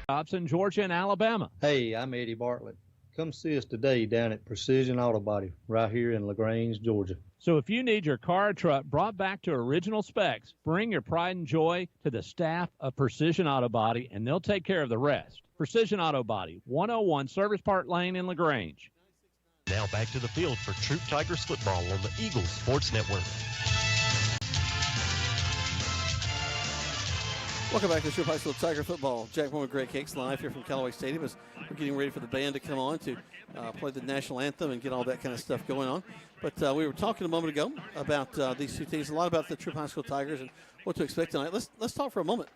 shops in Georgia and Alabama. Hey, I'm Eddie Bartlett. Come see us today down at Precision Auto Body right here in LaGrange, Georgia. So if you need your car or truck brought back to original specs, bring your pride and joy to the staff of Precision Auto Body, and they'll take care of the rest. Precision Auto Body, 101 Service Park Lane in LaGrange. Now back to the field for Troup Tigers football on the Eagles Sports Network. Welcome back to Troup High School Tiger football. Jack Moore with Greg Hicks live here from Callaway Stadium as we're getting ready for the band to come on to play the national anthem and get all that kind of stuff going on. But we were talking a moment ago about these two teams, a lot about the Troup High School Tigers and what to expect tonight. Let's talk for a moment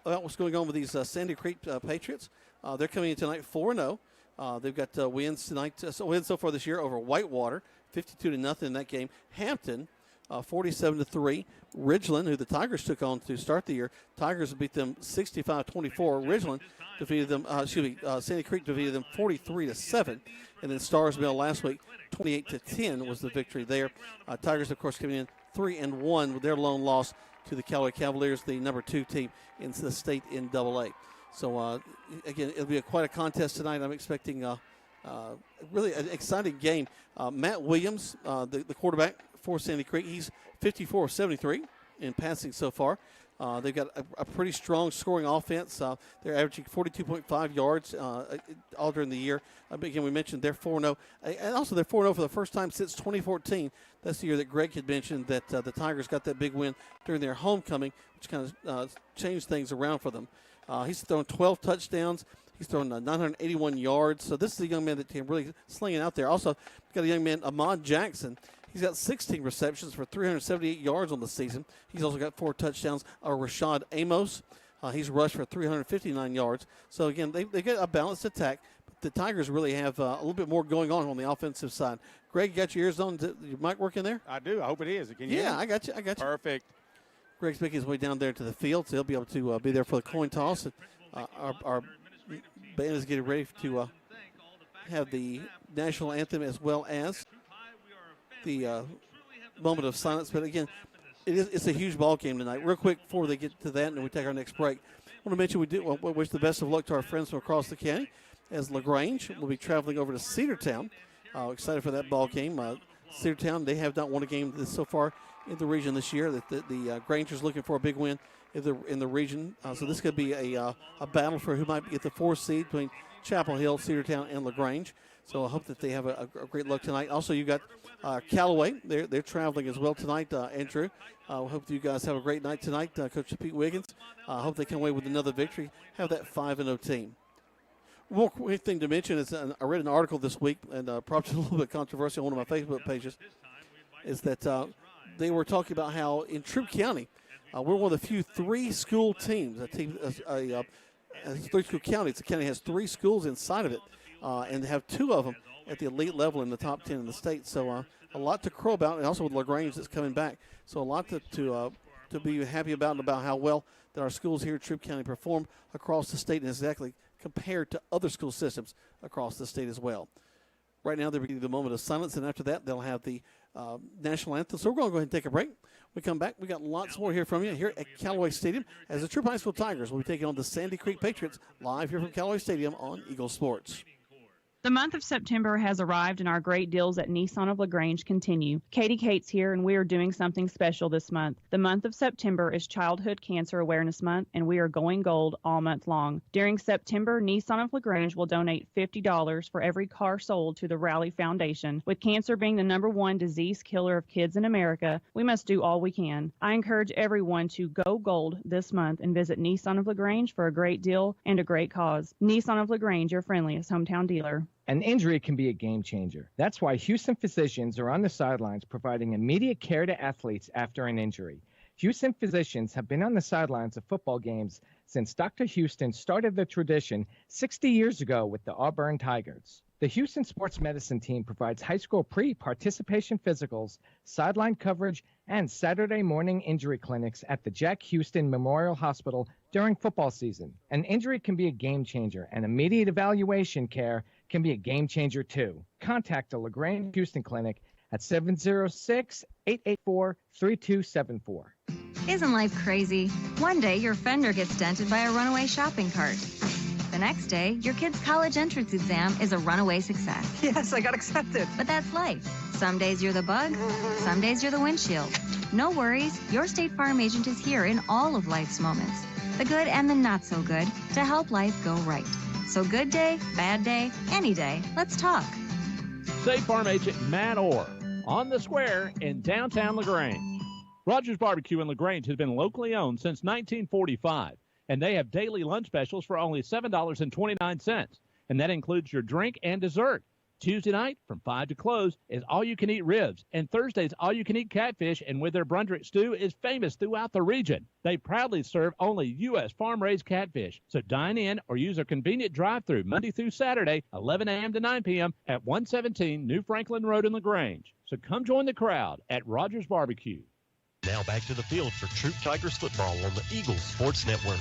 about what's going on with these Sandy Creek Patriots. They're coming in tonight 4-0. They've got wins tonight, wins so far this year over Whitewater, 52-0 in that game. Hampton, 47-3. Ridgeland, who the Tigers took on to start the year, Tigers beat them 65-24. Ridgeland defeated them. Sandy Creek defeated them 43-7, and then Stars Mill last week 28-10 was the victory there. Tigers, of course, coming in 3-1 with their lone loss to the Callaway Cavaliers, the number 2 team in the state in AA. So again, it'll be quite a contest tonight. I'm expecting really an exciting game. Matt Williams, the quarterback for Sandy Creek, he's 54-73 in passing so far. They've got a pretty strong scoring offense. They're averaging 42.5 yards all during the year. Again, we mentioned they're 4-0. And also they're 4-0 for the first time since 2014. That's the year that Greg had mentioned that the Tigers got that big win during their homecoming, which kind of changed things around for them. He's thrown 12 touchdowns. He's thrown 981 yards. So this is a young man that can really sling it out there. Also, we've got a young man, Ahmad Jackson. He's got 16 receptions for 378 yards on the season. He's also got 4 touchdowns. Rashad Amos, he's rushed for 359 yards. So, again, they get a balanced attack. But the Tigers really have a little bit more going on the offensive side. Greg, you got your ears on? Your mic working there? I do. I hope it is. Can you hear me? I got you. Perfect. Greg's making his way down there to the field, so he'll be able to be there for the coin toss. Our band is getting ready to have the national anthem as well as the moment of silence. But again, it's a huge ball game tonight. Real quick before they get to that and then we take our next break, I want to mention we wish the best of luck to our friends from across the county as LaGrange will be traveling over to Cedartown. Excited for that ball game. Cedartown, they have not won a game so far in the region this year. The Grangers looking for a big win in the region. So this could be a battle for who might get the 4th seed between Chapel Hill, Cedartown, and LaGrange. So I hope that they have a great luck tonight. Also, you got Callaway. They're traveling as well tonight, Andrew. I hope that you guys have a great night tonight. Coach Pete Wiggins. I hope they come away with another victory. Have that 5-0 team. One quick thing to mention is I read an article this week, and probably a little bit controversial on one of my Facebook pages, is that they were talking about how in Troup County, we're one of the few 3-school teams. 3-school counties. The county has 3 schools inside of it, and they have 2 of them at the elite level in the top 10 in the state. So a lot to crow about, and also with LaGrange that's coming back. So a lot to be happy about and about how well that our schools here at Troup County perform across the state and exactly compared to other school systems across the state as well. Right now they're beginning the moment of silence, and after that they'll have the national anthem. So we're going to go ahead and take a break. We come back. We got lots more here from you here at Callaway Stadium as the Troup High School Tigers will be taking on the Sandy Creek Patriots live here from Callaway Stadium on Eagle Sports. The month of September has arrived and our great deals at Nissan of LaGrange continue. Katie Cates here and we are doing something special this month. The month of September is Childhood Cancer Awareness Month and we are going gold all month long. During September, Nissan of LaGrange will donate $50 for every car sold to the Rally Foundation. With cancer being the #1 disease killer of kids in America, we must do all we can. I encourage everyone to go gold this month and visit Nissan of LaGrange for a great deal and a great cause. Nissan of LaGrange, your friendliest hometown dealer. An injury can be a game changer. That's why Houston physicians are on the sidelines providing immediate care to athletes after an injury. Houston physicians have been on the sidelines of football games since Dr. Houston started the tradition 60 years ago with the Auburn Tigers. The Houston Sports Medicine team provides high school pre-participation physicals, sideline coverage, and Saturday morning injury clinics at the Jack Houston Memorial Hospital during football season. An injury can be a game changer, and immediate evaluation care can be a game changer too. Contact the LaGrange Houston Clinic at 706-884-3274. Isn't life crazy? One day your fender gets dented by a runaway shopping cart. The next day, your kid's college entrance exam is a runaway success. Yes, I got accepted. But that's life. Some days you're the bug, some days you're the windshield. No worries, your State Farm agent is here in all of life's moments, the good and the not so good, to help life go right. So good day, bad day, any day, let's talk. State Farm agent Matt Orr on the square in downtown LaGrange. Rogers Barbecue in LaGrange has been locally owned since 1945, and they have daily lunch specials for only $7.29, and that includes your drink and dessert. Tuesday night from 5 to close is all-you-can-eat ribs, and Thursday's all-you-can-eat catfish, and with their Brundrick stew is famous throughout the region. They proudly serve only U.S. farm-raised catfish, so dine in or use a convenient drive-through Monday through Saturday, 11 a.m. to 9 p.m. at 117 New Franklin Road in LaGrange. So come join the crowd at Rogers Barbecue. Now back to the field for Troup Tigers football on the Eagles Sports Network.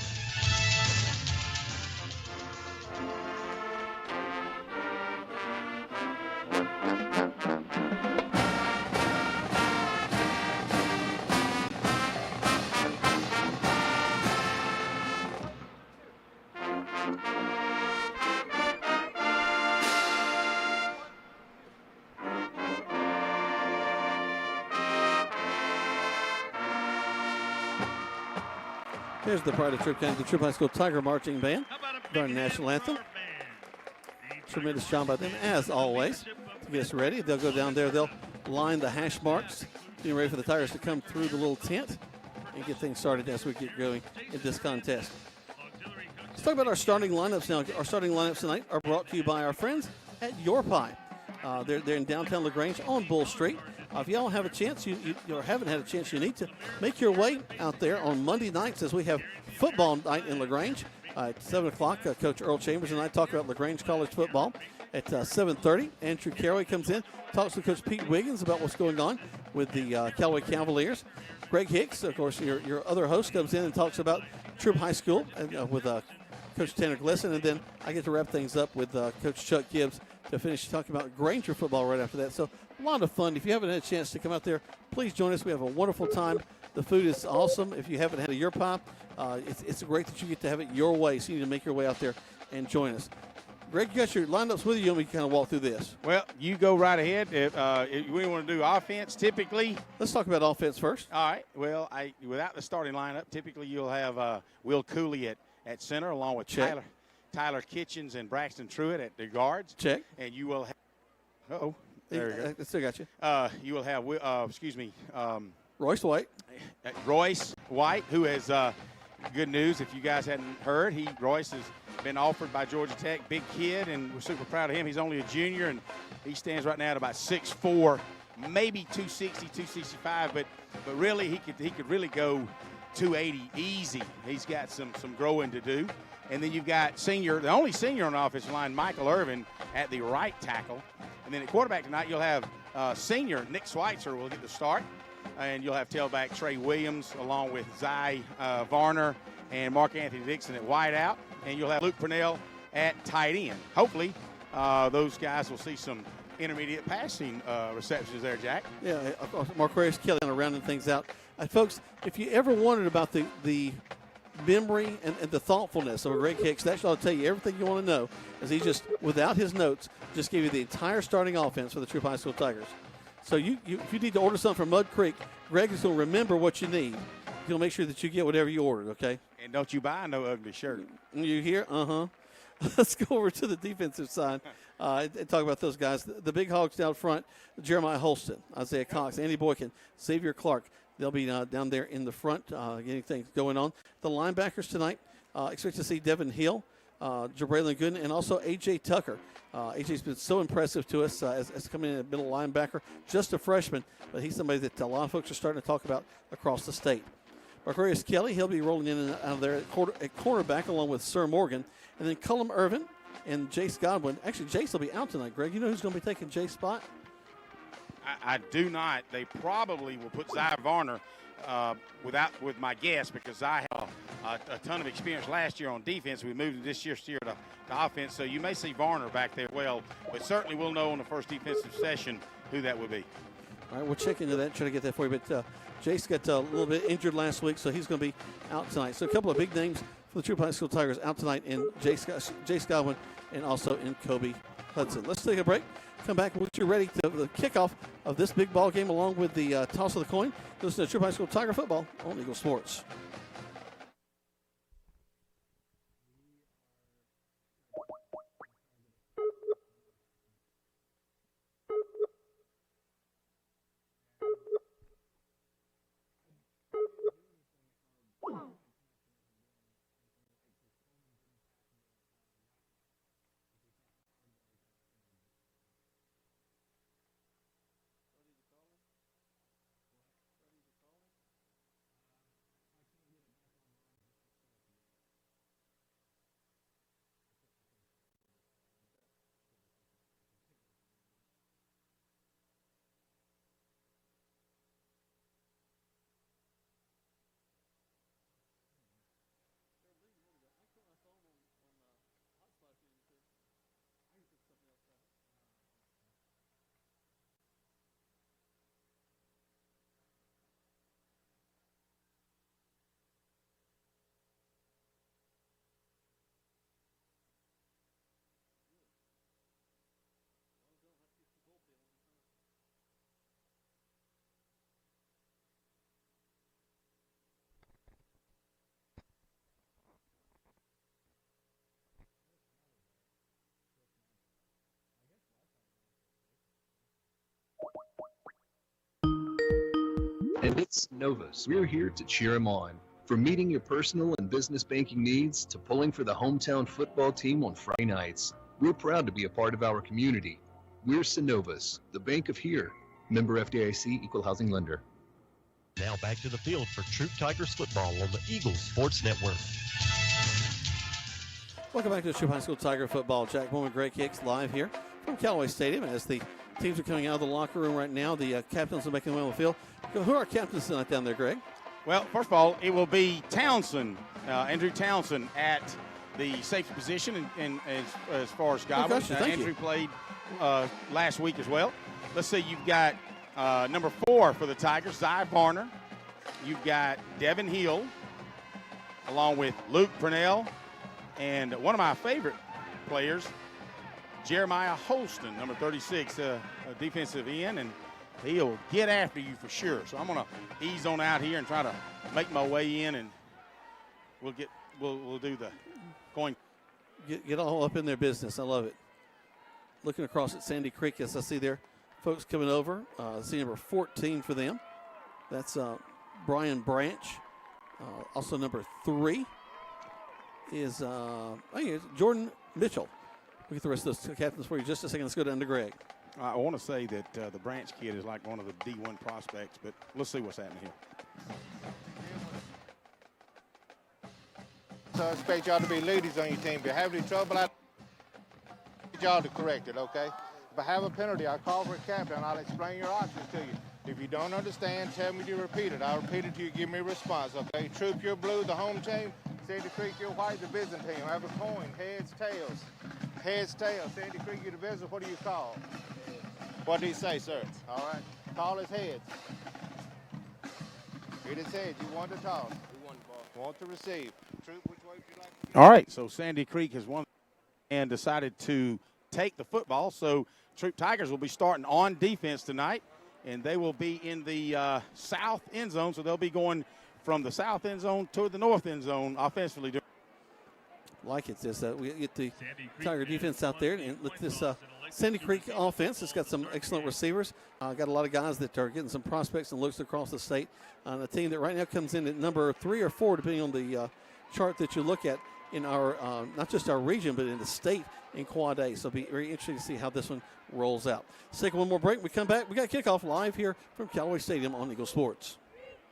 Here's the pride of Troup County, the Troup High School Tiger Marching Band, during the national anthem. Tremendous job by them, as always, to get us ready. They'll go down there. They'll line the hash marks, getting ready for the Tigers to come through the little tent and get things started as we get going in this contest. Let's talk about our starting lineups now. Our starting lineups tonight are brought to you by our friends at Your Pie. They're in downtown LaGrange on Bull Street. If y'all have a chance, you haven't had a chance, you need to make your way out there on Monday nights as we have football night in LaGrange. At 7 o'clock, Coach Earl Chambers and I talk about LaGrange College football. At 7:30, Andrew Caraway comes in, talks to Coach Pete Wiggins about what's going on with the Callaway Cavaliers. Greg Hicks, of course, your other host, comes in and talks about Troup High School with Coach Tanner Glisson. And then I get to wrap things up with Coach Chuck Gibbs to finish talking about Granger football right after that. So a lot of fun. If you haven't had a chance to come out there, please join us. We have a wonderful time. The food is awesome. If you haven't had a Your Pie, it's great that you get to have it your way. So you need to make your way out there and join us. Greg, you got your lineups with you, and we can kind of walk through this. Well, you go right ahead. If we want to do offense, typically. Let's talk about offense first. All right. Well, without the starting lineup, typically you'll have Will Cooley at center, along with Tyler Kitchens and Braxton Truitt at the guards. Check. And you will have. There you go. I still got you. You will have. Royce White. Royce White, who has good news. If you guys hadn't heard, Royce has been offered by Georgia Tech. Big kid, and we're super proud of him. He's only a junior, and he stands right now at about 6'4", maybe 260, 265. But really, he could really go 280 easy. He's got some growing to do. And then you've got the only senior on the offensive line, Michael Irvin, at the right tackle. And then at quarterback tonight, you'll have senior Nick Schweitzer will get the start. And you'll have tailback Trey Williams along with Zy Varner and Mark Anthony Dixon at wideout. And you'll have Luke Purnell at tight end. Hopefully, those guys will see some intermediate passing receptions there, Jack. Yeah, Marquarius Kelly on rounding things out. Folks, if you ever wondered about the memory and the thoughtfulness of Greg Hicks, that ought to tell you everything you want to know, as he just, without his notes, just gave you the entire starting offense for the Troup High School Tigers. So if you need to order something from Mud Creek, Greg is going to remember what you need. He'll make sure that you get whatever you ordered, okay? And don't you buy no ugly shirt. You hear? Uh-huh. Let's go over to the defensive side and talk about those guys. The big hogs down front, Jeremiah Holston, Isaiah Cox, Andy Boykin, Xavier Clark. They'll be down there in the front getting things going on. The linebackers tonight, expect to see Devin Hill, Jabraylon Gooden, and also A.J. Tucker. A.J.'s been so impressive to us as coming in at middle linebacker. Just a freshman, but he's somebody that a lot of folks are starting to talk about across the state. Marquarius Kelly, he'll be rolling in and out of there at cornerback along with Sir Morgan. And then Cullum Irvin and Jace Godwin. Actually, Jace will be out tonight, Greg. You know who's going to be taking Jace's spot? I do not. They probably will put Zy Varner with my guess, because I have a ton of experience last year on defense. We moved this year to offense, so you may see Varner back there. Well, but certainly we'll know on the first defensive session who that will be. All right, we'll check into that, try to get that for you. But Jace got a little bit injured last week, so he's going to be out tonight. So a couple of big names for the Troup High School Tigers out tonight in Jace Godwin and also in Kobe Hudson. Let's take a break. Come back and we'll get you ready to the kickoff of this big ball game along with the toss of the coin. Listen to Troup High School Tiger football on Eagle Sports. And it's Novus. We're here to cheer them on. From meeting your personal and business banking needs to pulling for the hometown football team on Friday nights, we're proud to be a part of our community. We're Synovus, the bank of here. Member FDIC, equal housing lender. Now back to the field for Troup Tigers football on the Eagles Sports Network. Welcome back to the Troup High School Tiger football. Jack Bowman, Greg Hicks live here from Callaway Stadium as the teams are coming out of the locker room right now. The captains are making their way on the field. Who are our captains tonight down there, Greg? Well, first of all, it will be Townsend, Andrew Townsend at the safety position, and as far as Godwin. Andrew played last week as well. Let's see, you've got number 4 for the Tigers, Zy Varner. You've got Devin Hill, along with Luke Purnell, and one of my favorite players, Jeremiah Holston, number 36, a defensive end, and he'll get after you for sure. So I'm going to ease on out here and try to make my way in, and we'll do the going. Get all up in their business. I love it. Looking across at Sandy Creek, as I see there, folks coming over. See number 14 for them. That's Brian Branch. Also number 3 is Jordan Mitchell. We'll get the rest of those captains for you just a second. Let's go down to Greg. I want to say that the Branch kid is like one of the D1 prospects, but let's see what's happening here. So I expect y'all to be leaders on your team. If you have any trouble, I need y'all to correct it, okay? If I have a penalty, I'll call for a captain. I'll explain your options to you. If you don't understand, tell me to repeat it. I'll repeat it to you, give me a response, okay? Troup, you're blue, the home team. Sandy Creek, you're white, the visiting team. I have a coin, heads, tails. Heads, tails. Sandy Creek, you're the visitor. What do you call? What do you say, sir? All right. Call his heads. Hit his heads. You want to toss. You want the ball. Want to receive. Troup, which way would you like to All right. So Sandy Creek has won and decided to take the football. So Troup Tigers will be starting on defense tonight, and they will be in the south end zone. So they'll be going from the south end zone to the north end zone offensively. Like it says that we get the Tiger defense out there, and look this Sandy Creek offense. It's got some excellent receivers. Got a lot of guys that are getting some prospects and looks across the state. On a team that right now comes in at number 3 or 4, depending on the chart that you look at in our not just our region, but in the state in Quad A. So it'll be very interesting to see how this one rolls out. Let's take one more break. We come back. We got kickoff live here from Callaway Stadium on Eagle Sports.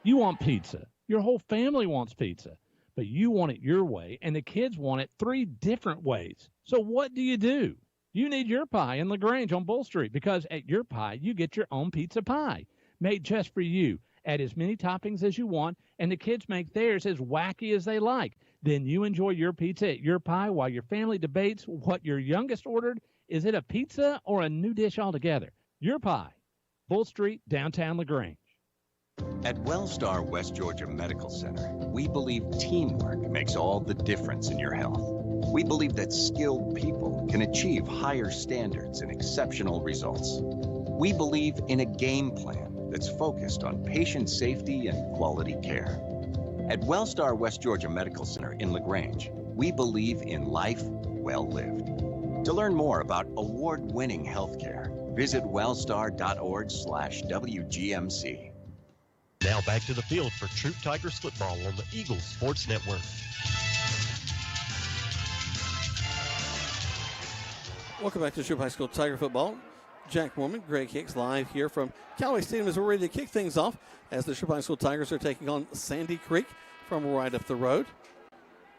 You want pizza. Your whole family wants pizza. But you want it your way, and the kids want it 3 different ways. So what do? You need Your Pie in LaGrange on Bull Street, because at Your Pie, you get your own pizza pie made just for you. Add as many toppings as you want, and the kids make theirs as wacky as they like. Then you enjoy your pizza at Your Pie while your family debates what your youngest ordered. Is it a pizza or a new dish altogether? Your Pie, Bull Street, downtown LaGrange. At Wellstar West Georgia Medical Center, we believe teamwork makes all the difference in your health. We believe that skilled people can achieve higher standards and exceptional results. We believe in a game plan that's focused on patient safety and quality care. At Wellstar West Georgia Medical Center in LaGrange, we believe in life well lived. To learn more about award-winning healthcare, visit wellstar.org/WGMC. Now back to the field for Troup Tigers football on the Eagles Sports Network. Welcome back to Troup High School Tiger football. Jack Mormon, Greg Hicks, live here from Callaway Stadium as we're ready to kick things off as the Troup High School Tigers are taking on Sandy Creek from right up the road.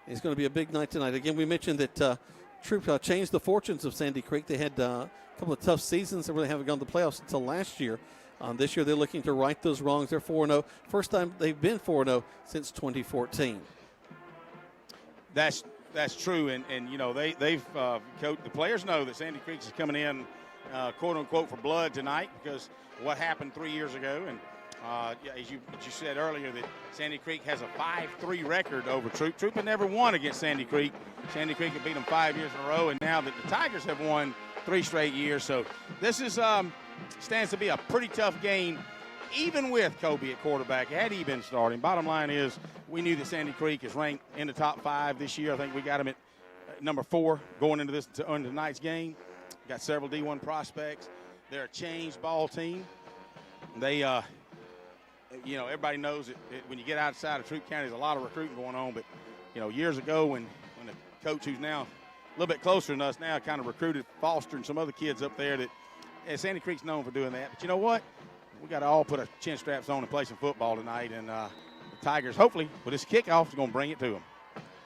It's going to be a big night tonight. Again, we mentioned that Troup changed the fortunes of Sandy Creek. They had a couple of tough seasons. They really haven't gone to the playoffs until last year. This year, they're looking to right those wrongs. They're 4-0. First time they've been 4-0 since 2014. That's true, and you know they've coached, the players know that Sandy Creek is coming in quote unquote for blood tonight because what happened 3 years ago, and as you said earlier that Sandy Creek has a 5-3 record over Troup. Troup had never won against Sandy Creek. Sandy Creek had beat them 5 years in a row, and now that the Tigers have won 3 straight years, so this is stands to be a pretty tough game, even with Kobe at quarterback, had he been starting. Bottom line is we knew that Sandy Creek is ranked in the top 5 this year. I think we got them at number 4 going into tonight's game. Got several D1 prospects. They're a changed ball team. They, everybody knows that when you get outside of Troup County, there's a lot of recruiting going on. But, years ago when the coach who's now a little bit closer than us now kind of recruited Foster and some other kids up there that, Sandy Creek's known for doing that. But you know what? We got to all put our chin straps on and play some football tonight. And the Tigers, hopefully, with this kickoff, is going to bring it to them.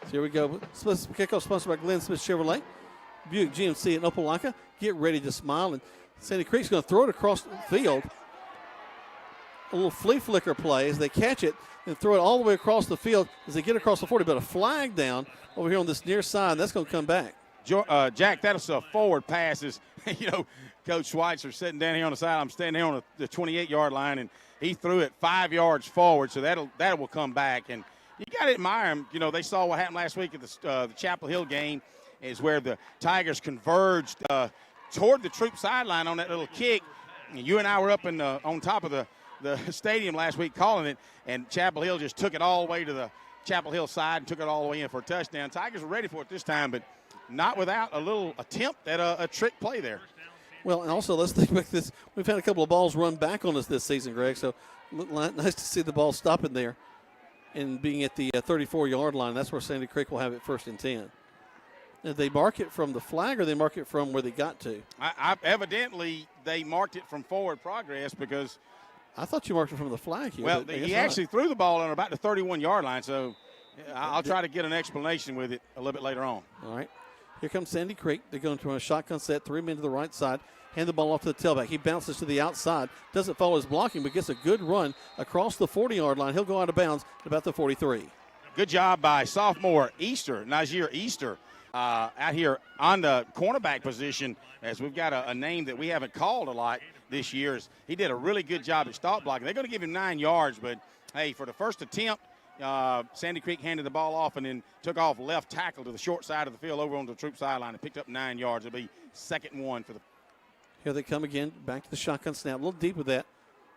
So here we go. Kickoff sponsored by Glenn Smith Chevrolet, Buick GMC in Opelika. Get ready to smile. And Sandy Creek's going to throw it across the field. A little flea flicker play as they catch it and throw it all the way across the field as they get across the 40. But a flag down over here on this near side. That's going to come back. Jack, that is a forward pass. Coach Schweitzer sitting down here on the side. I'm standing here on the 28-yard line, and he threw it 5 yards forward, so that will come back. And you got to admire him. They saw what happened last week at the Chapel Hill game is where the Tigers converged toward the Troup sideline on that little kick. And you and I were up on top of the stadium last week calling it, and Chapel Hill just took it all the way to the Chapel Hill side and took it all the way in for a touchdown. Tigers were ready for it this time, but not without a little attempt at a trick play there. Well, and also let's think about this. We've had a couple of balls run back on us this season, Greg, so nice to see the ball stopping there and being at the 34-yard line. That's where Sandy Creek will have it 1st and 10. Did they mark it from the flag or they mark it from where they got to? Evidently, they marked it from forward progress because I thought you marked it from the flag here. Well, he actually threw the ball on about the 31-yard line, so I'll try to get an explanation with it a little bit later on. All right. Here comes Sandy Creek. They're going to a shotgun set, 3 men to the right side, hand the ball off to the tailback. He bounces to the outside, doesn't follow his blocking, but gets a good run across the 40-yard line. He'll go out of bounds at about the 43. Good job by sophomore Najir Easter, out here on the cornerback position, as we've got a name that we haven't called a lot this year. He did a really good job at stop blocking. They're going to give him 9 yards, but, hey, for the first attempt, Sandy Creek handed the ball off and then took off left tackle to the short side of the field over on the Troup sideline and picked up 9 yards. It'll be 2nd and 1 for the. Here they come again, back to the shotgun snap. A little deep with that.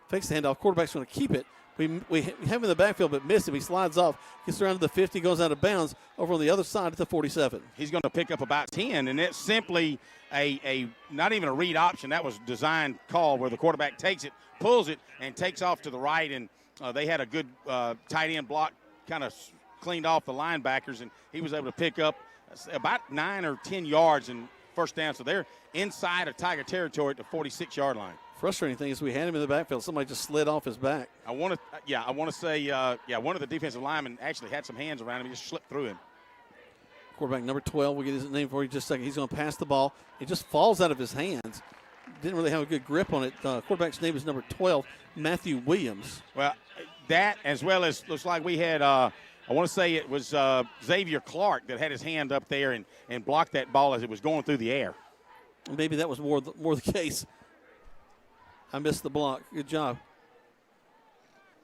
Fakes the handoff. Quarterback's going to keep it. We have him in the backfield, but miss him. He slides off, gets around to the 50, goes out of bounds over on the other side at the 47. He's going to pick up about 10, and it's simply a not even a read option. That was designed call where the quarterback takes it, pulls it, and takes off to the right. And they had a good tight end block, kind of cleaned off the linebackers, and he was able to pick up about 9 or 10 yards and 1st down. So they're inside of Tiger territory at the 46-yard line. Frustrating thing is we had him in the backfield. Somebody just slid off his back. I want to say, one of the defensive linemen actually had some hands around him. He just slipped through him. Quarterback number 12, we'll get his name for you just a second. He's going to pass the ball. It just falls out of his hands. Didn't really have a good grip on it. Quarterback's name is number 12, Matthew Williams. Well, that as well as looks like we had, I want to say it was Xavier Clark that had his hand up there and blocked that ball as it was going through the air. Maybe that was more the case. I missed the block. Good job.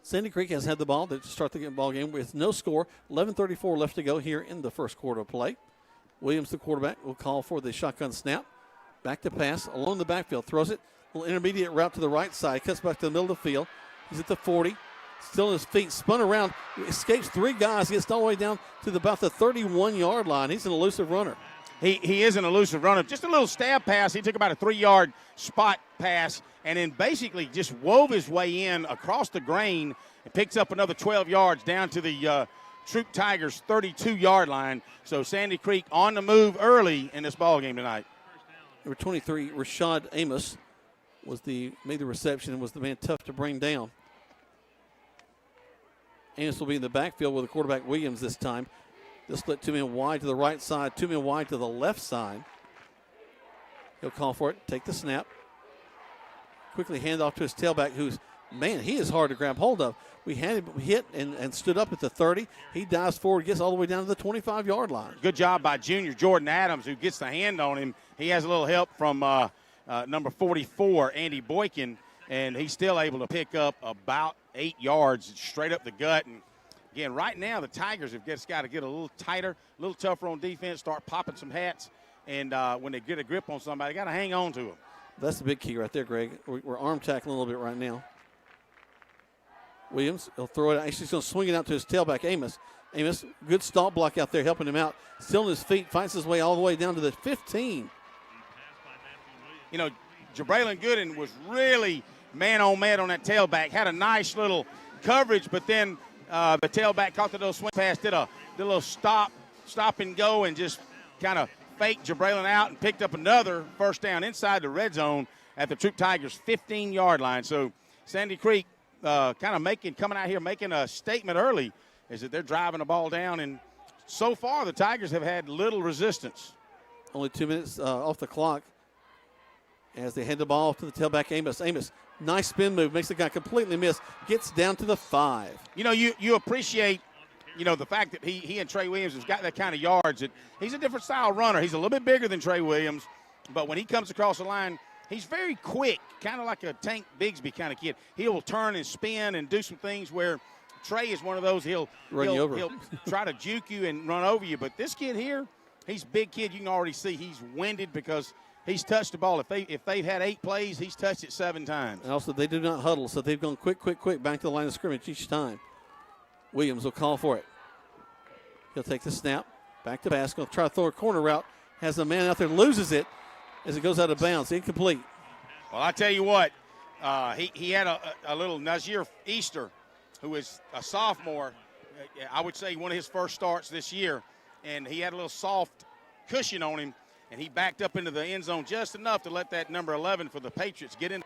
Sandy Creek has had the ball to start the ball game with no score. 11:34 left to go here in the first quarter of play. Williams, the quarterback, will call for the shotgun snap. Back to pass along the backfield. Throws it. Little intermediate route to the right side. Cuts back to the middle of the field. He's at the 40. Still on his feet. Spun around. Escapes 3 guys. Gets all the way down to about the 31-yard line. He's an elusive runner. He is an elusive runner. Just a little stab pass. He took about a 3-yard spot pass and then basically just wove his way in across the grain and picks up another 12 yards down to the Troup Tigers' 32-yard line. So Sandy Creek on the move early in this ball game tonight. Number 23, Rashad Amos, made the reception and was the man tough to bring down. Amos will be in the backfield with the quarterback Williams this time. They'll split 2 men wide to the right side, 2 men wide to the left side. He'll call for it, take the snap. Quickly hand off to his tailback, he is hard to grab hold of. We had him hit and stood up at the 30. He dives forward, gets all the way down to the 25-yard line. Good job by junior Jordan Adams, who gets the hand on him. He has a little help from number 44, Andy Boykin, and he's still able to pick up about 8 yards straight up the gut. And again, right now the Tigers have just got to get a little tighter, a little tougher on defense, start popping some hats, and when they get a grip on somebody, got to hang on to them. That's the big key right there, Greg. We're arm tackling a little bit right now. Williams, he'll throw it. Actually, he's going to swing it out to his tailback, Amos. Amos, good stop block out there, helping him out. Still on his feet, fights his way all the way down to the 15. You know, Jabraylon Gooden was really man-on-man on that tailback. Had a nice little coverage, but then the tailback caught the little swing pass, did a little stop and go, and just kind of faked Jabraylon out and picked up another first down inside the red zone at the Troup Tigers' 15-yard line. So Sandy Creek coming out here making a statement early is that they're driving the ball down, and so far the Tigers have had little resistance. Only 2 minutes off the clock as they hand the ball off to the tailback, Amos. Amos, nice spin move, makes the guy completely miss, gets down to the 5. You know, you appreciate, the fact that he and Trey Williams has got that kind of yards. He's a different style runner. He's a little bit bigger than Trey Williams, but when he comes across the line, he's very quick, kind of like a Tank Bigsby kind of kid. He'll turn and spin and do some things where Trey is one of those. He'll try to juke you and run over you. But this kid here, he's a big kid. You can already see he's winded because he's touched the ball. If they've had 8 plays, he's touched it 7 times. And also, they do not huddle, so they've gone quick back to the line of scrimmage each time. Williams will call for it. He'll take the snap, back to pass, going to try to throw a corner route. Has a man out there, loses it as it goes out of bounds, incomplete. Well, I tell you what, he had a little Nazir Easter, who is a sophomore. I would say one of his first starts this year, and he had a little soft cushion on him, and he backed up into the end zone just enough to let that number 11 for the Patriots get in.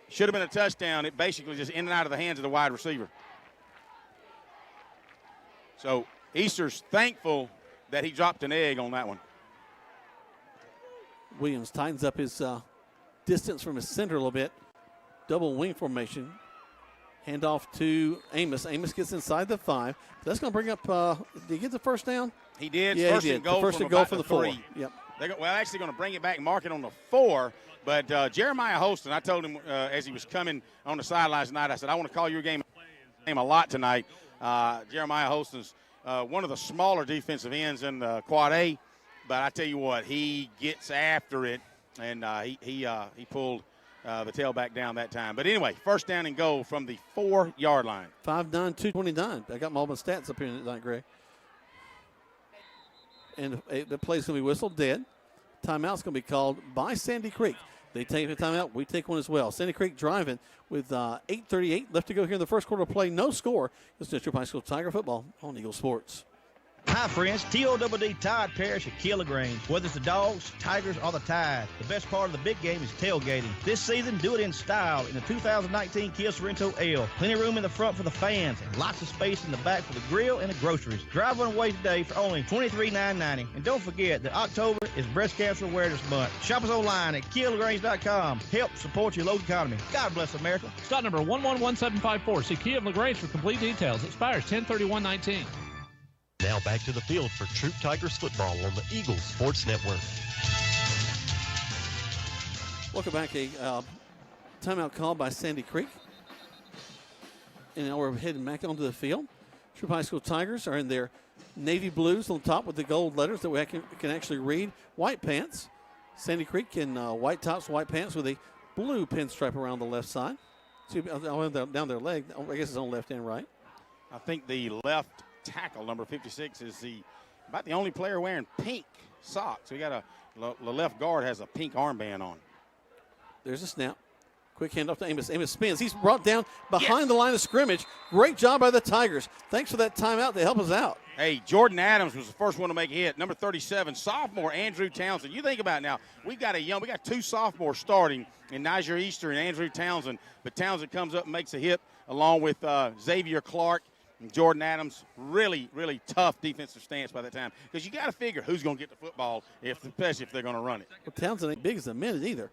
Should have been a touchdown. It basically just in and out of the hands of the wide receiver. So Easter's thankful that he dropped an egg on that one. Williams tightens up his distance from his center a little bit. Double wing formation. Handoff to Amos. Amos gets inside the 5. That's going to bring up, did he get the first down? He did. Yeah, first he did. and goal, first from and goal about for the 3. 4. Yep. Actually going to bring it back and mark it on the 4. But Jeremiah Holston, I told him as he was coming on the sidelines tonight, I said, I want to call your game a lot tonight. Jeremiah Holston's one of the smaller defensive ends in Quad A. But I tell you what, he gets after it, and he pulled the tailback down that time. But anyway, first down and goal from the 4-yard line. 5'9", 229. I got my Auburn stats up here tonight, Greg. And the play's going to be whistled dead. Timeout's going to be called by Sandy Creek. They take a timeout. We take one as well. Sandy Creek driving with 8:38 left to go here in the first quarter of play. No score. This is Troup High School Tiger football on Eagle Sports. Hi, friends. T-O-double-D Tide Parish at Keeler Grange. Whether it's the Dogs, Tigers, or the Tide, the best part of the big game is tailgating. This season, do it in style in the 2019 Kia Sorrento L. Plenty of room in the front for the fans and lots of space in the back for the grill and the groceries. Drive one away today for only $23,990. And don't forget that October is Breast Cancer Awareness Month. Shop us online at KiaLaGrange.com. Help support your local economy. God bless America. Stock number 111754. See Kia of LaGrange for complete details. Expires 10/31/19. Now back to the field for Troup Tigers football on the Eagles Sports Network. Welcome back. A timeout called by Sandy Creek. And now we're heading back onto the field. Troup High School Tigers are in their navy blues on top with the gold letters that we can actually read. White pants. Sandy Creek in white tops, white pants with a blue pinstripe around the left side. Down their leg. I guess it's on left and right. I think the left tackle, number 56, is about the only player wearing pink socks. We got the left guard has a pink armband on. There's a snap. Quick handoff to Amos. Amos spins. He's brought down behind the line of scrimmage. Great job by the Tigers. Thanks for that timeout to help us out. Hey, Jordan Adams was the first one to make a hit. Number 37, sophomore Andrew Townsend. You think about it now. We got two sophomores starting in Niger Easter and Andrew Townsend. But Townsend comes up and makes a hit along with Xavier Clark and Jordan Adams. Really, really tough defensive stance by that time. Because you got to figure who's going to get the football, especially if they're going to run it. Well, Townsend ain't big as a minute either.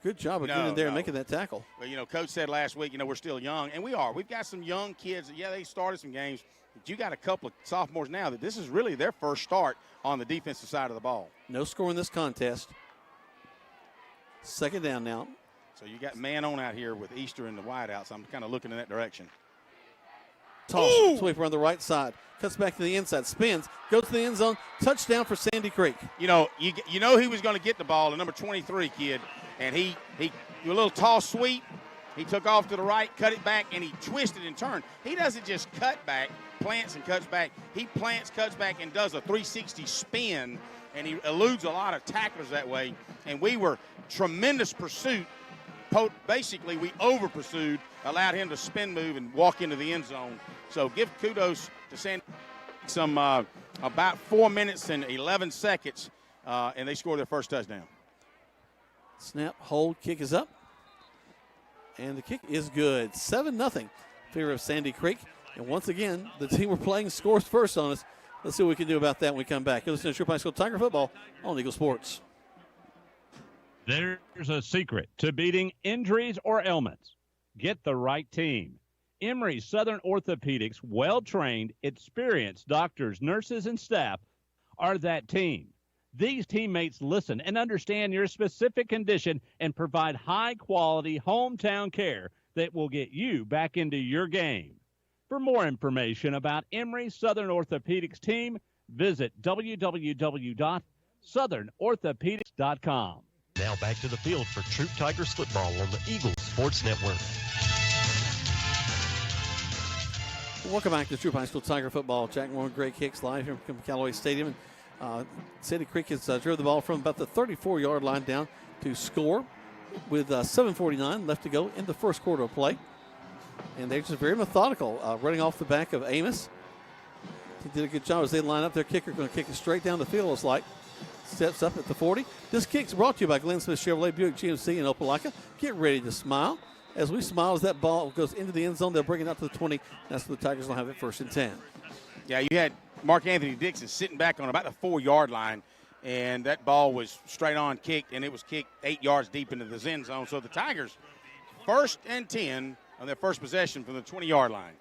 Good job of getting in there and making that tackle. Well, Coach said last week, we're still young, and we are. We've got some young kids. Yeah, they started some games. But you got a couple of sophomores now that this is really their first start on the defensive side of the ball. No score in this contest. Second down now. So you got man on out here with Easter and the wideouts. I'm kind of looking in that direction. Toss, sweep around the right side. Cuts back to the inside, spins, goes to the end zone. Touchdown for Sandy Creek. You know he was going to get the ball, the number 23 kid, and he a little toss sweep. He took off to the right, cut it back, and he twisted and turned. He doesn't just cut back, plants and cuts back. He plants, cuts back, and does a 360 spin, and he eludes a lot of tacklers that way. And we were tremendous pursuit. Basically, we over-pursued, allowed him to spin move and walk into the end zone. So give kudos to Sandy. About 4 minutes and 11 seconds, and they scored their first touchdown. Snap, hold, kick is up. And the kick is good. 7-0 in favor of Sandy Creek. And once again, the team we're playing scores first on us. Let's see what we can do about that when we come back. You're listening to Troup High School Tiger Football on Eagle Sports. There's a secret to beating injuries or ailments. Get the right team. Emory Southern Orthopedics, well-trained, experienced doctors, nurses, and staff are that team. These teammates listen and understand your specific condition and provide high-quality hometown care that will get you back into your game. For more information about Emory Southern Orthopedics team, visit www.southernorthopedics.com. Now back to the field for Troup Tigers football on the Eagles Sports Network. Welcome back to Troup High School Tiger football. Jack Moore and Greg Hicks live here from Callaway Stadium. Sandy Creek has driven the ball from about the 34-yard line down to score with 7:49 left to go in the first quarter of play. And they're just very methodical, running off the back of Amos. He did a good job as they line up their kicker, going to kick it straight down the field, it's like. Steps up at the 40. This kick's brought to you by Glenn Smith Chevrolet Buick GMC in Opelika. Get ready to smile. As we smile, as that ball goes into the end zone, they'll bring it out to the 20. That's where the Tigers will have it first and 10. Yeah, you had Mark Anthony Dixon sitting back on about the 4-yard line, and that ball was straight on kicked, and it was kicked 8 yards deep into the end zone. So the Tigers, first and 10 on their first possession from the 20-yard line.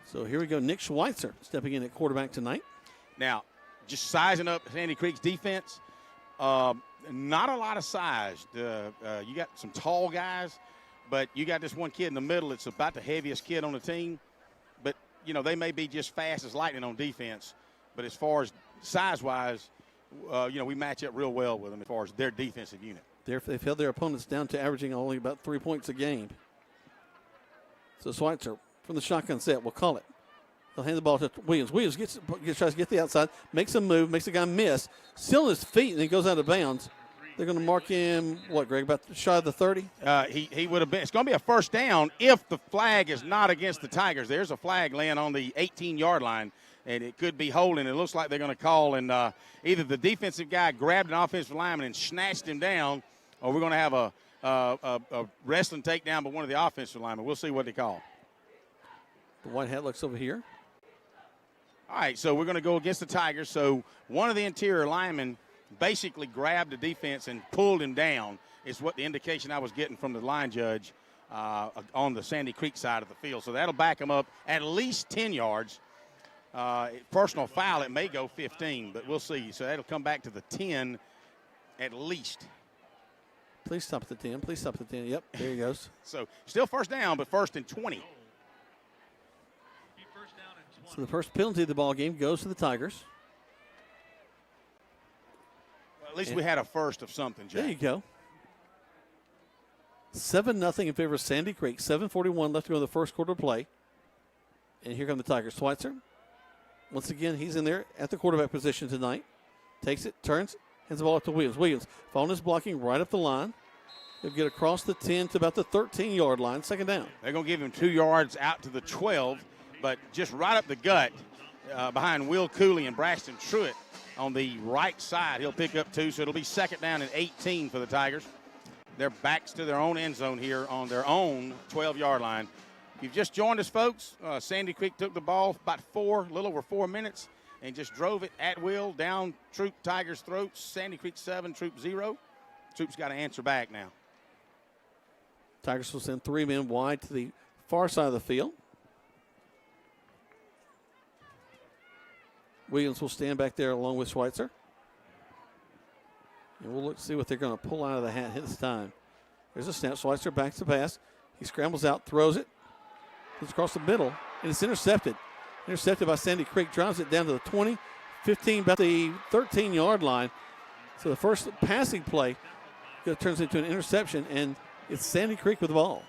So here we go. Nick Schweitzer stepping in at quarterback tonight. Now, just sizing up Sandy Creek's defense, not a lot of size. You got some tall guys, but you got this one kid in the middle. It's about the heaviest kid on the team. But, they may be just fast as lightning on defense. But as far as size-wise, we match up real well with them as far as their defensive unit. They've held their opponents down to averaging only about 3 points a game. So Schweitzer from the shotgun set, we'll call it. They'll hand the ball to Williams. Williams tries to get the outside, makes a move, makes the guy miss, still on his feet, and he goes out of bounds. They're going to mark him, Greg, about shy of the 30? He would have been. It's going to be a first down if the flag is not against the Tigers. There's a flag laying on the 18-yard line, and it could be holding. It looks like they're going to call, and either the defensive guy grabbed an offensive lineman and snatched him down, or we're going to have a wrestling takedown by one of the offensive linemen. We'll see what they call. The white hat looks over here. All right, so we're going to go against the Tigers. So one of the interior linemen basically grabbed the defense and pulled him down is what the indication I was getting from the line judge on the Sandy Creek side of the field. So that'll back him up at least 10 yards. Personal foul, it may go 15, but we'll see. So that'll come back to the 10 at least. Please stop at the 10. Please stop at the 10. Yep, there he goes. So still first down, but first and 20. So the first penalty of the ball game goes to the Tigers. Well, at least we had a first of something, Jack. There you go. 7-0 in favor of Sandy Creek. 7:41 left to go in the first quarter of play. And here come the Tigers. Schweitzer. Once again, he's in there at the quarterback position tonight. Takes it, turns, hands the ball up to Williams. Williams following his blocking right up the line. He'll get across the 10 to about the 13-yard line. Second down. They're going to give him 2 yards out to the 12, but just right up the gut behind Will Cooley and Braxton Truitt on the right side. He'll pick up 2, so it'll be second down and 18 for the Tigers. Their backs to their own end zone here on their own 12-yard line. If you've just joined us, folks, Sandy Creek took the ball about a little over 4 minutes, and just drove it at will down Troup Tigers' throats. Sandy Creek 7, Troup 0. Troup's got to answer back now. Tigers will send 3 men wide to the far side of the field. Williams will stand back there along with Schweitzer. And we'll look to see what they're going to pull out of the hat this time. There's a snap. Schweitzer backs the pass. He scrambles out, throws it. It's across the middle, and it's intercepted. Intercepted by Sandy Creek. Drives it down to the 20, 15, about the 13-yard line. So the first passing play turns into an interception, and it's Sandy Creek with the ball.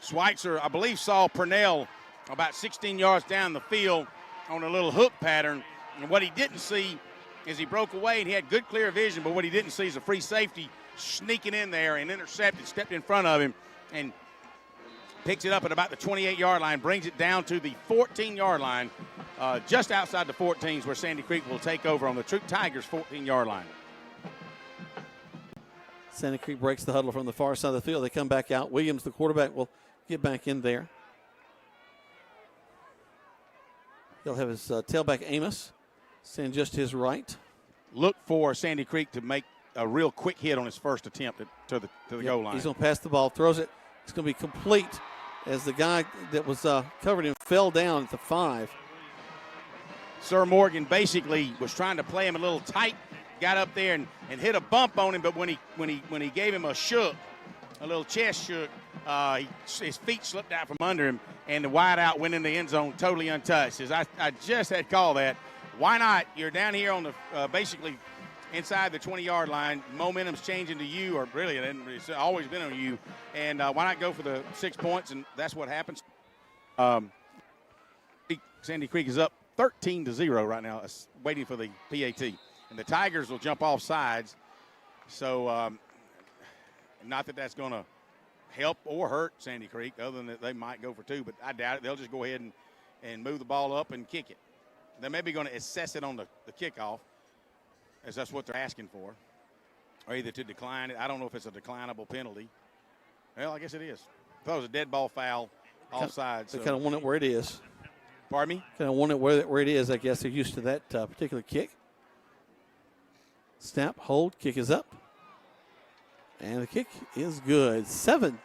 Schweitzer, I believe, saw Purnell about 16 yards down the field on a little hook pattern. And what he didn't see is he broke away and he had good clear vision, but what he didn't see is a free safety sneaking in there and intercepted, stepped in front of him, and picks it up at about the 28-yard line, brings it down to the 14-yard line, just outside the 14s where Sandy Creek will take over on the Troup Tigers' 14-yard line. Sandy Creek breaks the huddle from the far side of the field. They come back out. Williams, the quarterback, will get back in there. He'll have his tailback Amos stand just to his right. Look for Sandy Creek to make a real quick hit on his first attempt to the goal line. He's going to pass the ball, throws it. It's going to be complete as the guy that was covered him fell down at the 5. Sir Morgan basically was trying to play him a little tight, got up there and hit a bump on him, but when he gave him a shook, a little chest shook, his feet slipped out from under him, and the wideout went in the end zone totally untouched. As I just had called that. Why not? You're down here on the basically inside the 20-yard line. Momentum's changing to you, or really it's always been on you. And why not go for the 6 points? And that's what happens. Sandy Creek is up 13-0 right now, waiting for the PAT. And the Tigers will jump off sides. So not that that's going to help or hurt Sandy Creek, other than that they might go for 2, but I doubt it. They'll just go ahead and move the ball up and kick it. They may be going to assess it on the kickoff, as that's what they're asking for, or either to decline it. I don't know if it's a declinable penalty. Well, I guess it is. I thought it was a dead ball foul, offside. They kind of want it where it is. Pardon me? Kind of want it where it is. I guess they're used to that particular kick. Snap, hold, kick is up. And the kick is good. 7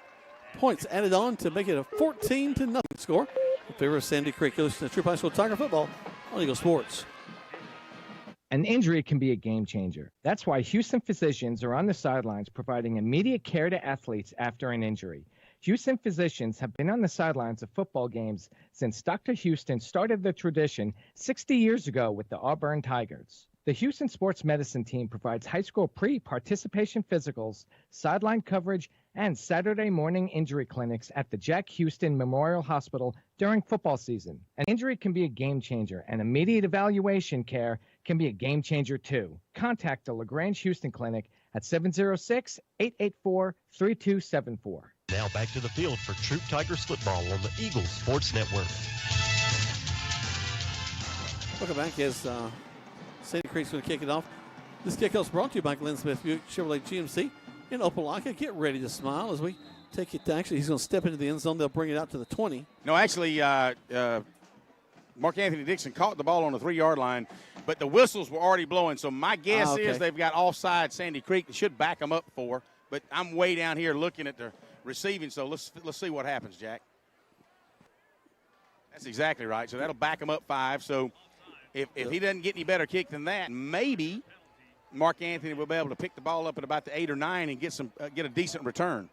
points added on to make it a 14-0 score in favor of Sandy Creek. You're listening to Troup High School Tiger Football on Eagle Sports. An injury can be a game changer. That's why Houston physicians are on the sidelines providing immediate care to athletes after an injury. Houston physicians have been on the sidelines of football games since Dr. Houston started the tradition 60 years ago with the Auburn Tigers. The Houston Sports Medicine team provides high school pre-participation physicals, sideline coverage, and Saturday morning injury clinics at the Jack Houston Memorial Hospital during football season. An injury can be a game changer, and immediate evaluation care can be a game changer too. Contact the LaGrange Houston Clinic at 706-884-3274. Now back to the field for Troup Tigers football on the Eagle Sports Network. Welcome back as Sandy Creek's going to kick it off. This kickoff is brought to you by Glenn Smith Buick Chevrolet GMC in Opelika. Get ready to smile as we take it to, actually, he's going to step into the end zone. They'll bring it out to the 20. No, actually, Mark Anthony Dixon caught the ball on the 3-yard line, but the whistles were already blowing. So my guess is they've got offside Sandy Creek. It should back them up for. But I'm way down here looking at the receiving, so let's see what happens, Jack. That's exactly right. So that'll back them up 5. So if he doesn't get any better kick than that, maybe Mark Anthony will be able to pick the ball up at about the 8 or 9 and get a decent return.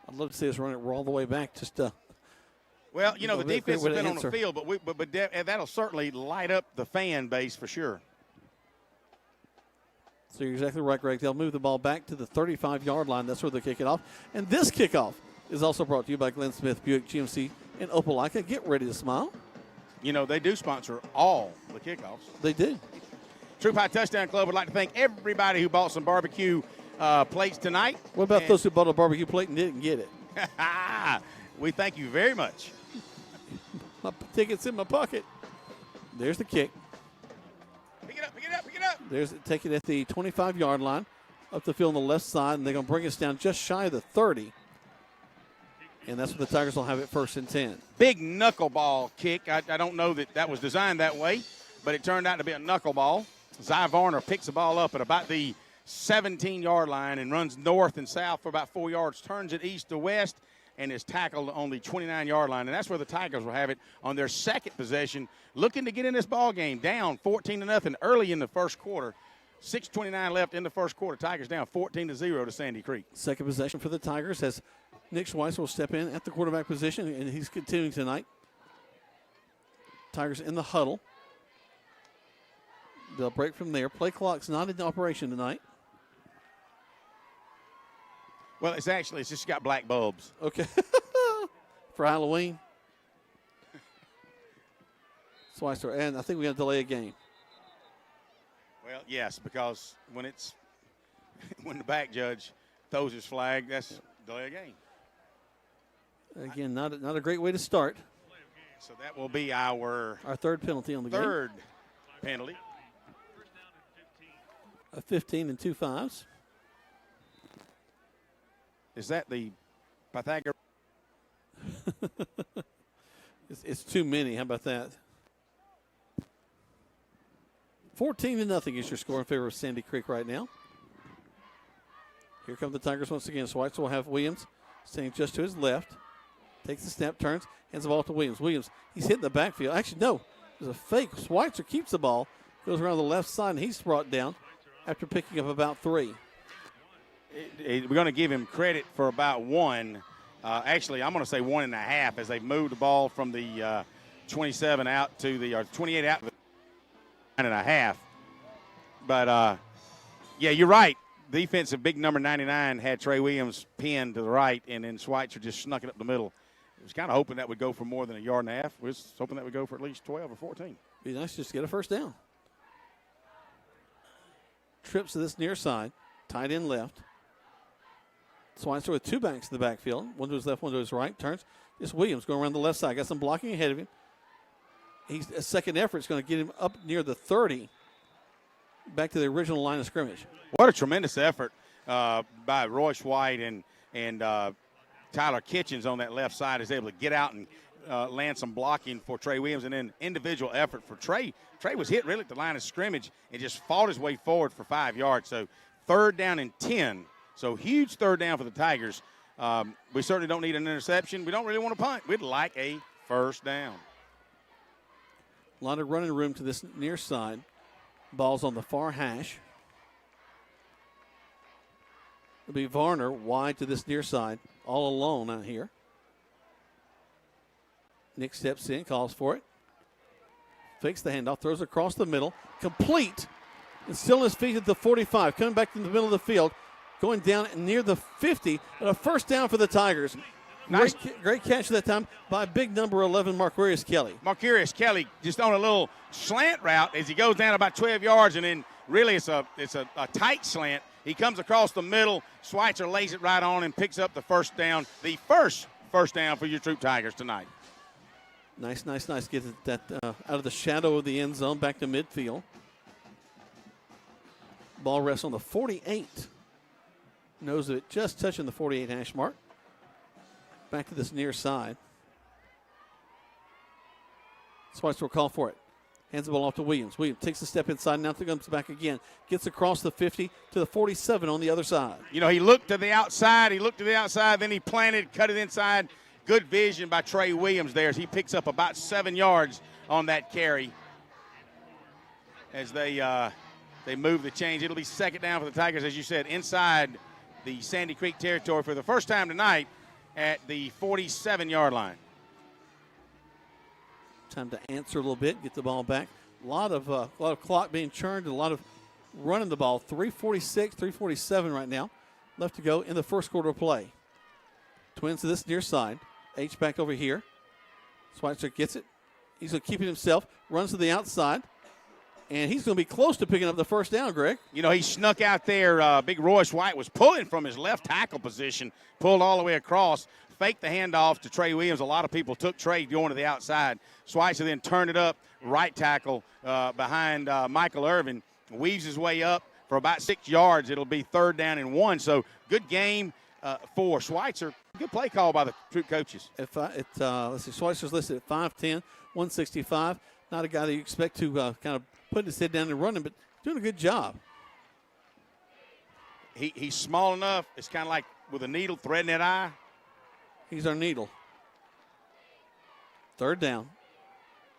I'd love to see us run it all the way back. Well, the defense has been on answer. the field, but that'll certainly light up the fan base for sure. So you're exactly right, Greg. They'll move the ball back to the 35-yard line. That's where they kick it off. And this kickoff is also brought to you by Glenn Smith, Buick GMC, and Opelika. Get ready to smile. They do sponsor all the kickoffs. They do. Troup High Touchdown Club would like to thank everybody who bought some barbecue plates tonight. What about those who bought a barbecue plate and didn't get it? We thank you very much. My ticket's in my pocket. There's the kick. Pick it up, pick it up, pick it up. There's take it at the 25-yard line, up the field on the left side, and they're going to bring us down just shy of the 30. And that's where the Tigers will have it 1st and 10. Big knuckleball kick. I don't know that was designed that way, but it turned out to be a knuckleball. Zy Varner picks the ball up at about the 17-yard line and runs north and south for about 4 yards, turns it east to west, and is tackled on the 29-yard line. And that's where the Tigers will have it on their second possession, looking to get in this ball game down 14-0 early in the first quarter. 6:29 left in the first quarter. Tigers down 14-0 to Sandy Creek. Second possession for the Tigers as Nick Schweitzer will step in at the quarterback position, and he's continuing tonight. Tigers in the huddle. They'll break from there. Play clock's not in operation tonight. Well, it's just got black bulbs. Okay. For Halloween. Schweitzer, and I think we're going to delay a game. Well, yes, because when the back judge throws his flag, that's delay a game. Again, not a great way to start. So that will be our third penalty on the game. Third penalty. A 15 and 2 5s. Is that the Pythagoras? It's too many. How about that? 14-0 is your score in favor of Sandy Creek right now. Here come the Tigers once again. Schweitzer will have Williams staying just to his left. Takes the snap, turns, hands the ball to Williams. Williams, he's hitting the backfield. Actually, no, there's a fake. Schweitzer keeps the ball, goes around the left side, and he's brought down after picking up about 3. We're going to give him credit for about 1. Actually, I'm going to say 1.5 as they moved the ball from the 27 out to the 28 out to the 9.5. But, yeah, you're right. Defensive big number 99 had Trey Williams pinned to the right, and then Schweitzer just snuck it up the middle. I was kind of hoping that would go for more than 1.5 yards. We was hoping that would go for at least 12 or 14. Be nice just to get a first down. Trips to this near side, tight end left. Schweitzer with 2 backs in the backfield, one to his left, one to his right. Turns. It's Williams going around the left side. Got some blocking ahead of him. A second effort is going to get him up near the 30, back to the original line of scrimmage. What a tremendous effort by Royce White and Tyler Kitchens on that left side is able to get out and land some blocking for Trey Williams, and then individual effort for Trey. Trey was hit really at the line of scrimmage and just fought his way forward for 5 yards. So 3rd down and 10. So huge 3rd down for the Tigers. We certainly don't need an interception. We don't really want to punt. We'd like a first down. A lot of running room to this near side. Ball's on the far hash. It'll be Varner wide to this near side, all alone out here. Nick steps in, calls for it. Fakes the handoff, throws across the middle. Complete. And still on his feet at the 45. Coming back to the middle of the field. Going down near the 50. And a first down for the Tigers. Nice. Great catch that time by big number 11, Marquarius Kelly. Marquarius Kelly just on a little slant route as he goes down about 12 yards, and then really it's a tight slant. He comes across the middle. Schweitzer lays it right on and picks up the first down. The first down for your Troup Tigers tonight. Nice. Get that out of the shadow of the end zone back to midfield. Ball rests on the 48. Nose of it just touching the 48 hash mark. Back to this near side. Schweitzer will call for it. Hands the ball off to Williams. Williams takes a step inside, now comes back again. Gets across the 50 to the 47 on the other side. He looked to the outside, then he planted, cut it inside. Good vision by Trey Williams there as he picks up about 7 yards on that carry as they they move the change. It'll be second down for the Tigers, as you said, inside the Sandy Creek territory for the first time tonight at the 47-yard line. Time to answer a little bit, get the ball back. A lot of clock being churned, a lot of running the ball. 3:46, 3:47 right now left to go in the first quarter of play. Twins to this near side. H back over here. Schweitzer gets it. He's going to keep it himself. Runs to the outside. And he's going to be close to picking up the first down, Greg. You know, he snuck out there. Big Royce White was pulling from his left tackle position, pulled all the way across, faked the handoff to Trey Williams. A lot of people took Trey going to the outside. Schweitzer then turned it up, right tackle behind Michael Irvin. Weaves his way up for about 6 yards. It'll be 3rd down and 1. So good game for Schweitzer. Good play call by the Troup coaches. Let's see, Schweitzer's listed at 5'10", 165. Not a guy that you expect to kind of put his head down and run him, but doing a good job. He's small enough. It's kind of like with a needle threading that eye. He's our needle. 3rd down.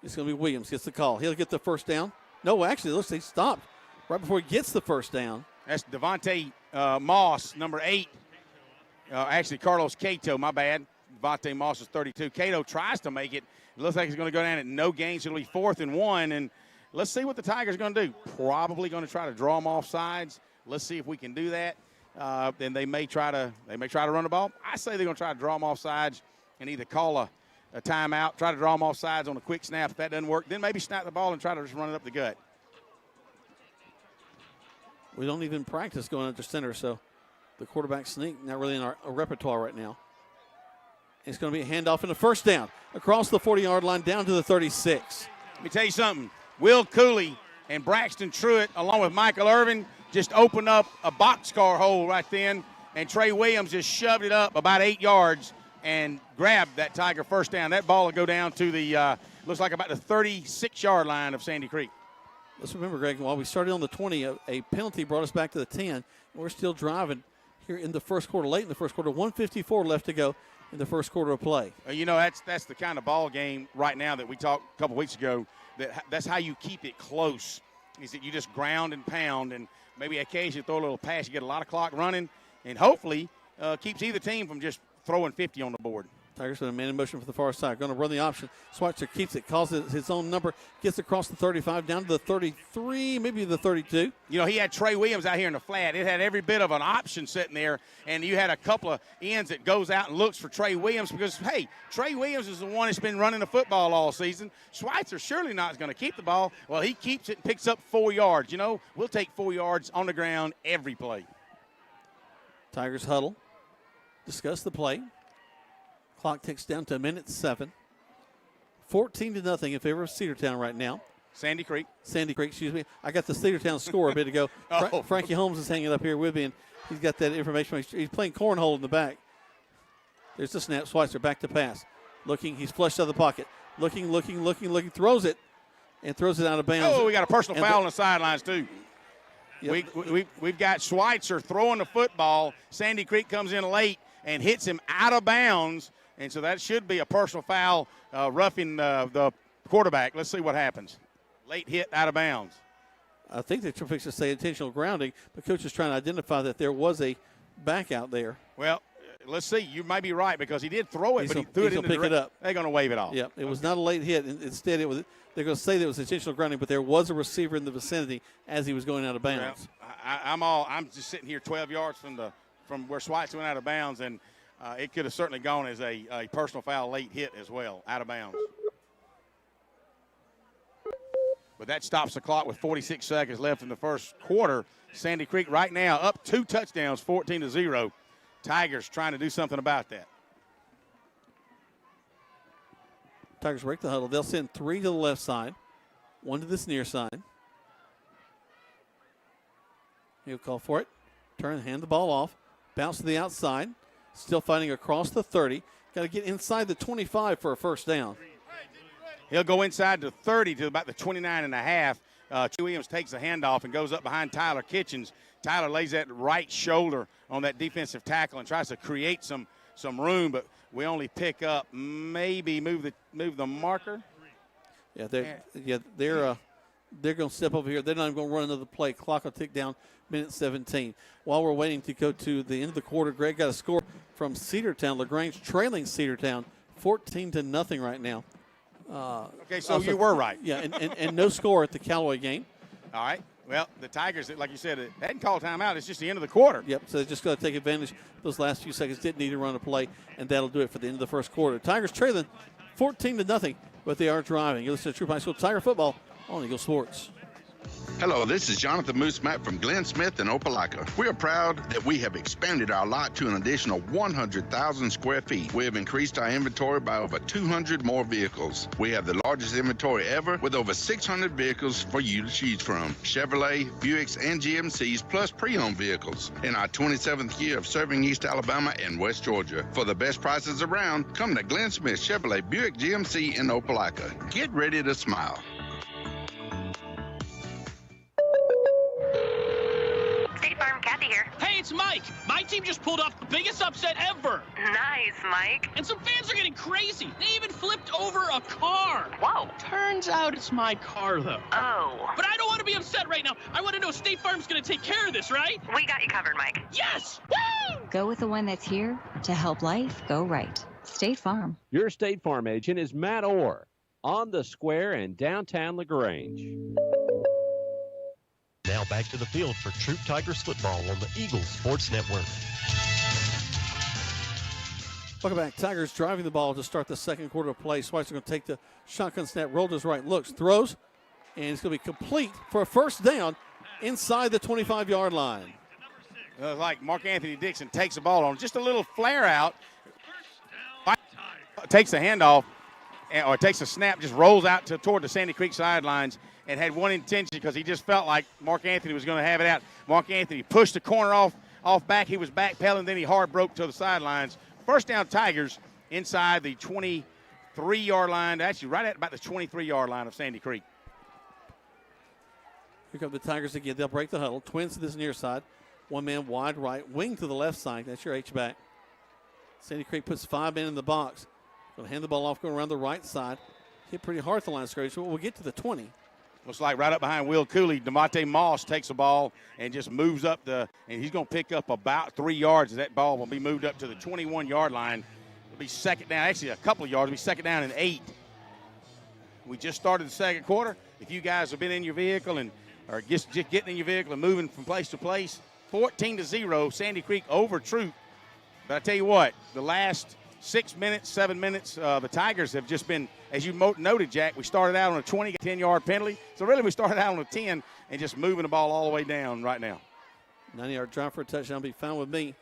It's going to be Williams gets the call. He'll get the first down. No, actually, it looks like he stopped right before he gets the first down. That's Devontae Moss, number 8. Actually, Carlos Cato, my bad. Devontae Moss is 32. Cato tries to make it. It looks like he's going to go down at no gain, so it'll be 4th and 1. And let's see what the Tigers are going to do. Probably going to try to draw them off sides. Let's see if we can do that. Then they may try to run the ball. I say they're going to try to draw them off sides and either call a timeout, try to draw them off sides on a quick snap. If that doesn't work, then maybe snap the ball and try to just run it up the gut. We don't even practice going under center, so the quarterback sneak not really in our repertoire right now. It's going to be a handoff and a first down across the 40-yard line down to the 36. Let me tell you something. Will Cooley and Braxton Truitt, along with Michael Irvin, just opened up a boxcar hole right then, and Trey Williams just shoved it up about 8 yards and grabbed that Tiger first down. That ball will go down to the, looks like about the 36-yard line of Sandy Creek. Let's remember, Greg, while we started on the 20, a penalty brought us back to the 10. We're still driving here in the first quarter, late in the first quarter. 1:54 left to go in the first quarter of play. You know, that's the kind of ball game right now that we talked a couple weeks ago. That's how you keep it close, is that you just ground and pound, and maybe occasionally throw a little pass. You get a lot of clock running, and hopefully keeps either team from just throwing 50 on the board. Tigers with a man in motion for the far side. Going to run the option. Schweitzer keeps it, calls it his own number, gets across the 35, down to the 33, maybe the 32. You know, he had Trey Williams out here in the flat. It had every bit of an option sitting there, and you had a couple of ends that goes out and looks for Trey Williams because, hey, Trey Williams is the one that's been running the football all season. Schweitzer surely not going to keep the ball. Well, he keeps it and picks up 4 yards. You know, we'll take 4 yards on the ground every play. Tigers huddle. Discuss the play. Clock ticks down to 1:07. 14-0 in favor of Cedartown right now. Sandy Creek, excuse me. I got the Cedartown score a bit ago. Frankie Holmes is hanging up here with me, and he's got that information. He's playing cornhole in the back. There's the snap. Schweitzer back to pass. Looking, he's flushed out of the pocket. Looking, throws it, and throws it out of bounds. Oh, we got a personal foul on the sidelines, too. Yep. We've got Schweitzer throwing the football. Sandy Creek comes in late and hits him out of bounds. And so that should be a personal foul, roughing the quarterback. Let's see what happens. Late hit out of bounds. I think they're trying to say intentional grounding, but coach is trying to identify that there was a back out there. Well, let's see. You might be right because he did throw it, but he threw it in the pick it up. They're going to wave it off. Yeah, it was not a late hit. Instead, they're going to say that it was intentional grounding, but there was a receiver in the vicinity as he was going out of bounds. Well, I'm just sitting here 12 yards from where Schweitzer went out of bounds, and it could have certainly gone as a personal foul late hit as well, out of bounds. But that stops the clock with 46 seconds left in the first quarter. Sandy Creek right now up 2 touchdowns, 14-0. Tigers trying to do something about that. Tigers break the huddle. They'll send 3 to the left side, 1 to this near side. He'll call for it. Turn, hand the ball off. Bounce to the outside. Still fighting across the 30. Got to get inside the 25 for a first down. He'll go inside the 30 to about the 29.5. Williams takes the handoff and goes up behind Tyler Kitchens. Tyler lays that right shoulder on that defensive tackle and tries to create some room, but we only pick up maybe move the marker. Yeah, they're They're going to step over here. They're not even going to run another play. Clock will tick down, minute 17. While we're waiting to go to the end of the quarter, Greg got a score from Cedartown. LaGrange trailing Cedartown 14-0 right now. Okay, so you were right. Yeah, and no score at the Callaway game. All right. Well, the Tigers, like you said, hadn't called timeout. It's just the end of the quarter. Yep, so they just got to take advantage. Those last few seconds didn't need to run a play, and that'll do it for the end of the first quarter. Tigers trailing 14-0, but they are driving. You listen to Troup High School Tiger Football on Eagle Sports. Hello, this is Jonathan Moose Mack from Glenn Smith in Opelika. We are proud that we have expanded our lot to an additional 100,000 square feet. We have increased our inventory by over 200 more vehicles. We have the largest inventory ever with over 600 vehicles for you to choose from. Chevrolet, Buicks, and GMCs, plus pre-owned vehicles. In our 27th year of serving East Alabama and West Georgia. For the best prices around, come to Glenn Smith Chevrolet Buick GMC in Opelika. Get ready to smile. State Farm, Kathy here. Hey, it's Mike. My team just pulled off the biggest upset ever. Nice, Mike. And some fans are getting crazy. They even flipped over a car. Whoa. Turns out it's my car, though. Oh. But I don't want to be upset right now. I want to know State Farm's going to take care of this, right? We got you covered, Mike. Yes! Woo! Go with the one that's here to help life go right. State Farm. Your State Farm agent is Matt Orr on the square in downtown LaGrange. Now back to the field for Troup Tigers football on the Eagles Sports Network. Welcome back. Tigers driving the ball to start the second quarter of play. Schweitzer going to take the shotgun snap, roll to his right, looks, throws, and it's going to be complete for a first down inside the 25-yard line. Like Mark Anthony Dixon takes the ball on just a little flare out, takes the handoff, or takes a snap, just rolls out toward the Sandy Creek sidelines, and had one intention because he just felt like Mark Anthony was going to have it out. Mark Anthony pushed the corner off back. He was backpedaling, then he hard broke to the sidelines. First down, Tigers inside the 23-yard line, actually right at about the 23-yard line of Sandy Creek. Here come the Tigers again. They'll break the huddle. Twins to this near side. One man wide right, wing to the left side. That's your H-back. Sandy Creek puts 5 men in the box. Going to hand the ball off, going around the right side. Hit pretty hard at the line of scrimmage, but we'll get to the 20. Looks like right up behind Will Cooley, DeMonte Moss takes the ball and just moves up and he's going to pick up about 3 yards. That ball will be moved up to the 21-yard line. It'll be second down, actually a couple of yards. It'll be second down and 8. We just started the second quarter. If you guys have been in your vehicle or just getting in your vehicle and moving from place to place, 14-0, Sandy Creek over Troup. But I tell you what, the last 6 minutes, 7 minutes, the Tigers have just been, as you noted, Jack, we started out on a 10-yard penalty. So really we started out on a 10 and just moving the ball all the way down right now. 90-yard drive for a touchdown be fine with me.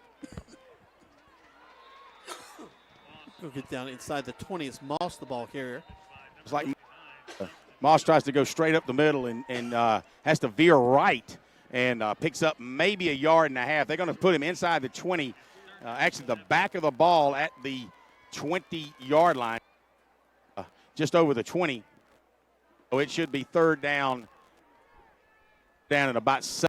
Go get down inside the 20. It's Moss, the ball carrier. It's like Moss tries to go straight up the middle and has to veer right and picks up maybe 1.5 yards. They're going to put him inside the 20. Actually, the back of the ball at the 20-yard line, just over the 20. So it should be third down at about 7.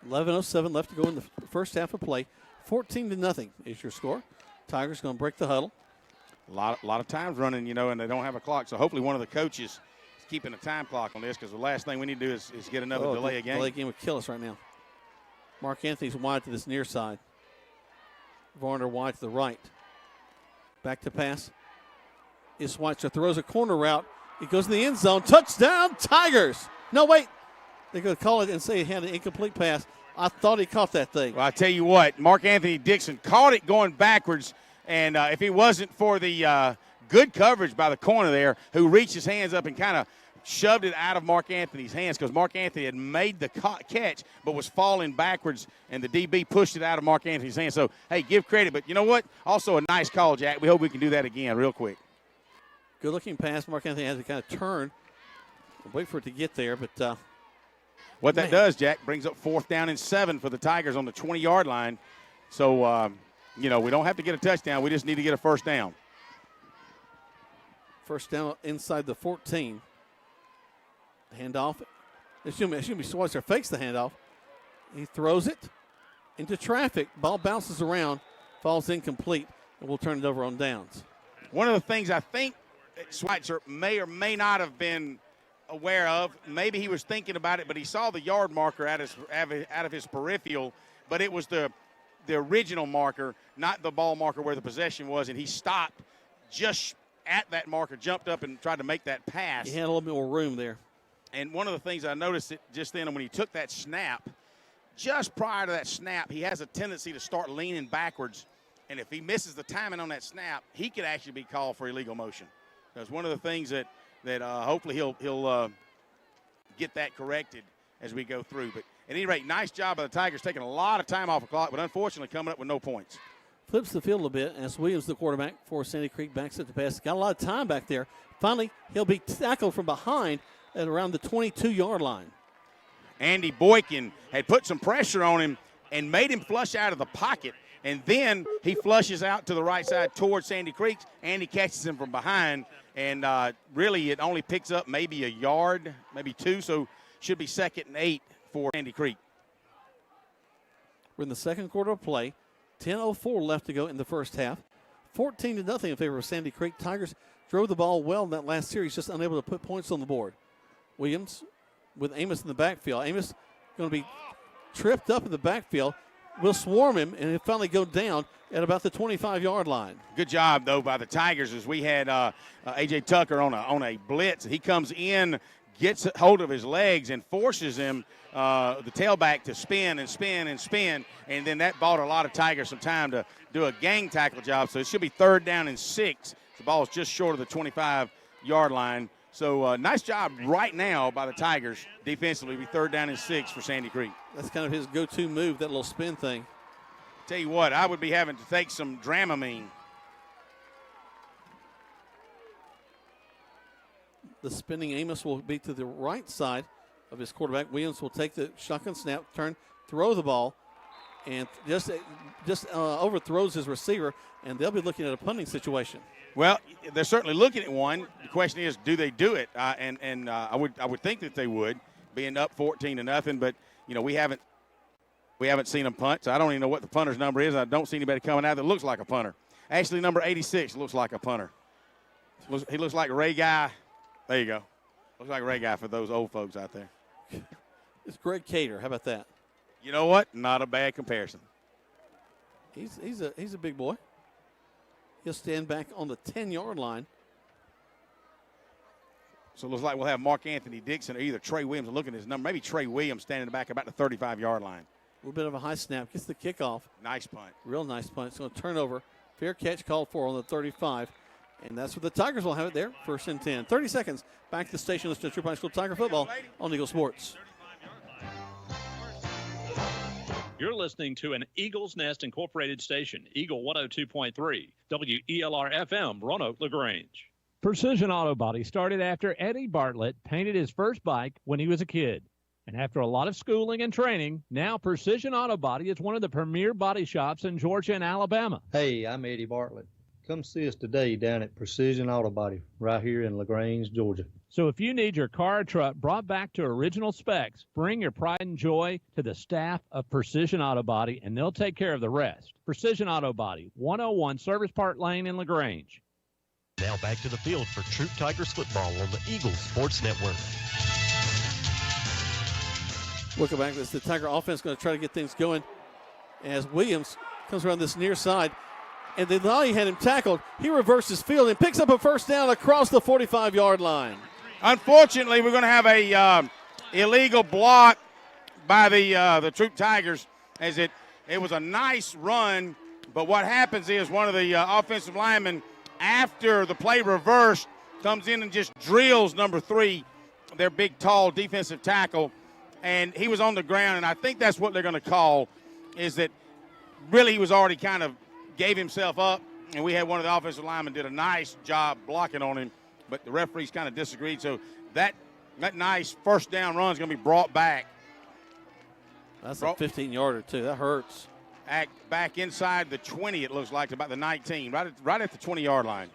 11:07 left to go in the first half of play. 14-0 is your score. Tigers going to break the huddle. A lot of times running, and they don't have a clock. So hopefully one of the coaches is keeping a time clock on this because the last thing we need to do is get another delay a game. Delay game would kill us right now. Mark Anthony's wide to this near side. Varner wide to the right. Back to pass. Is Schweitzer throws a corner route. He goes in the end zone. Touchdown, Tigers. No, wait. They're going to call it and say he had an incomplete pass. I thought he caught that thing. Well, I tell you what, Mark Anthony Dixon caught it going backwards, and if it wasn't for the good coverage by the corner there, who reached his hands up and kind of shoved it out of Mark Anthony's hands because Mark Anthony had made the catch but was falling backwards, and the DB pushed it out of Mark Anthony's hands. So, hey, give credit. But you know what? Also a nice call, Jack. We hope we can do that again real quick. Good-looking pass. Mark Anthony has to kind of turn. Wait for it to get there, but what that does, Jack, brings up 4th down and 7 for the Tigers on the 20-yard line. So, we don't have to get a touchdown. We just need to get a first down. First down inside the 14. Handoff. Assuming Schweitzer fakes the handoff. He throws it into traffic. Ball bounces around, falls incomplete, and we'll turn it over on downs. One of the things I think Schweitzer may or may not have been aware of. Maybe he was thinking about it, but he saw the yard marker out of his peripheral, but it was the original marker, not the ball marker where the possession was, and he stopped just at that marker, jumped up and tried to make that pass. He had a little bit more room there. And one of the things I noticed just then when he took that snap, just prior to that snap, he has a tendency to start leaning backwards. And if he misses the timing on that snap, he could actually be called for illegal motion. That's one of the things that hopefully he'll get that corrected as we go through. But at any rate, nice job by the Tigers taking a lot of time off the clock, but unfortunately coming up with no points. Flips the field a bit as Williams, the quarterback for Sandy Creek, backs up the pass. Got a lot of time back there. Finally, he'll be tackled from behind at around the 22-yard line. Andy Boykin had put some pressure on him and made him flush out of the pocket. And then he flushes out to the right side towards Sandy Creek. Andy catches him from behind. And really it only picks up maybe a yard, maybe two. So should be 2nd and 8 for Sandy Creek. We're in the second quarter of play. 10:04 left to go in the first half. 14-0 in favor of Sandy Creek. Tigers drove the ball well in that last series, just unable to put points on the board. Williams with Amos in the backfield. Amos going to be tripped up in the backfield. Will swarm him, and he'll finally go down at about the 25-yard line. Good job, though, by the Tigers as we had A.J. Tucker on a blitz. He comes in, gets hold of his legs, and forces him, the tailback, to spin and spin and spin, and then that bought a lot of Tigers some time to do a gang tackle job. So it should be 3rd down and 6. The ball is just short of the 25-yard line. So nice job right now by the Tigers defensively. Be 3rd down and 6 for Sandy Creek. That's kind of his go-to move, that little spin thing. Tell you what, I would be having to take some Dramamine. The spinning Amos will be to the right side of his quarterback. Williams will take the shotgun snap, turn, throw the ball, and just overthrows his receiver, and they'll be looking at a punting situation. Well, they're certainly looking at one. The question is, do they do it? I would think that they would, being up 14-0. But we haven't seen them punt. So I don't even know what the punter's number is. I don't see anybody coming out that looks like a punter. Actually, number 86 looks like a punter. He looks like Ray Guy. There you go. Looks like Ray Guy for those old folks out there. It's Greg Cater. How about that? You know what? Not a bad comparison. He's a big boy. He'll stand back on the 10-yard line. So it looks like we'll have Mark Anthony Dixon or either Trey Williams. Looking at his number, maybe Trey Williams standing back about the 35-yard line. A little bit of a high snap. Gets the kickoff. Nice punt. Real nice punt. It's going to turn over. Fair catch called for on the 35. And that's what the Tigers will have it there. 1st and 10. 30 seconds. Back to the station. Listen to Troup High School Tiger Football on Eagle Sports. You're listening to an Eagles Nest Incorporated station, Eagle 102.3, WELR-FM, Roanoke, LaGrange. Precision Auto Body started after Eddie Bartlett painted his first bike when he was a kid. And after a lot of schooling and training, now Precision Auto Body is one of the premier body shops in Georgia and Alabama. Hey, I'm Eddie Bartlett. Come see us today down at Precision Auto Body right here in LaGrange, Georgia. So if you need your car or truck brought back to original specs, bring your pride and joy to the staff of Precision Auto Body, and they'll take care of the rest. Precision Auto Body, 101 Service Park Lane in LaGrange. Now back to the field for Troup Tigers football on the Eagles Sports Network. Welcome back. This is the Tiger offense going to try to get things going as Williams comes around this near side. And they thought he had him tackled. He reverses field and picks up a 1st down across the 45-yard line. Unfortunately, we're going to have a illegal block by the Troup Tigers, as it was a nice run. But what happens is one of the offensive linemen, after the play reversed, comes in and just drills number 3, their big, tall defensive tackle. And he was on the ground, and I think that's what they're going to call, is that really he was already kind of gave himself up, and we had one of the offensive linemen did a nice job blocking on him, but the referees kind of disagreed. So that nice 1st down run is going to be brought back. That's a 15-yarder, too. That hurts. Back inside the 20, it looks like, about the 19, right at the 20-yard line.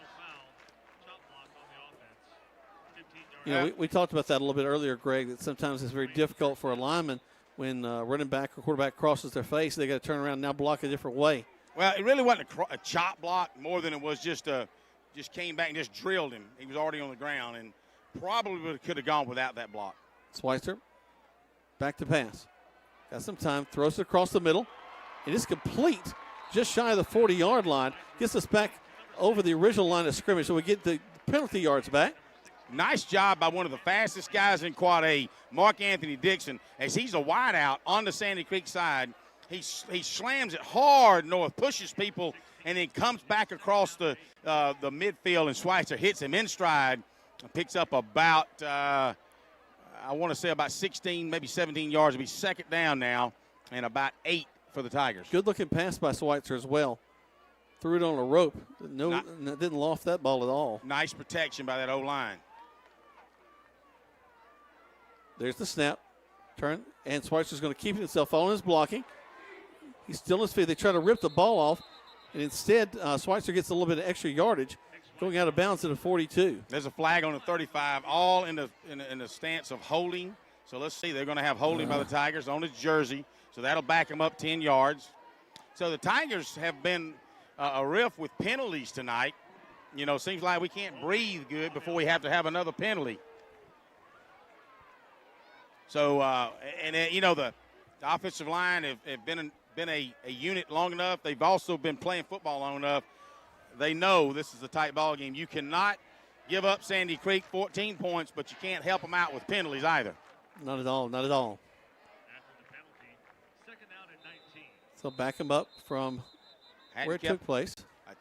We talked about that a little bit earlier, Greg, that sometimes it's very difficult for a lineman when running back or quarterback crosses their face. They got to turn around and now block a different way. Well, it really wasn't a chop block more than it was just just came back and just drilled him. He was already on the ground and probably could have gone without that block. Schweitzer, back to pass. Got some time, throws it across the middle. It is complete, just shy of the 40-yard line. Gets us back over the original line of scrimmage, so we get the penalty yards back. Nice job by one of the fastest guys in Quad A, Mark Anthony Dixon, as he's a wideout on the Sandy Creek side. He slams it hard north, pushes people, and then comes back across the midfield, and Schweitzer hits him in stride, picks up about, I want to say about 16, maybe 17 yards. It'll be second down now, and about 8 for the Tigers. Good-looking pass by Schweitzer as well. Threw it on a rope. Didn't loft that ball at all. Nice protection by that O-line. There's the snap. Turn, and Schweitzer's going to keep himself on his blocking. He's still on his feet. They try to rip the ball off, and instead Schweitzer gets a little bit of extra yardage, going out of bounds at a 42. There's a flag on the 35, all in the stance of holding. So let's see. They're going to have holding by the Tigers on his jersey, so that'll back him up 10 yards. So the Tigers have been a riff with penalties tonight. You know, seems like we can't breathe good before we have to have another penalty. So, you know, the offensive line have been a unit long enough. They've also been playing football long enough. They know this is a tight ball game. You cannot give up Sandy Creek 14 points, but you can't help them out with penalties either. Not at all, not at all. So back him up from where it took place.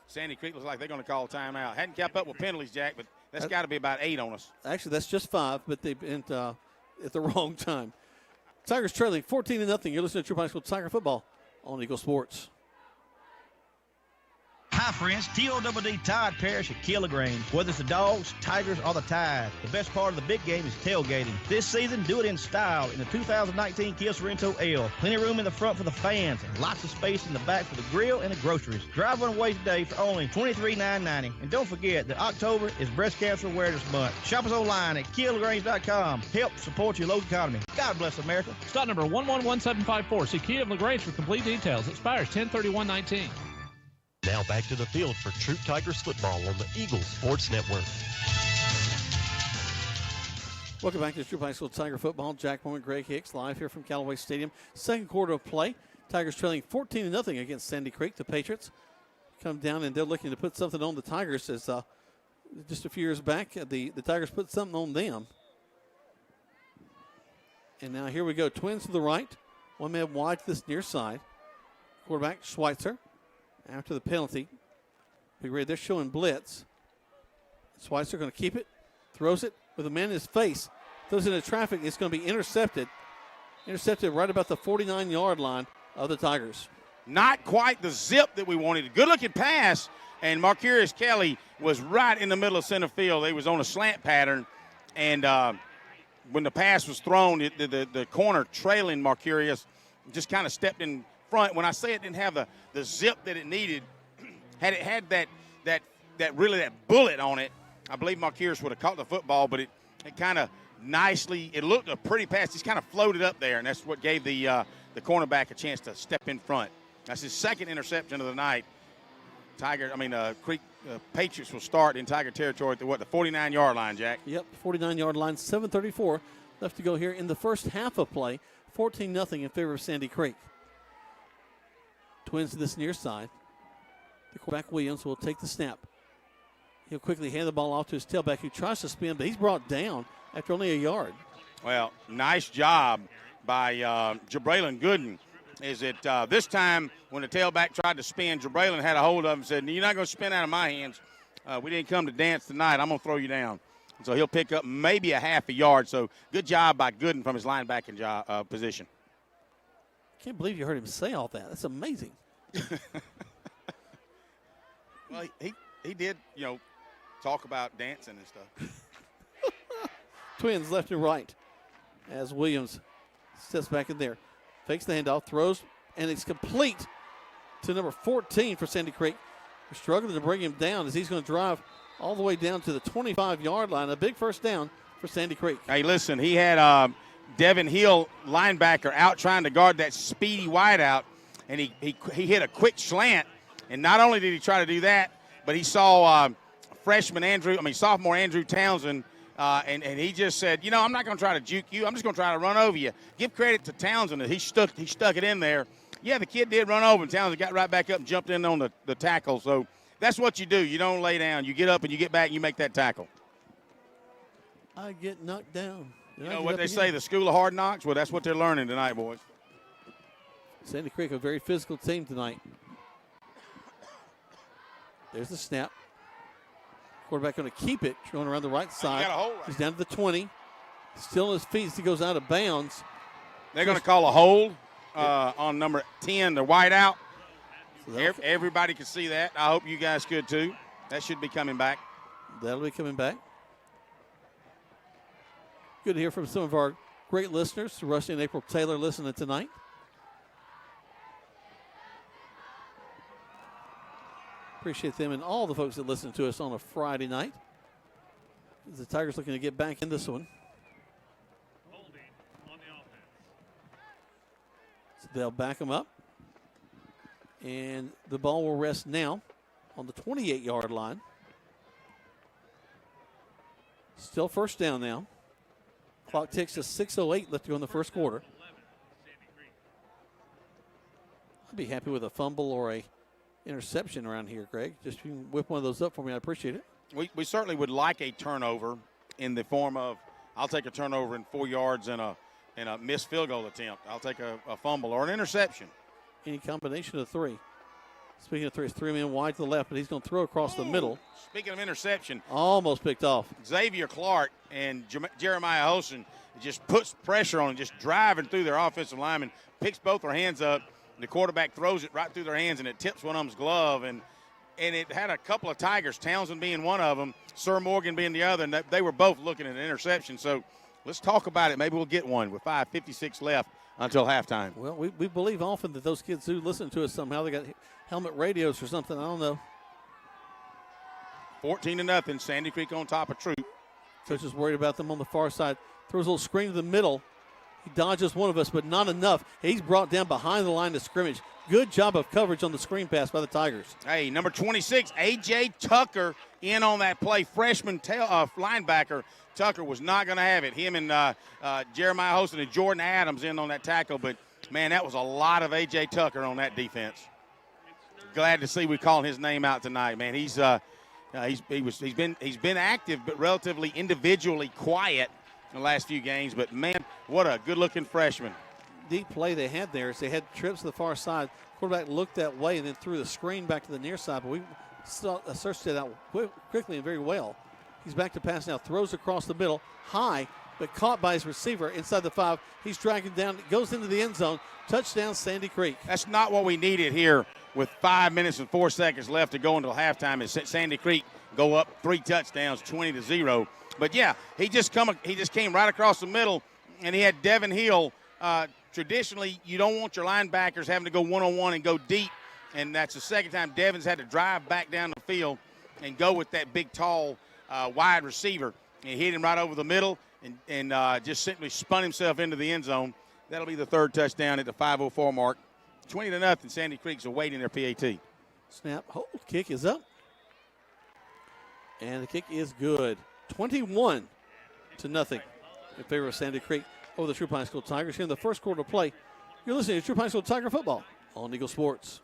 Sandy Creek looks like they're going to call a timeout. Hadn't kept up with penalties, Jack, but that's got to be about 8 on us. Actually, that's just 5, but they've been at the wrong time. Tigers trailing 14-0. You're listening to Troup High School Tiger Football on Eagle Sports. Hi, friends. T-O-double-D Tide Parish at Killigrange. Whether it's the Dogs, Tigers, or the Tide, the best part of the big game is tailgating. This season, do it in style in the 2019 Kia Sorrento L. Plenty of room in the front for the fans and lots of space in the back for the grill and the groceries. Drive one away today for only $23,990. And don't forget that October is Breast Cancer Awareness Month. Shop us online at KiaLaGrange.com. Help support your local economy. God bless America. Stock number 111754. See Kia of LaGrange for complete details. Expires 10/31/19. Now back to the field for Troup Tigers football on the Eagles Sports Network. Welcome back to Troup High School Tiger Football. Jack Moore and Greg Hicks live here from Callaway Stadium. Second quarter of play. Tigers trailing 14-0 against Sandy Creek. The Patriots come down and they're looking to put something on the Tigers as just a few years back the Tigers put something on them. And now here we go. Twins to the right. One man wide to this near side. Quarterback Schweitzer. After the penalty, they're showing blitz. Schweitzer going to keep it, throws it with a man in his face, throws it into traffic. It's going to be intercepted. Intercepted right about the 49-yard line of the Tigers. Not quite the zip that we wanted. Good-looking pass, and Marcurius Kelly was right in the middle of center field. They was on a slant pattern, and when the pass was thrown, the corner trailing Marcurius just kind of stepped in front. When I say it didn't have the zip that it needed, had it had that bullet on it, I believe Marcurius would have caught the football, but it kind of nicely, it looked a pretty pass. Just kind of floated up there, and that's what gave the cornerback a chance to step in front. That's his second interception of the night. Creek Patriots will start in Tiger territory at the 49-yard line, Jack? Yep, 49-yard line, 7:34 left to go here in the first half of play. 14-0 in favor of Sandy Creek. Twins to this near side. The quarterback Williams will take the snap. He'll quickly hand the ball off to his tailback who tries to spin, but he's brought down after only a yard. Well, nice job by Jabraylon Gooden. Is it this time when the tailback tried to spin, Jabraylon had a hold of him and said, "You're not going to spin out of my hands. We didn't come to dance tonight. I'm going to throw you down." And so he'll pick up maybe a half a yard. So good job by Gooden from his linebacking position. Can't believe you heard him say all that. That's amazing. Well, he did, talk about dancing and stuff. Twins left and right as Williams steps back in there. Fakes the handoff, throws, and it's complete to number 14 for Sandy Creek. We're struggling to bring him down as he's going to drive all the way down to the 25-yard line. A big first down for Sandy Creek. Hey, listen, he had Devin Hill, linebacker, out trying to guard that speedy wideout, and he hit a quick slant. And not only did he try to do that, but he saw sophomore Andrew Townsend, and he just said, I'm not going to try to juke you. I'm just going to try to run over you. Give credit to Townsend that he stuck it in there. Yeah, the kid did run over, and Townsend got right back up and jumped in on the tackle. So that's what you do. You don't lay down. You get up and you get back and you make that tackle. I get knocked down. You know what they say, the school of hard knocks? Well, that's what they're learning tonight, boys. Sandy Creek, a very physical team tonight. There's the snap. Quarterback going to keep it, going around the right side. He's down to the 20. Still on his feet as he goes out of bounds. They're going to call a hold on number 10, the wide out. So everybody can see that. I hope you guys could too. That should be coming back. That'll be coming back. Good to hear from some of our great listeners. Rusty and April Taylor listening tonight. Appreciate them and all the folks that listen to us on a Friday night. The Tigers looking to get back in this one. So they'll back them up. And the ball will rest now on the 28-yard line. Still first down now. Clock ticks to 6:08 left to go in the first quarter. I'd be happy with a fumble or a interception around here, Greg. Just if you can whip one of those up for me, I'd appreciate it. We certainly would like a turnover in the form of, I'll take a turnover in 4 yards and a missed field goal attempt. I'll take a fumble or an interception. Any combination of three. Speaking of three, it's 3 men wide to the left, but he's going to throw across the middle. Speaking of interception. Almost picked off. Xavier Clark and Jeremiah Hosen just puts pressure on him, just driving through their offensive lineman, picks both their hands up. The quarterback throws it right through their hands, and it tips one of them's glove. And it had a couple of Tigers, Townsend being one of them, Sir Morgan being the other, and they were both looking at an interception. So let's talk about it. Maybe we'll get one with 5:56 left until halftime. Well, we believe often that those kids do listen to us somehow. They got helmet radios or something. I don't know. 14-0, Sandy Creek on top of Troup. Coach is worried about them on the far side. Throws a little screen to the middle. He dodges one of us, but not enough. He's brought down behind the line of scrimmage. Good job of coverage on the screen pass by the Tigers. Hey, number 26, A.J. Tucker in on that play. Freshman linebacker Tucker was not going to have it. Him and Jeremiah Hosen and Jordan Adams in on that tackle. But, man, that was a lot of A.J. Tucker on that defense. Glad to see we calling his name out tonight, man. He's been active but relatively individually quiet in the last few games. But, man, what a good-looking freshman. Deep play they had there is they had trips to the far side. Quarterback looked that way and then threw the screen back to the near side. But we searched it out quickly and very well. He's back to pass now. Throws across the middle. High, but caught by his receiver inside the 5. He's dragging down. Goes into the end zone. Touchdown, Sandy Creek. That's not what we needed here with 5 minutes and 4 seconds left to go until halftime. As Sandy Creek go up 3 touchdowns, 20-0. But, yeah, he just came right across the middle, and he had Devin Hill. Traditionally, you don't want your linebackers having to go one-on-one and go deep, and that's the second time Devin's had to drive back down the field and go with that big, tall, wide receiver. And he hit him right over the middle and just simply spun himself into the end zone. That'll be the third touchdown at the 5:04 mark. 20-0, Sandy Creek's awaiting their PAT. Snap, hold, kick is up. And the kick is good. 21-0 in favor of Sandy Creek over the Troup High School Tigers here in the first quarter of play. You're listening to Troup High School Tiger Football on Eagle Sports.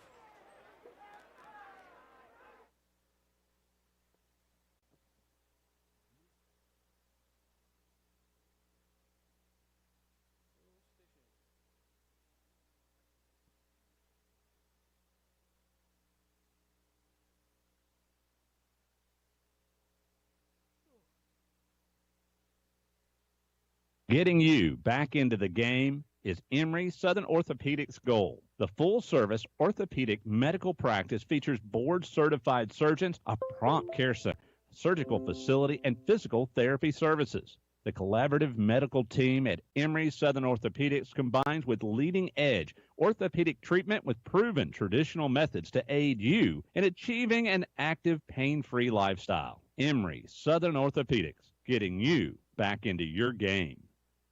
Getting you back into the game is Emory Southern Orthopedics' goal. The full-service orthopedic medical practice features board-certified surgeons, a prompt care center, surgical facility, and physical therapy services. The collaborative medical team at Emory Southern Orthopedics combines with leading-edge orthopedic treatment with proven traditional methods to aid you in achieving an active, pain-free lifestyle. Emory Southern Orthopedics, getting you back into your game.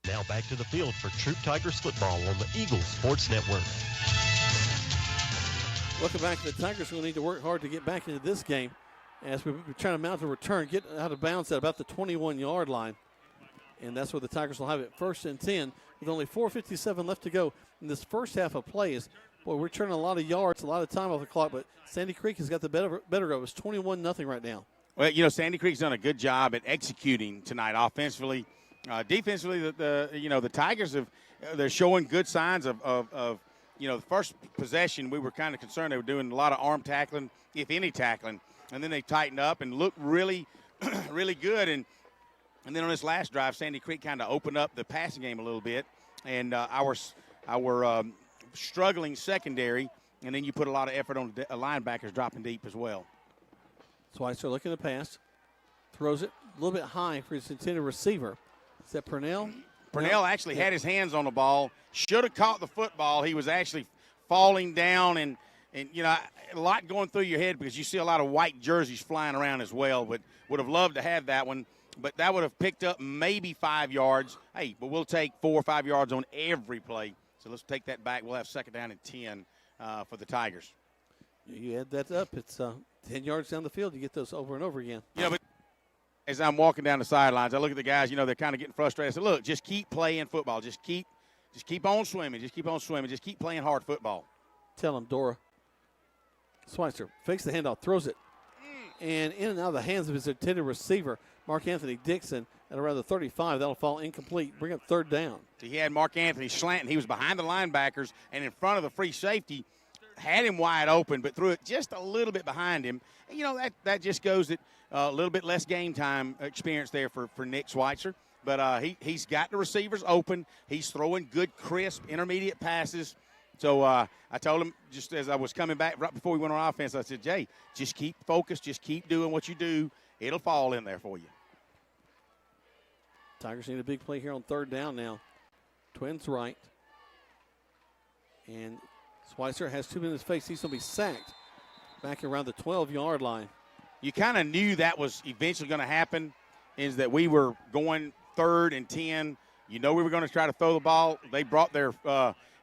Now back to the field for Troup Tigers football on the Eagles Sports Network. Welcome back to the Tigers. We'll need to work hard to get back into this game. as we're trying to mount a return, get out of bounds at about the 21-yard line. And that's where the Tigers will have it, 1st and 10, with only 4:57 left to go in this first half of plays. Boy, we're turning a lot of yards, a lot of time off the clock, but Sandy Creek has got the better of it. It's 21-0 right now. Well, you know, Sandy Creek's done a good job at executing tonight offensively. Defensively, the Tigers they're showing good signs of the first possession we were kind of concerned they were doing a lot of arm tackling, if any tackling, and then they tightened up and looked really, really good. And then on this last drive, Sandy Creek kind of opened up the passing game a little bit, and our struggling secondary, and then you put a lot of effort on the linebackers dropping deep as well. Schweitzer looking to pass, throws it a little bit high for his intended receiver. Is that Purnell? Purnell actually had his hands on the ball, should have caught the football. He was actually falling down, and you know, a lot going through your head because you see a lot of white jerseys flying around as well, but would have loved to have that one. But that would have picked up maybe 5 yards. Hey, but we'll take 4 or 5 yards on every play. So let's take that back. We'll have 2nd down and 10 for the Tigers. You add that up, it's 10 yards down the field. You get those over and over again. You know, but as I'm walking down the sidelines, I look at the guys, you know, they're kind of getting frustrated. I said, look, just keep playing football. Just keep on swimming. Just keep on swimming. Just keep playing hard football. Tell him, Dora. Schweitzer fakes the handoff, throws it, and in and out of the hands of his intended receiver, Mark Anthony Dixon, at around the 35. That'll fall incomplete. Bring up 3rd down. He had Mark Anthony slanting. He was behind the linebackers and in front of the free safety. Had him wide open, but threw it just a little bit behind him. And, you know, that just goes that a little bit less game time experience there for Nick Schweitzer. But he's got the receivers open. He's throwing good, crisp, intermediate passes. So I told him just as I was coming back right before we went on offense, I said, Jay, just keep focused. Just keep doing what you do. It'll fall in there for you. Tigers need a big play here on 3rd down now. Twins right. And Schweitzer has 2 men in his face. He's going to be sacked back around the 12-yard line. You kind of knew that was eventually going to happen, is that we were going 3rd and 10. You know we were going to try to throw the ball. They brought their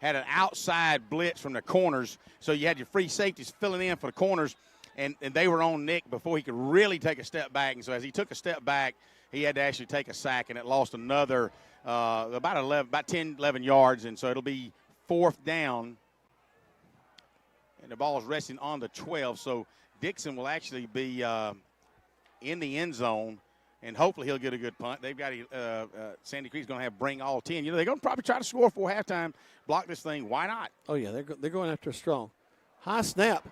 had an outside blitz from the corners, so you had your free safeties filling in for the corners, and they were on Nick before he could really take a step back. And so as he took a step back, he had to actually take a sack, and it lost another about 10, 11 yards, and so it'll be 4th down. And the ball is resting on the 12, so Dixon will actually be in the end zone, and hopefully he'll get a good punt. They've got Sandy Creek's going to have bring all 10. You know, they're going to probably try to score before halftime, block this thing. Why not? Oh, yeah, they're going after a strong. High snap.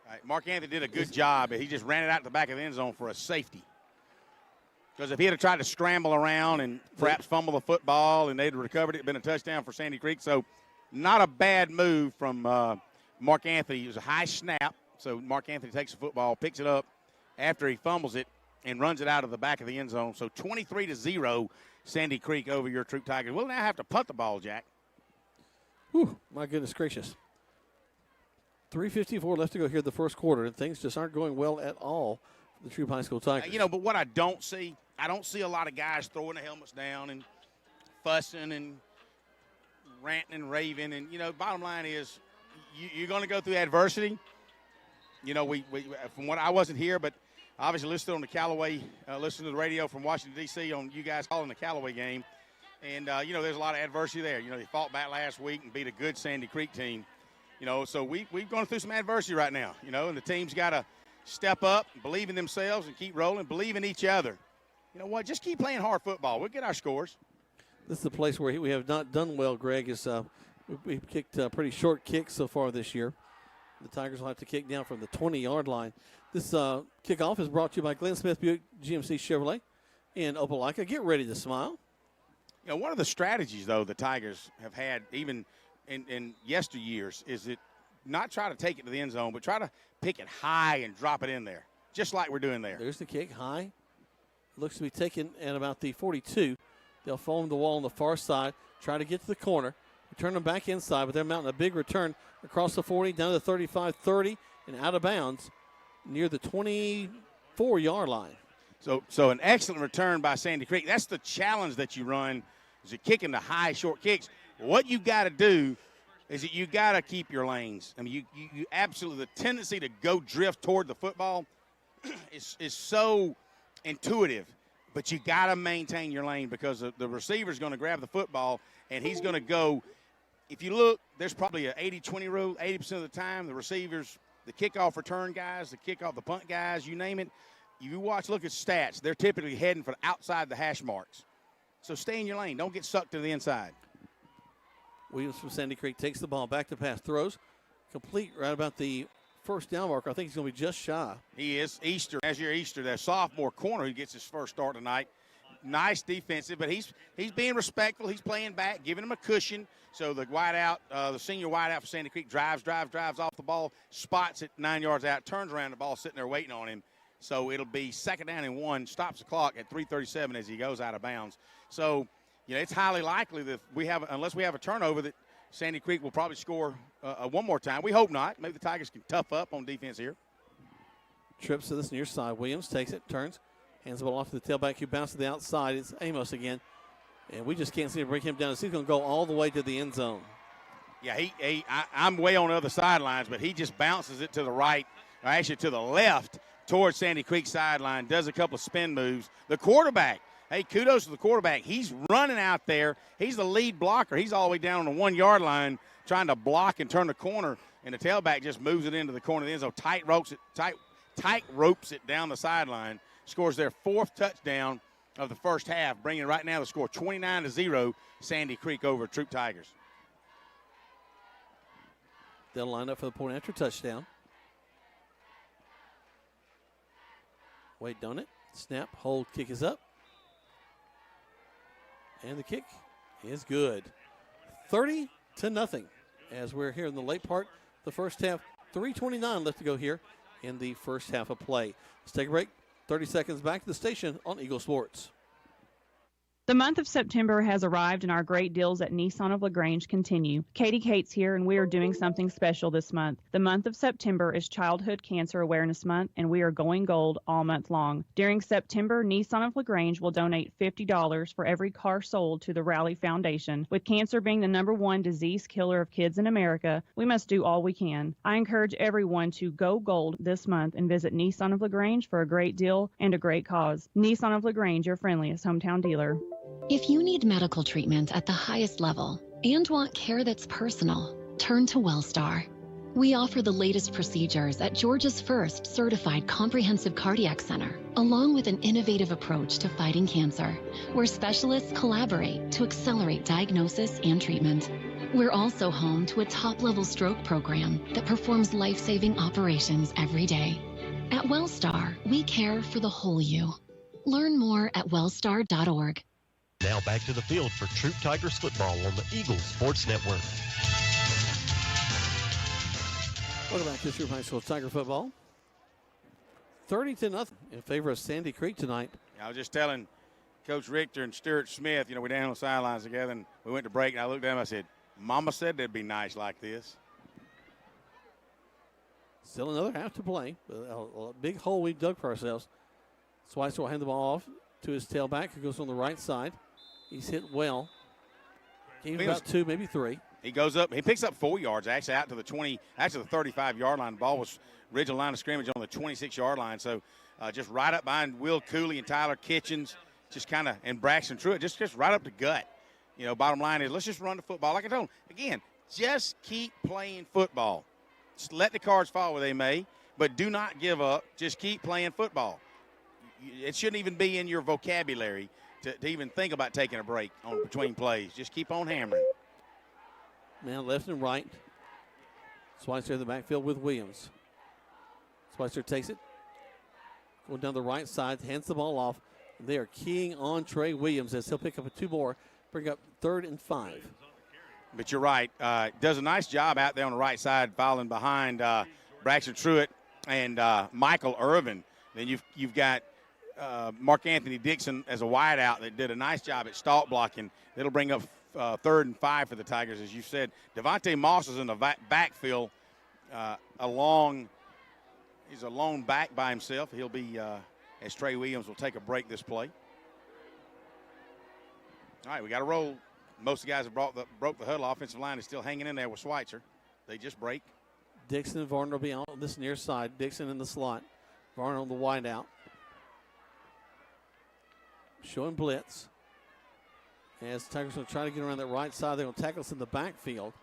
All right, Mark Anthony did a good job. He just ran it out the back of the end zone for a safety. Because if he had tried to scramble around and perhaps fumble the football and they'd recovered it, it'd been a touchdown for Sandy Creek. So not a bad move from Mark Anthony. It was a high snap. So Mark Anthony takes the football, picks it up after he fumbles it, and runs it out of the back of the end zone. So 23-0, Sandy Creek over your Troup Tigers. We'll now have to punt the ball, Jack. Whew, my goodness gracious. 3:54 left to go here in the first quarter, and things just aren't going well at all for the Troup High School Tigers. You know, but what I don't see a lot of guys throwing the helmets down and fussing and ranting and raving. And, you know, bottom line is you're going to go through adversity. You know, we from what I wasn't here, but obviously listening on the Callaway, listening to the radio from Washington, D.C. on you guys calling the Callaway game. And, you know, there's a lot of adversity there. You know, they fought back last week and beat a good Sandy Creek team. You know, so we've gone through some adversity right now, you know, and the team's got to step up, believe in themselves, and keep rolling, believe in each other. You know what? Just keep playing hard football. We'll get our scores. This is the place where we have not done well, Greg, is we've kicked pretty short kicks so far this year. The Tigers will have to kick down from the 20-yard line. This kickoff is brought to you by Glenn Smith Buick GMC Chevrolet in Opelika. Get ready to smile. You know, one of the strategies, though, the Tigers have had even in yesteryears is that not try to take it to the end zone, but try to pick it high and drop it in there, just like we're doing there. There's the kick, high. Looks to be taken at about the 42. They'll foam the wall on the far side, try to get to the corner, return them back inside, but they're mounting a big return across the 40, down to the 35, 30, and out of bounds near the 24-yard line. So an excellent return by Sandy Creek. That's the challenge that you run, is you're kicking the high, short kicks. What you got to do is that you got to keep your lanes. I mean, you absolutely, the tendency to go drift toward the football is so intuitive, but you got to maintain your lane because the receiver's going to grab the football and he's going to go. If you look, there's probably an 80-20 rule. 80% of the time, the receivers, the kickoff return guys, the punt guys, you name it, you look at stats, they're typically heading for outside the hash marks. So stay in your lane. Don't get sucked to the inside. Williams from Sandy Creek takes the ball back to pass, throws, complete right about the first down marker. I think he's going to be just shy. He is. Easter, as your Easter, that sophomore corner who gets his first start tonight. Nice defensive, but he's being respectful. He's playing back, giving him a cushion. So the senior wideout for Sandy Creek drives off the ball, spots it 9 yards out, turns around, the ball sitting there waiting on him. So it'll be 2nd down and 1, stops the clock at 3:37 as he goes out of bounds. So, it's highly likely that unless we have a turnover, that Sandy Creek will probably score one more time. We hope not. Maybe the Tigers can tough up on defense here. Trips to this near side. Williams takes it, turns, hands the ball off to the tailback who bounces to the outside. It's Amos again. And we just can't seem to break him down. He's going to go all the way to the end zone. Yeah, I'm way on the other sidelines, but he just bounces it to the right, or actually to the left, towards Sandy Creek sideline, does a couple of spin moves. The quarterback, hey, kudos to the quarterback. He's running out there. He's the lead blocker. He's all the way down on the 1 yard line trying to block and turn the corner, and the tailback just moves it into the corner of the end zone, tight ropes it down the sideline, scores their 4th touchdown of the first half, bringing right now the score 29-0, Sandy Creek over Troup Tigers. They'll line up for the point after touchdown. Wait, don't it? Snap, hold, kick is up. And the kick is good. 30-0 as we're here in the late part. The first half, 3:29 left to go here in the first half of play. Let's take a break. 30 seconds back to the station on Eagle Sports. The month of September has arrived and our great deals at Nissan of LaGrange continue. Katie Cates here and we are doing something special this month. The month of September is Childhood Cancer Awareness Month and we are going gold all month long. During September, Nissan of LaGrange will donate $50 for every car sold to the Rally Foundation. With cancer being the #1 disease killer of kids in America, we must do all we can. I encourage everyone to go gold this month and visit Nissan of LaGrange for a great deal and a great cause. Nissan of LaGrange, your friendliest hometown dealer. If you need medical treatment at the highest level and want care that's personal, turn to Wellstar. We offer the latest procedures at Georgia's first certified comprehensive cardiac center, along with an innovative approach to fighting cancer, where specialists collaborate to accelerate diagnosis and treatment. We're also home to a top-level stroke program that performs life-saving operations every day. At Wellstar, we care for the whole you. Learn more at wellstar.org. Now back to the field for Troup Tigers football on the Eagles Sports Network. Welcome back to Troup High School Tiger football. 30-0 in favor of Sandy Creek tonight. I was just telling Coach Richter and Stuart Smith, we're down on the sidelines together, and we went to break, and I looked at them, I said, Mama said they'd be nice like this. Still another half to play. A big hole we dug for ourselves. Schweitzer will hand the ball off to his tailback, who goes on the right side. He's hit well. Gained about 2, maybe 3. He goes up. He picks up 4 yards, actually, out to the 20, actually the 35-yard line. The ball was original line of scrimmage on the 26-yard line. So just right up behind Will Cooley and Tyler Kitchens, just kind of, and Braxton Truitt, just right up the gut. Bottom line is let's just run the football. Like I told him, again, just keep playing football. Just let the cards fall where they may, but do not give up. Just keep playing football. It shouldn't even be in your vocabulary to even think about taking a break between plays. Just keep on hammering. Man, left and right. Schweitzer in the backfield with Williams. Schweitzer takes it. Going down the right side, hands the ball off. They are keying on Trey Williams as he'll pick up a 2 more, bring up 3rd and 5. But you're right. Does a nice job out there on the right side, following behind Braxton Truitt and Michael Irvin. Then you've got Mark Anthony Dixon as a wideout that did a nice job at stalk blocking. That'll bring up 3rd and 5 for the Tigers, as you said. Devontae Moss is in the backfield, he's a lone back by himself. He'll be as Trey Williams will take a break this play. All right, we got to roll. most of the guys that broke the huddle. Offensive line is still hanging in there with Schweitzer. They just break. Dixon and Varner will be on this near side. Dixon in the slot. Varner on the wide out. Showing blitz. As the Tigers will try to get around that right side, they're going to tackle us in the backfield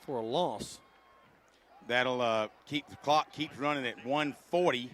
for a loss. That'll keep the clock keeps running at 1:40.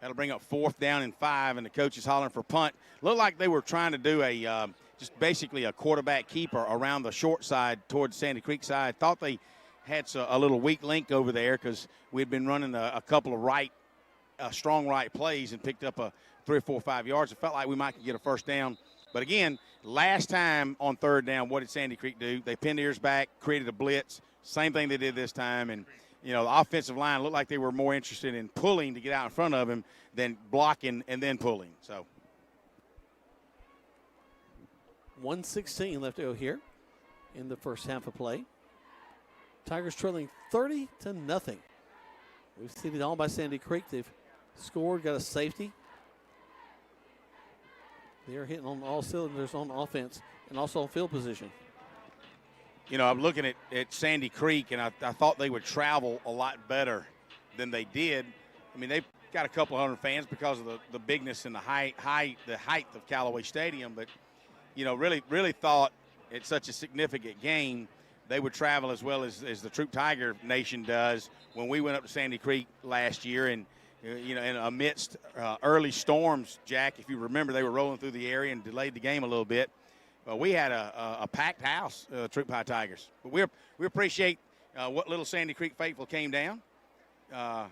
That'll bring up 4th down and 5, and the coach is hollering for punt. Looked like they were trying to do a just basically a quarterback keeper around the short side towards Sandy Creek side. Thought they had a little weak link over there because we had been running a couple of strong right plays and picked up a 3 or 4 or 5 yards. It felt like we might get a first down. But again, last time on 3rd down, what did Sandy Creek do? They pinned ears back, created a blitz. Same thing they did this time. And, the offensive line looked like they were more interested in pulling to get out in front of him than blocking and then pulling. So 1:16 left to go here in the first half of play. Tigers trailing 30-0. We've seen it all by Sandy Creek. They've scored, got a safety. They're hitting on all cylinders on offense and also on field position. I'm looking at Sandy Creek, and I thought they would travel a lot better than they did. I mean, they've got a couple hundred fans because of the bigness and the height of Callaway Stadium. But, really thought it's such a significant game they would travel as well as the Troup Tiger Nation does when we went up to Sandy Creek last year. And, and amidst early storms, Jack, if you remember, they were rolling through the area and delayed the game a little bit. We had a packed house, Troup High Tigers. But we appreciate what little Sandy Creek faithful came down. A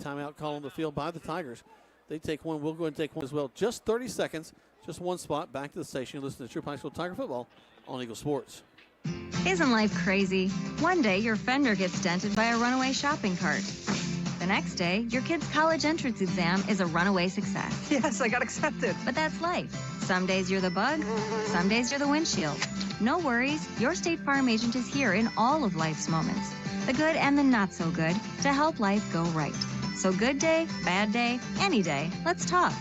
timeout call on the field by the Tigers. They take one. We'll go ahead and take one as well. Just 30 seconds, just one spot. Back to the station. Listen to Troup High School Tiger Football on Eagle Sports. Isn't life crazy? One day your fender gets dented by a runaway shopping cart. The next day, your kid's college entrance exam is a runaway success. Yes, I got accepted. But that's life. Some days you're the bug, some days you're the windshield. No worries, your State Farm agent is here in all of life's moments, the good and the not so good, to help life go right. So good day, bad day, any day, let's talk.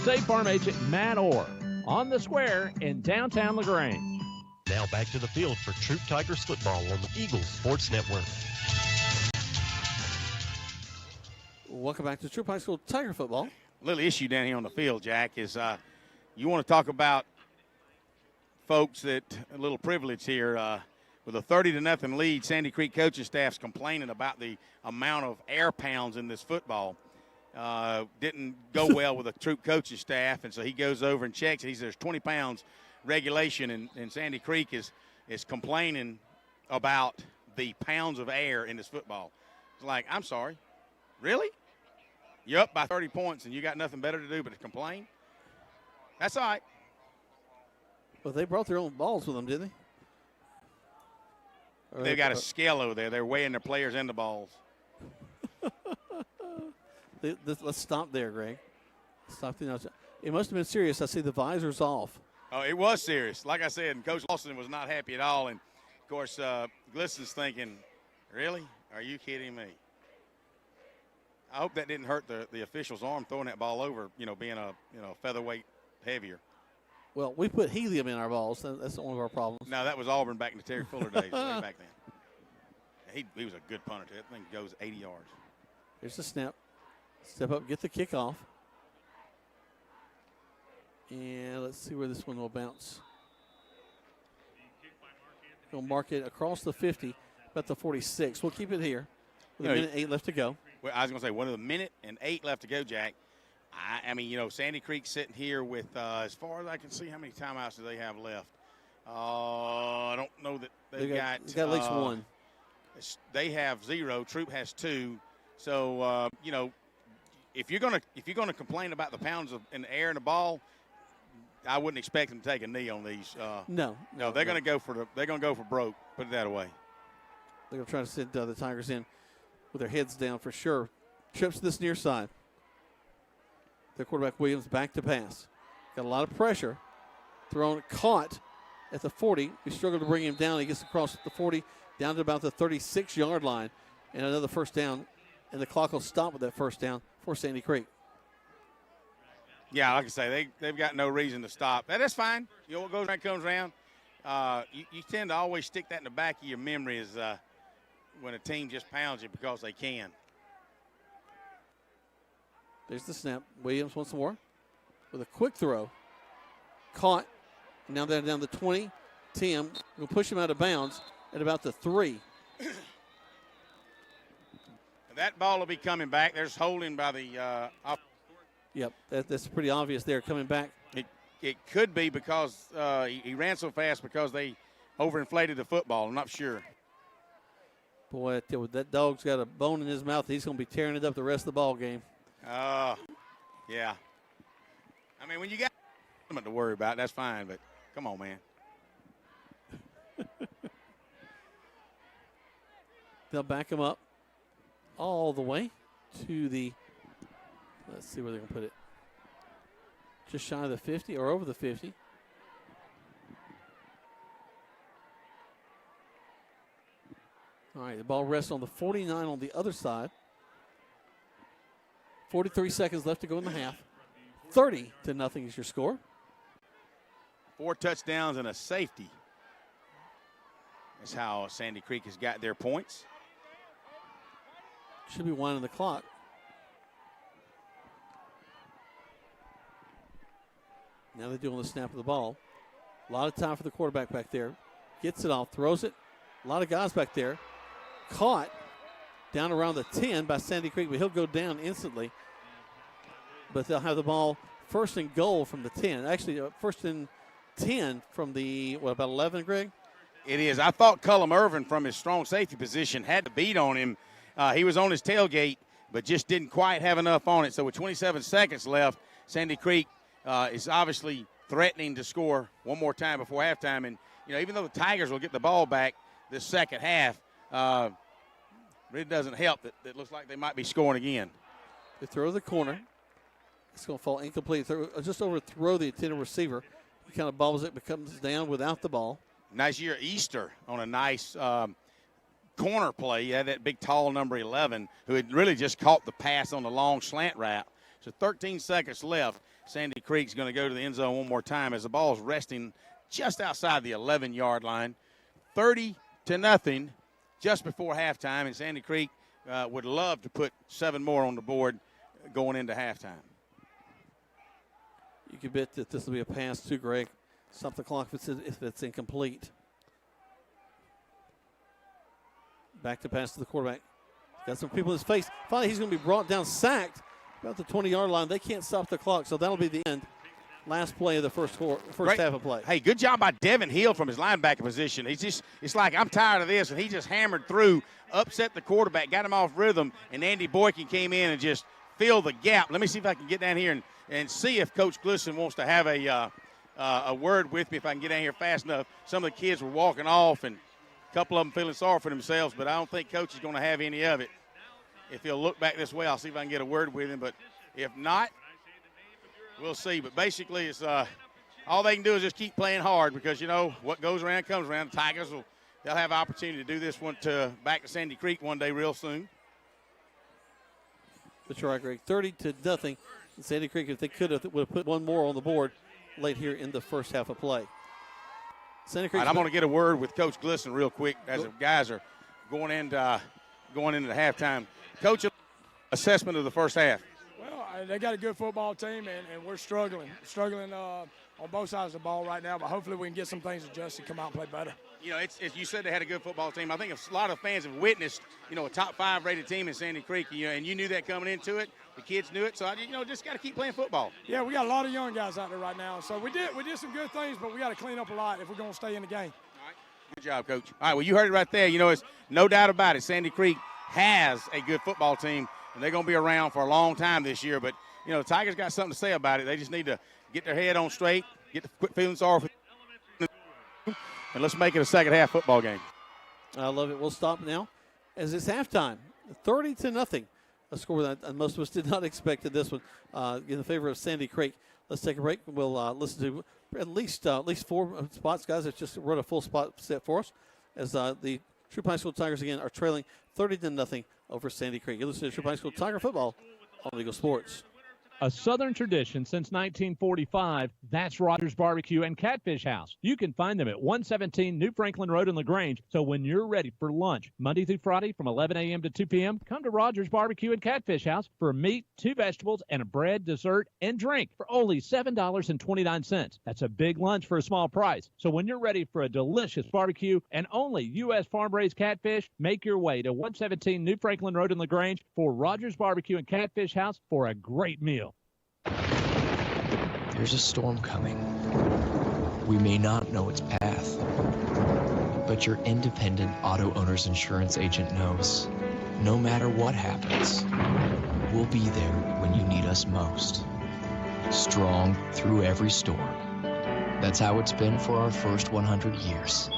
State Farm agent Matt Orr on the square in downtown LaGrange. Now back to the field for Troup Tigers football on the Eagles Sports Network. Welcome back to Troup High School Tiger football. A little issue down here on the field, Jack, is you want to talk about folks that a little privilege here. With a 30-0 lead, Sandy Creek coaching staff's complaining about the amount of air pounds in this football. Didn't go well with the Troup coaching staff, and so he goes over and checks, and he says there's 20 pounds regulation, and Sandy Creek is complaining about the pounds of air in this football. It's like, I'm sorry, really? You're up by 30 points, and you got nothing better to do but to complain? That's all right. Well, they brought their own balls with them, did they? They've got a scale over there. They're weighing their players and the balls. Let's stop there, Greg. Stop the announcement. It must have been serious. I see the visor's off. Oh, it was serious. Like I said, Coach Lawson was not happy at all. And, of course, Gliston's thinking, really? Are you kidding me? I hope that didn't hurt the official's arm throwing that ball over, being a featherweight heavier. Well, we put helium in our balls. That's one of our problems. No, that was Auburn back in the Terry Fuller days, way back then. He was a good punter. That thing goes 80 yards. Here's the snap. Step up, get the kickoff. And let's see where this one will bounce. We'll mark it across the 50, about the 46. We'll keep it here with a minute 8 left to go. Well, I was going to say, with a minute and 8 left to go, Jack. I mean, Sandy Creek sitting here with, as far as I can see, how many timeouts do they have left? I don't know that they've got at least one. They have 0. Troup has 2. So, if you're gonna complain about the pounds in the air and the ball, I wouldn't expect them to take a knee on these. No, they're gonna go for broke. Put it that way. They're gonna try to send the Tigers in with their heads down for sure. Trips to this near side. Their quarterback Williams back to pass. Got a lot of pressure. Thrown, caught at the 40. We struggle to bring him down. He gets across the 40, down to about the 36-yard line, and another first down. And the clock will stop with that first down for Sandy Creek. Yeah, like I say, they've got no reason to stop. That's fine. You know what goes around comes around. You tend to always stick that in the back of your memory is when a team just pounds you because they can. There's the snap. Williams once more with a quick throw. Caught. Now they're down to 20. Tim will push him out of bounds at about the 3. That ball will be coming back. There's holding by the Yep, that's pretty obvious there coming back. It could be because he ran so fast because they overinflated the football. I'm not sure. Boy, that dog's got a bone in his mouth. He's going to be tearing it up the rest of the ball game. Yeah. I mean, when you got something to worry about, that's fine, but come on, man. They'll back him up all the way to the, let's see where they're going to put it. Just shy of the 50 or over the 50. All right, the ball rests on the 49 on the other side. 43 seconds left to go in the half. 30-0 is your score. 4 touchdowns and a safety. That's how Sandy Creek has got their points. Should be winding the clock. Now they're doing the snap of the ball. A lot of time for the quarterback back there. Gets it off, throws it. A lot of guys back there. Caught down around the 10 by Sandy Creek, but he'll go down instantly. But they'll have the ball first and goal from the 10. Actually, first and 10 from the, about 11, Greg? It is. I thought Cullum Irvin from his strong safety position had the beat on him. He was on his tailgate, but just didn't quite have enough on it. So with 27 seconds left, Sandy Creek is obviously threatening to score one more time before halftime. And, even though the Tigers will get the ball back this second half, it doesn't help that it looks like they might be scoring again. They throw to the corner. It's going to fall incomplete. Just overthrow the intended receiver. He kind of bobbles it, but comes down without the ball. Nice year, Easter, on a nice corner play. He had that big, tall number 11 who had really just caught the pass on the long slant route. So 13 seconds left. Sandy Creek's going to go to the end zone one more time as the ball's resting just outside the 11-yard line. 30-0 just before halftime, and Sandy Creek would love to put 7 more on the board going into halftime. You can bet that this will be a pass too, Greg. Stop the clock if it's incomplete. Back to pass to the quarterback. Got some people in his face. Finally, he's going to be brought down, sacked about the 20-yard line. They can't stop the clock, so that'll be the end. Last play of the first half of play. Hey, good job by Devin Hill from his linebacker position. It's like, I'm tired of this, and he just hammered through, upset the quarterback, got him off rhythm, and Andy Boykin came in and just filled the gap. Let me see if I can get down here and see if Coach Glisson wants to have a word with me if I can get down here fast enough. Some of the kids were walking off, and a couple of them feeling sorry for themselves, but I don't think Coach is going to have any of it. If he'll look back this way, I'll see if I can get a word with him, but if not, we'll see. But basically, it's all they can do is just keep playing hard because, what goes around comes around. The Tigers, they'll have an opportunity to do this one back to Sandy Creek one day real soon. That's right, Greg. 30-0. Sandy Creek, if they could have put one more on the board late here in the first half of play. Sandy Creek. Right, I'm going to get a word with Coach Glisson real quick as the guys are going into the halftime. Coach, assessment of the first half. Well, they got a good football team, and we're struggling on both sides of the ball right now, but hopefully we can get some things adjusted, come out and play better. It's you said they had a good football team. I think a lot of fans have witnessed, a top 5 rated team in Sandy Creek, and you knew that coming into it. The kids knew it, so just got to keep playing football. Yeah, we got a lot of young guys out there right now, so we did some good things, but we got to clean up a lot if we're going to stay in the game. All right, good job, Coach. All right, well, you heard it right there. It's no doubt about it. Sandy Creek has a good football team, and they're going to be around for a long time this year. But the Tigers got something to say about it. They just need to get their head on straight, quit feeling sorry for. And let's make it a second half football game. I love it. We'll stop now as it's halftime. 30-0. A score that most of us did not expect in this one in the favor of Sandy Creek. Let's take a break. We'll listen to at least 4 spots, guys. It's just run a full spot set for us as the Troup High School Tigers again are trailing 30-0 over Sandy Creek. You're listening to Troup High School Tiger football on Eagle Sports. A Southern tradition since 1945, that's Rogers Barbecue and Catfish House. You can find them at 117 New Franklin Road in LaGrange. So when you're ready for lunch, Monday through Friday from 11 a.m. to 2 p.m., come to Rogers Barbecue and Catfish House for meat, 2 vegetables, and a bread, dessert, and drink for only $7.29. That's a big lunch for a small price. So when you're ready for a delicious barbecue and only U.S. farm-raised catfish, make your way to 117 New Franklin Road in LaGrange for Rogers Barbecue and Catfish House for a great meal. There's a storm coming. We may not know its path, but your independent auto owner's insurance agent knows no matter what happens, we'll be there when you need us most. Strong through every storm. That's how it's been for our first 100 years,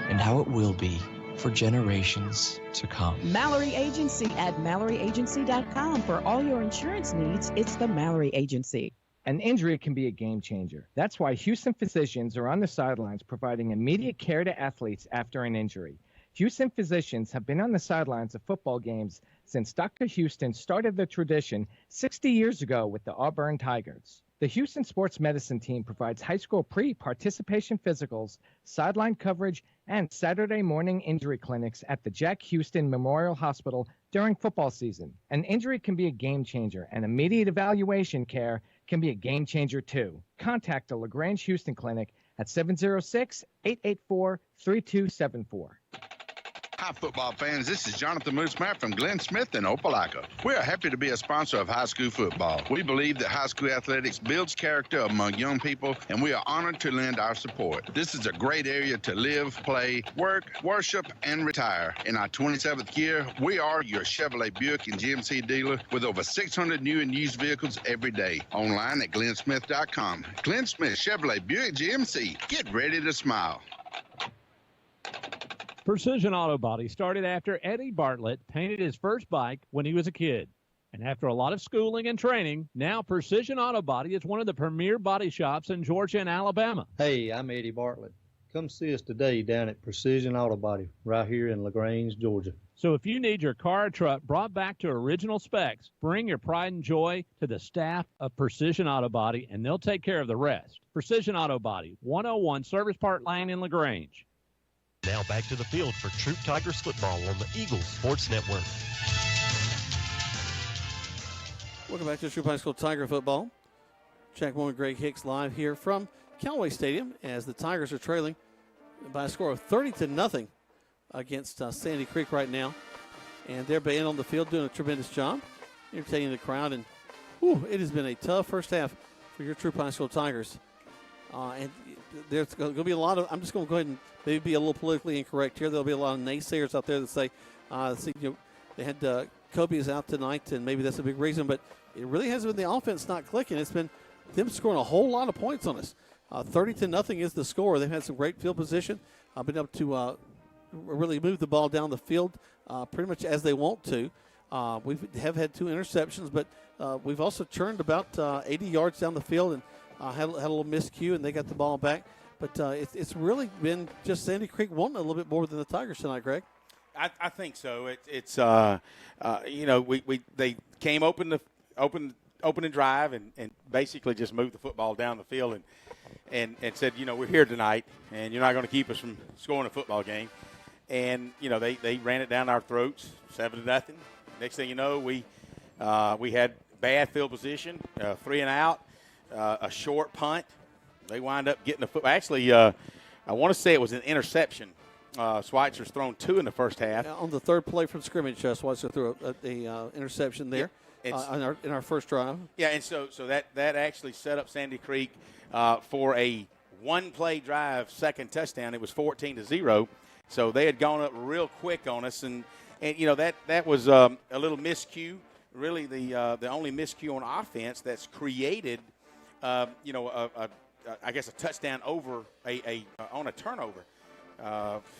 and how it will be for generations to come. Mallory Agency at MalloryAgency.com. For all your insurance needs, it's the Mallory Agency. An injury can be a game changer. That's why Houston physicians are on the sidelines providing immediate care to athletes after an injury. Houston physicians have been on the sidelines of football games since Dr. Houston started the tradition 60 years ago with the Auburn Tigers. The Houston Sports Medicine Team provides high school pre-participation physicals, sideline coverage, and Saturday morning injury clinics at the Jack Houston Memorial Hospital during football season. An injury can be a game changer, and immediate evaluation care can be a game changer too. Contact the LaGrange Houston Clinic at 706-884-3274. Hi, football fans. This is Jonathan Moose Matt from Glenn Smith in Opelika. We are happy to be a sponsor of high school football. We believe that high school athletics builds character among young people, and we are honored to lend our support. This is a great area to live, play, work, worship, and retire. In our 27th year, we are your Chevrolet Buick and GMC dealer with over 600 new and used vehicles every day. Online at glennsmith.com. Glenn Smith Chevrolet Buick GMC. Get ready to smile. Precision Auto Body started after Eddie Bartlett painted his first bike when he was a kid. And after a lot of schooling and training, now Precision Auto Body is one of the premier body shops in Georgia and Alabama. Hey, I'm Eddie Bartlett. Come see us today down at Precision Auto Body right here in LaGrange, Georgia. So if you need your car or truck brought back to original specs, bring your pride and joy to the staff of Precision Auto Body, and they'll take care of the rest. Precision Auto Body, 101 Service Park Lane in LaGrange. Now back to the field for Troup Tigers football on the Eagles Sports Network. Welcome back to Troup High School Tiger football. Jack Moore and Greg Hicks live here from Callaway Stadium as the Tigers are trailing by a score of 30-0 against Sandy Creek right now. And they're being on the field doing a tremendous job, entertaining the crowd. And it has been a tough first half for your Troup High School Tigers. And there's going to be a lot of, I'm just going to go ahead and maybe be a little politically incorrect here. There'll be a lot of naysayers out there that say, they had Kobe is out tonight, and maybe that's a big reason, but it really hasn't been the offense not clicking. It's been them scoring a whole lot of points on us. 30-0 is the score. They've had some great field position. Been able to really move the ball down the field pretty much as they want to. We have had 2 interceptions, but we've also churned about 80 yards down the field and had a little miscue, and they got the ball back. But it's really been just Sandy Creek wanting a little bit more than the Tigers tonight, Greg. I think so. They came open and drive and basically just moved the football down the field and said, we're here tonight and you're not going to keep us from scoring a football game. And they ran it down our throats, 7-0. Next thing you know, we had bad field position, 3 and out, a short punt. They wind up getting the football. Actually, I want to say it was an interception. Schweitzer's thrown 2 in the first half. On the third play from scrimmage, Schweitzer threw a interception there in our first drive. Yeah, and so that actually set up Sandy Creek for a one-play drive, second touchdown. It was 14-0. So they had gone up real quick on us, and that was a little miscue. Really, the only miscue on offense that's created, a touchdown over on a turnover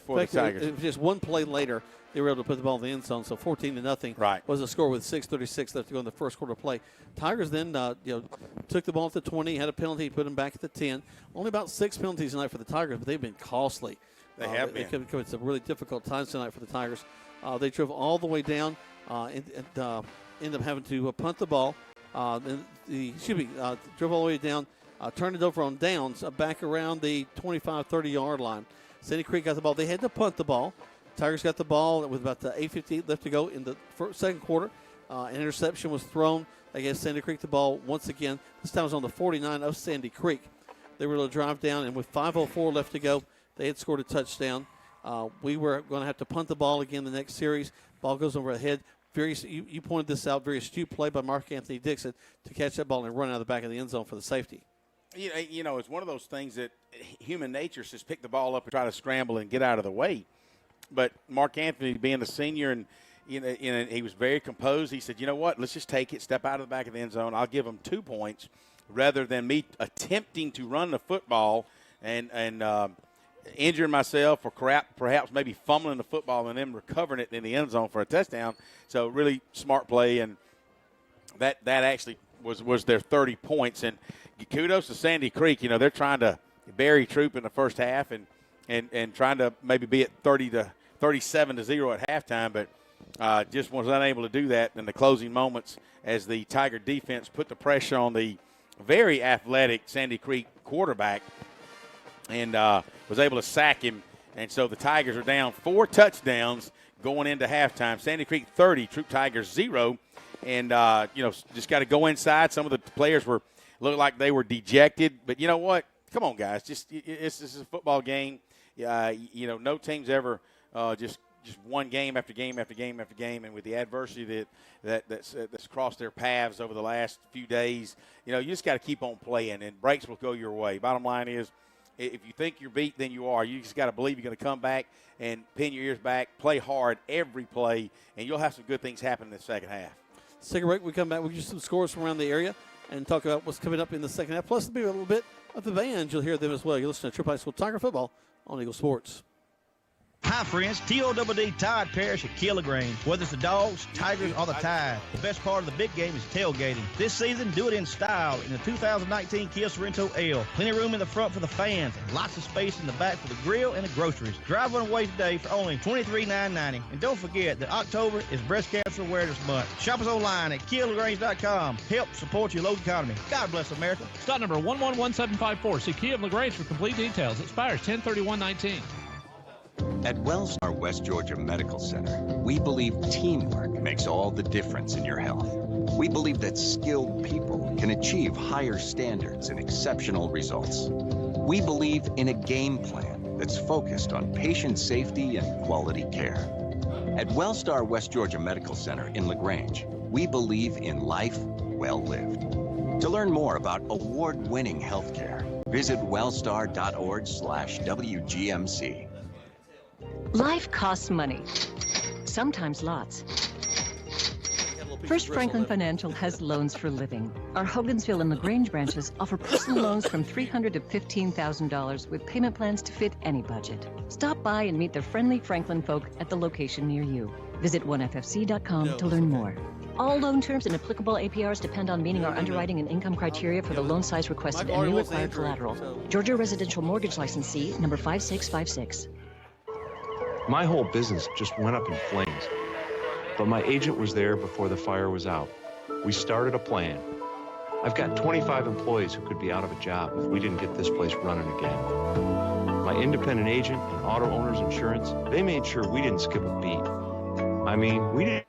for the Tigers. It was just one play later, they were able to put the ball in the end zone. So 14-0 was the score with 6:36 left to go in the first quarter play. Tigers then took the ball at the 20, had a penalty, put them back at the 10. Only about 6 penalties tonight for the Tigers, but they've been costly. They have been. It's come some really difficult times tonight for the Tigers. They drove all the way down and ended up having to punt the ball. Dribble all the way down, turned it over on downs, back around the 25, 30-yard line. Sandy Creek got the ball. They had to punt the ball. Tigers got the ball with about 8:58 left to go in the second quarter. An interception was thrown. They gave Sandy Creek the ball once again. This time it was on the 49 of Sandy Creek. They were able to drive down, and with 5:04 left to go, they had scored a touchdown. We were going to have to punt the ball again the next series. Ball goes over the head. You pointed this out. Very astute play by Mark Anthony Dixon to catch that ball and run out of the back of the end zone for the safety. You know, it's one of those things that human nature says pick the ball up and try to scramble and get out of the way. But Mark Anthony, being the senior, and he was very composed. He said, you know what, let's just take it, step out of the back of the end zone. I'll give them 2 points rather than me attempting to run the football and injuring myself or perhaps maybe fumbling the football and then recovering it in the end zone for a touchdown. So really smart play, and that actually was their 30 points. And kudos to Sandy Creek. You know, they're trying to bury Troup in the first half and trying to maybe be at 37-0 at halftime, but just was unable to do that in the closing moments as the Tiger defense put the pressure on the very athletic Sandy Creek quarterback and was able to sack him. And so the Tigers are down 4 touchdowns going into halftime. Sandy Creek 30, Troup Tigers 0. And, just got to go inside. Some of the players looked like they were dejected. But you know what? Come on, guys. This is a football game. No team's ever just won game after game after game after game. And with the adversity that's crossed their paths over the last few days, you just got to keep on playing, and breaks will go your way. Bottom line is, if you think you're beat, then you are. You just got to believe you're going to come back and pin your ears back, play hard every play, and you'll have some good things happen in the second half. Second break, we come back. We'll get some scores from around the area and talk about what's coming up in the second half. Plus, maybe a little bit of the band. You'll hear them as well. You're listening to Troup High School Tiger Football on Eagle Sports. Hi, friends. TOWD Tide Parish at Kew LaGrange. Whether it's the Dogs, Tigers, or the Tide, the best part of the big game is tailgating. This season, do it in style in the 2019 Kia Sorrento L. Plenty of room in the front for the fans and lots of space in the back for the grill and the groceries. Drive one away today for only $23,990. And don't forget that October is Breast Cancer Awareness Month. Shop us online at KiaLaGrange.com. Help support your local economy. God bless America. Stock number 111754. See Kia of LaGrange for complete details. Expires 10/31/19. At Wellstar West Georgia Medical Center, we believe teamwork makes all the difference in your health. We believe that skilled people can achieve higher standards and exceptional results. We believe in a game plan that's focused on patient safety and quality care. At Wellstar West Georgia Medical Center in LaGrange, we believe in life well lived. To learn more about award-winning healthcare, visit wellstar.org/WGMC. Life costs money, sometimes lots. First Franklin Financial has loans for living. Our Hogansville and LaGrange branches offer personal loans from $300 to $15,000 with payment plans to fit any budget. Stop by and meet the friendly Franklin folk at the location near you. Visit onefc.com to learn more. All loan terms and applicable APRs depend on meeting our underwriting and income criteria for the loan size requested and new required collateral. Georgia Residential Mortgage Licensee number 5656. My whole business just went up in flames, but my agent was there before the fire was out. We started a plan. I've got 25 employees who could be out of a job if we didn't get this place running again. My independent agent and auto owners insurance, they made sure we didn't skip a beat. I mean, we didn't.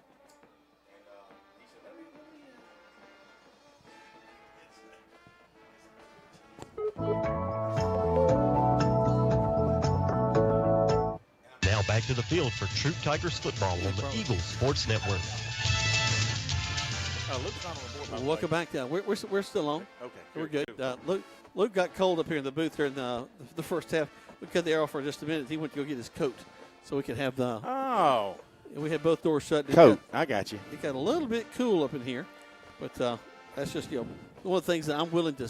Back to the field for Troup Tigers football on the Eagles Sports Network. Welcome back. We're still on. Okay, we're good. Luke got cold up here in the booth here in the first half. We cut the air off for just a minute. He went to go get his coat so we could have the. Oh. We had both doors shut. Coat. I got you. It got a little bit cool up in here, but that's just one of the things that I'm willing to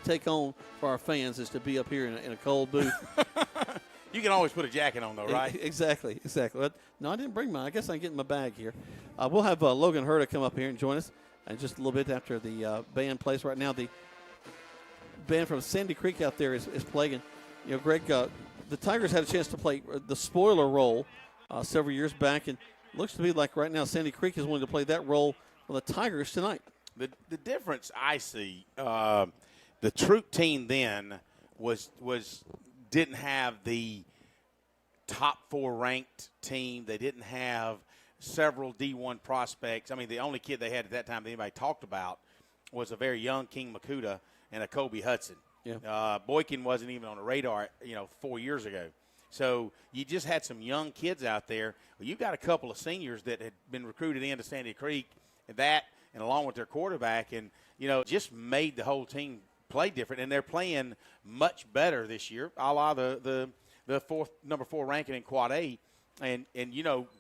take on for our fans is to be up here in a cold booth. You can always put a jacket on, though, right? Exactly. But, no, I didn't bring mine. I guess I can get in my bag here. We'll have Logan Herta come up here and join us in just a little bit after the band plays. Right now, the band from Sandy Creek out there is playing. Greg, the Tigers had a chance to play the spoiler role several years back, and looks to be like right now Sandy Creek is willing to play that role for the Tigers tonight. The difference I see, the Troup team then didn't have the top 4 ranked team. They didn't have several D1 prospects. I mean, the only kid they had at that time that anybody talked about was a very young King Makuta and a Kobe Hudson. Yeah. Boykin wasn't even on the radar, 4 years ago. So you just had some young kids out there. Well, you've got a couple of seniors that had been recruited into Sandy Creek, and along with their quarterback, and, just made the whole team play different. And they're playing much better this year, a la the number 4 ranking in Quad A. And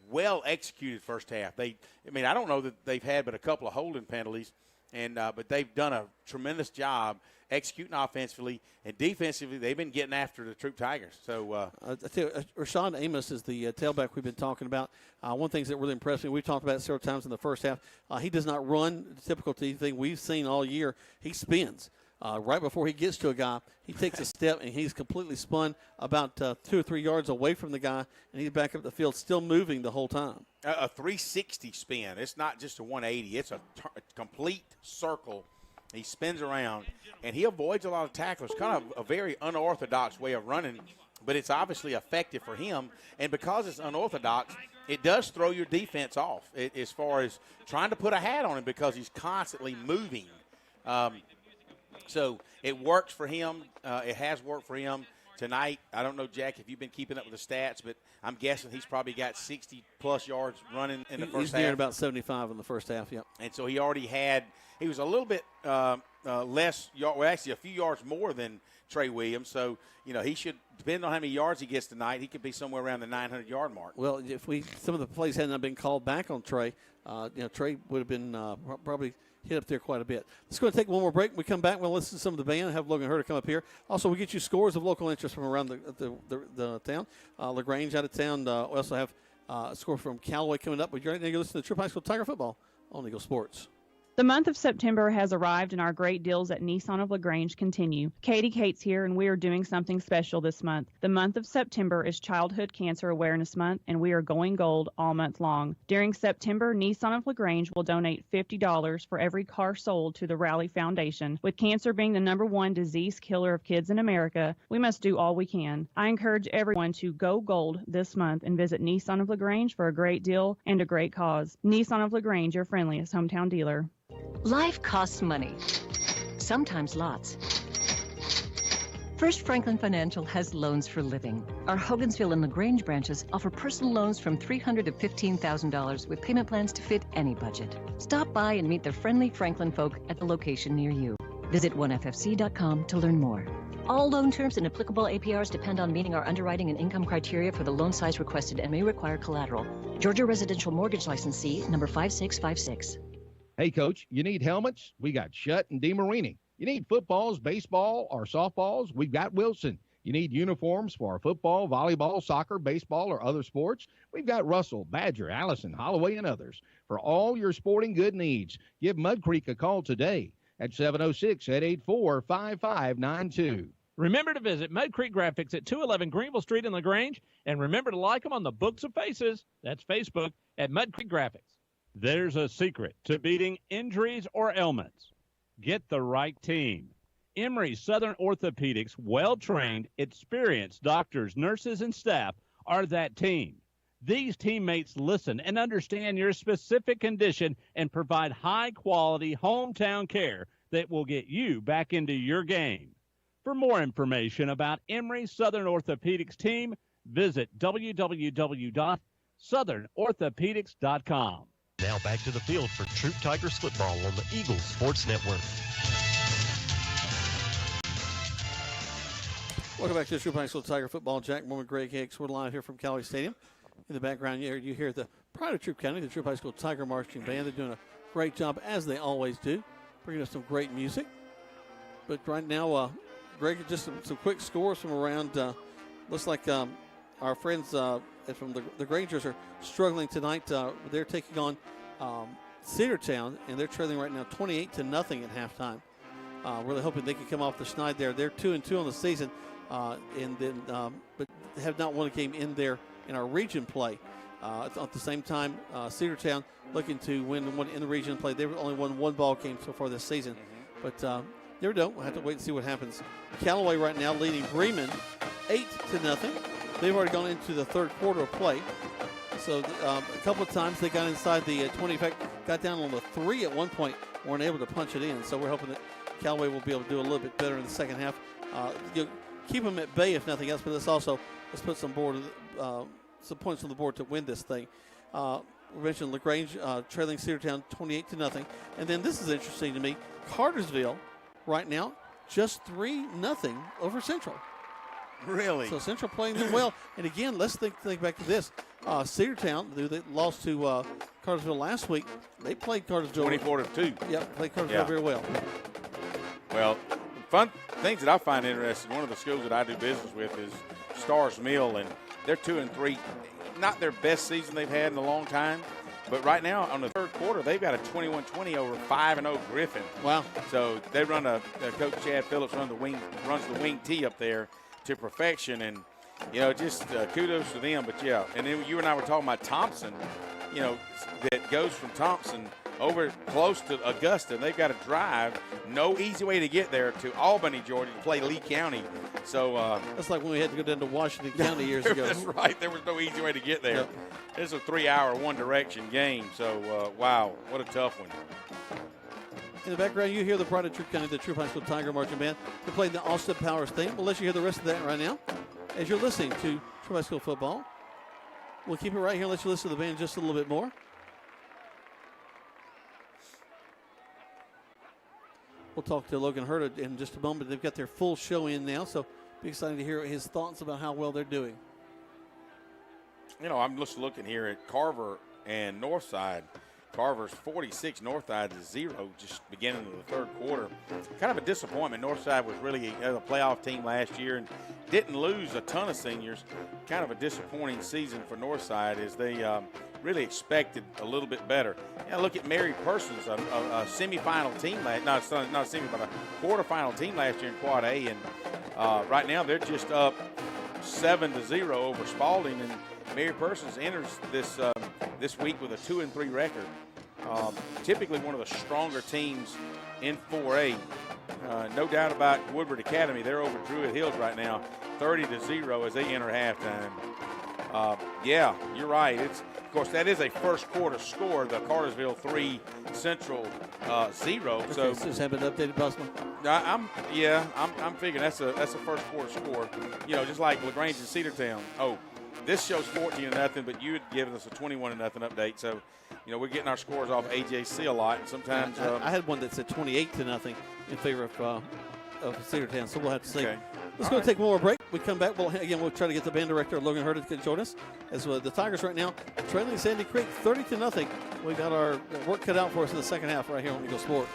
well executed first half. I don't know that they've had but a couple of holding penalties, but they've done a tremendous job executing offensively and defensively. They've been getting after the Troup Tigers. So I tell you, Rashawn Amos is the tailback we've been talking about. One of the things that really impressed me, we've talked about it several times in the first half. He does not run the typical thing we've seen all year. He spins. Right before he gets to a guy, he takes a step, and he's completely spun about 2 or 3 yards away from the guy, and he's back up the field, still moving the whole time. A 360 spin. It's not just a 180. It's a complete circle. He spins around, and he avoids a lot of tacklers. Kind of a very unorthodox way of running, but it's obviously effective for him. And because it's unorthodox, it does throw your defense off as far as trying to put a hat on him because he's constantly moving. So it works for him. It has worked for him tonight. I don't know, Jack, if you've been keeping up with the stats, but I'm guessing he's probably got 60-plus yards running in the first half. He's near about 75 in the first half, yep. And so he was a little bit less, actually a few yards more than Trey Williams. So, he should, depending on how many yards he gets tonight, he could be somewhere around the 900-yard mark. Well, if some of the plays had not been called back on Trey, Trey would have been probably hit up there quite a bit. Let's go and take one more break. When we come back, we'll listen to some of the band, have Logan Herter come up here. Also, we get you scores of local interest from around the town. LaGrange out of town. We also have a score from Callaway coming up. But you're right now, you're listening to Troup High School Tiger Football on Eagle Sports. The month of September has arrived and our great deals at Nissan of LaGrange continue. Katie Cates here, and we are doing something special this month. The month of September is Childhood Cancer Awareness Month, and we are going gold all month long. During September, Nissan of LaGrange will donate $50 for every car sold to the Rally Foundation. With cancer being the #1 disease killer of kids in America, we must do all we can. I encourage everyone to go gold this month and visit Nissan of LaGrange for a great deal and a great cause. Nissan of LaGrange, your friendliest hometown dealer. Life costs money, sometimes lots. First Franklin Financial has loans for living. Our Hogansville and LaGrange branches offer personal loans from $300 to $15,000 with payment plans to fit any budget. Stop by and meet the friendly Franklin folk at the location near you. Visit onefc.com to learn more. All loan terms and applicable APRs depend on meeting our underwriting and income criteria for the loan size requested and may require collateral. Georgia Residential Mortgage Licensee number 5656. Hey, Coach, you need helmets? We got Shutt and DeMarini. You need footballs, baseball, or softballs? We've got Wilson. You need uniforms for football, volleyball, soccer, baseball, or other sports? We've got Russell, Badger, Allison, Holloway, and others. For all your sporting good needs, give Mud Creek a call today at 706-884-5592. Remember to visit Mud Creek Graphics at 211 Greenville Street in LaGrange, and remember to like them on the Books of Faces, that's Facebook, at Mud Creek Graphics. There's a secret to beating injuries or ailments. Get the right team. Emory Southern Orthopedics, well-trained, experienced doctors, nurses, and staff are that team. These teammates listen and understand your specific condition and provide high-quality hometown care that will get you back into your game. For more information about Emory Southern Orthopedics team, visit www.southernorthopedics.com. Now back to the field for Troup Tigers football on the Eagles Sports Network. Welcome back to Troup High School Tiger football. Jack Mormon, Greg Hicks. We're live here from Callaway Stadium. In the background, you hear the pride of Troup County, the Troup High School Tiger Marching Band. They're doing a great job, as they always do, bringing us some great music. But right now, Greg, just some quick scores from around. Looks like our friends from the Grangers are struggling tonight. They're taking on Cedartown, and they're trailing right now 28-0 at halftime. Really hoping they can come off the schneid there. They're 2-2 on the season, but have not won a game in our region play. At the same time, Cedartown looking to win one in the region play. They've only won one ball game so far this season. But never know. We'll have to wait and see what happens. Callaway right now leading Bremen 8-0. They've already gone into the third quarter of play. So a couple of times they got inside the 20. In fact, got down on the 3 at one point. Weren't able to punch it in. So we're hoping that Callaway will be able to do a little bit better in the second half. Keep them at bay if nothing else, but let's put some points on the board to win this thing. We mentioned LaGrange trailing Cedartown 28-0. And then this is interesting to me. Cartersville right now just 3-0 over Central. Really? So Central playing them well. And again, let's think back to this. Cedartown, they lost to Cartersville last week. They played Cartersville 24-2. Yep, played Cartersville very well. Well, fun things that I find interesting. One of the schools that I do business with is Stars Mill, and they're 2-3. Not their best season they've had in a long time. But right now, on the third quarter, they've got a 21-20 over 5-0 Griffin. Wow! So they run Coach Chad Phillips runs the wing tee up there to perfection, and just kudos to them. But and then you and I were talking about Thompson, that goes from Thompson over close to Augusta, and they've got to drive. No easy way to get there to Albany, Georgia, to play Lee County. So that's like when we had to go down to Washington County years ago. That's right. There was no easy way to get there. Yep. It's a 3-hour one-direction game. So wow, what a tough one. In the background, you hear the pride of Troup County, the Troup High School Tiger Marching Band. They're playing the Austin Powers theme. We'll let you hear the rest of that right now as you're listening to Troup High School football. We'll keep it right here and let you listen to the band just a little bit more. We'll talk to Logan Hurd in just a moment. They've got their full show in now, so be excited to hear his thoughts about how well they're doing. I'm just looking here at Carver and Northside. Carver's 46, Northside is 0, just beginning of the third quarter. Kind of a disappointment. Northside was really a playoff team last year and didn't lose a ton of seniors. Kind of a disappointing season for Northside as they really expected a little bit better. Look at Mary Persons, a semifinal team not a semi, but a quarterfinal team last year in Quad A, and right now they're just up 7-0 over Spalding, and Mary Persons enters this week with a 2-3 record. Typically one of the stronger teams in 4A. No doubt about Woodward Academy. They're over Druid Hills right now, 30-0 as they enter halftime. You're right. Of course, that is a first quarter score. The Cartersville 3, Central 0. So just have it updated, possibly. I'm figuring that's a first quarter score. Just like LaGrange and Cedartown. Oh, this shows 14-0, but you had given us a 21-0 update. So, we're getting our scores off AJC a lot, and sometimes I had one that said 28-0 in favor of Cedartown. So we'll have to see. Okay. Let's go take one more break. We come back. We'll try to get the band director, Logan Hurd, to join us. As the Tigers right now trailing Sandy Creek 30-0. We got our work cut out for us in the second half right here on Eagle Sports.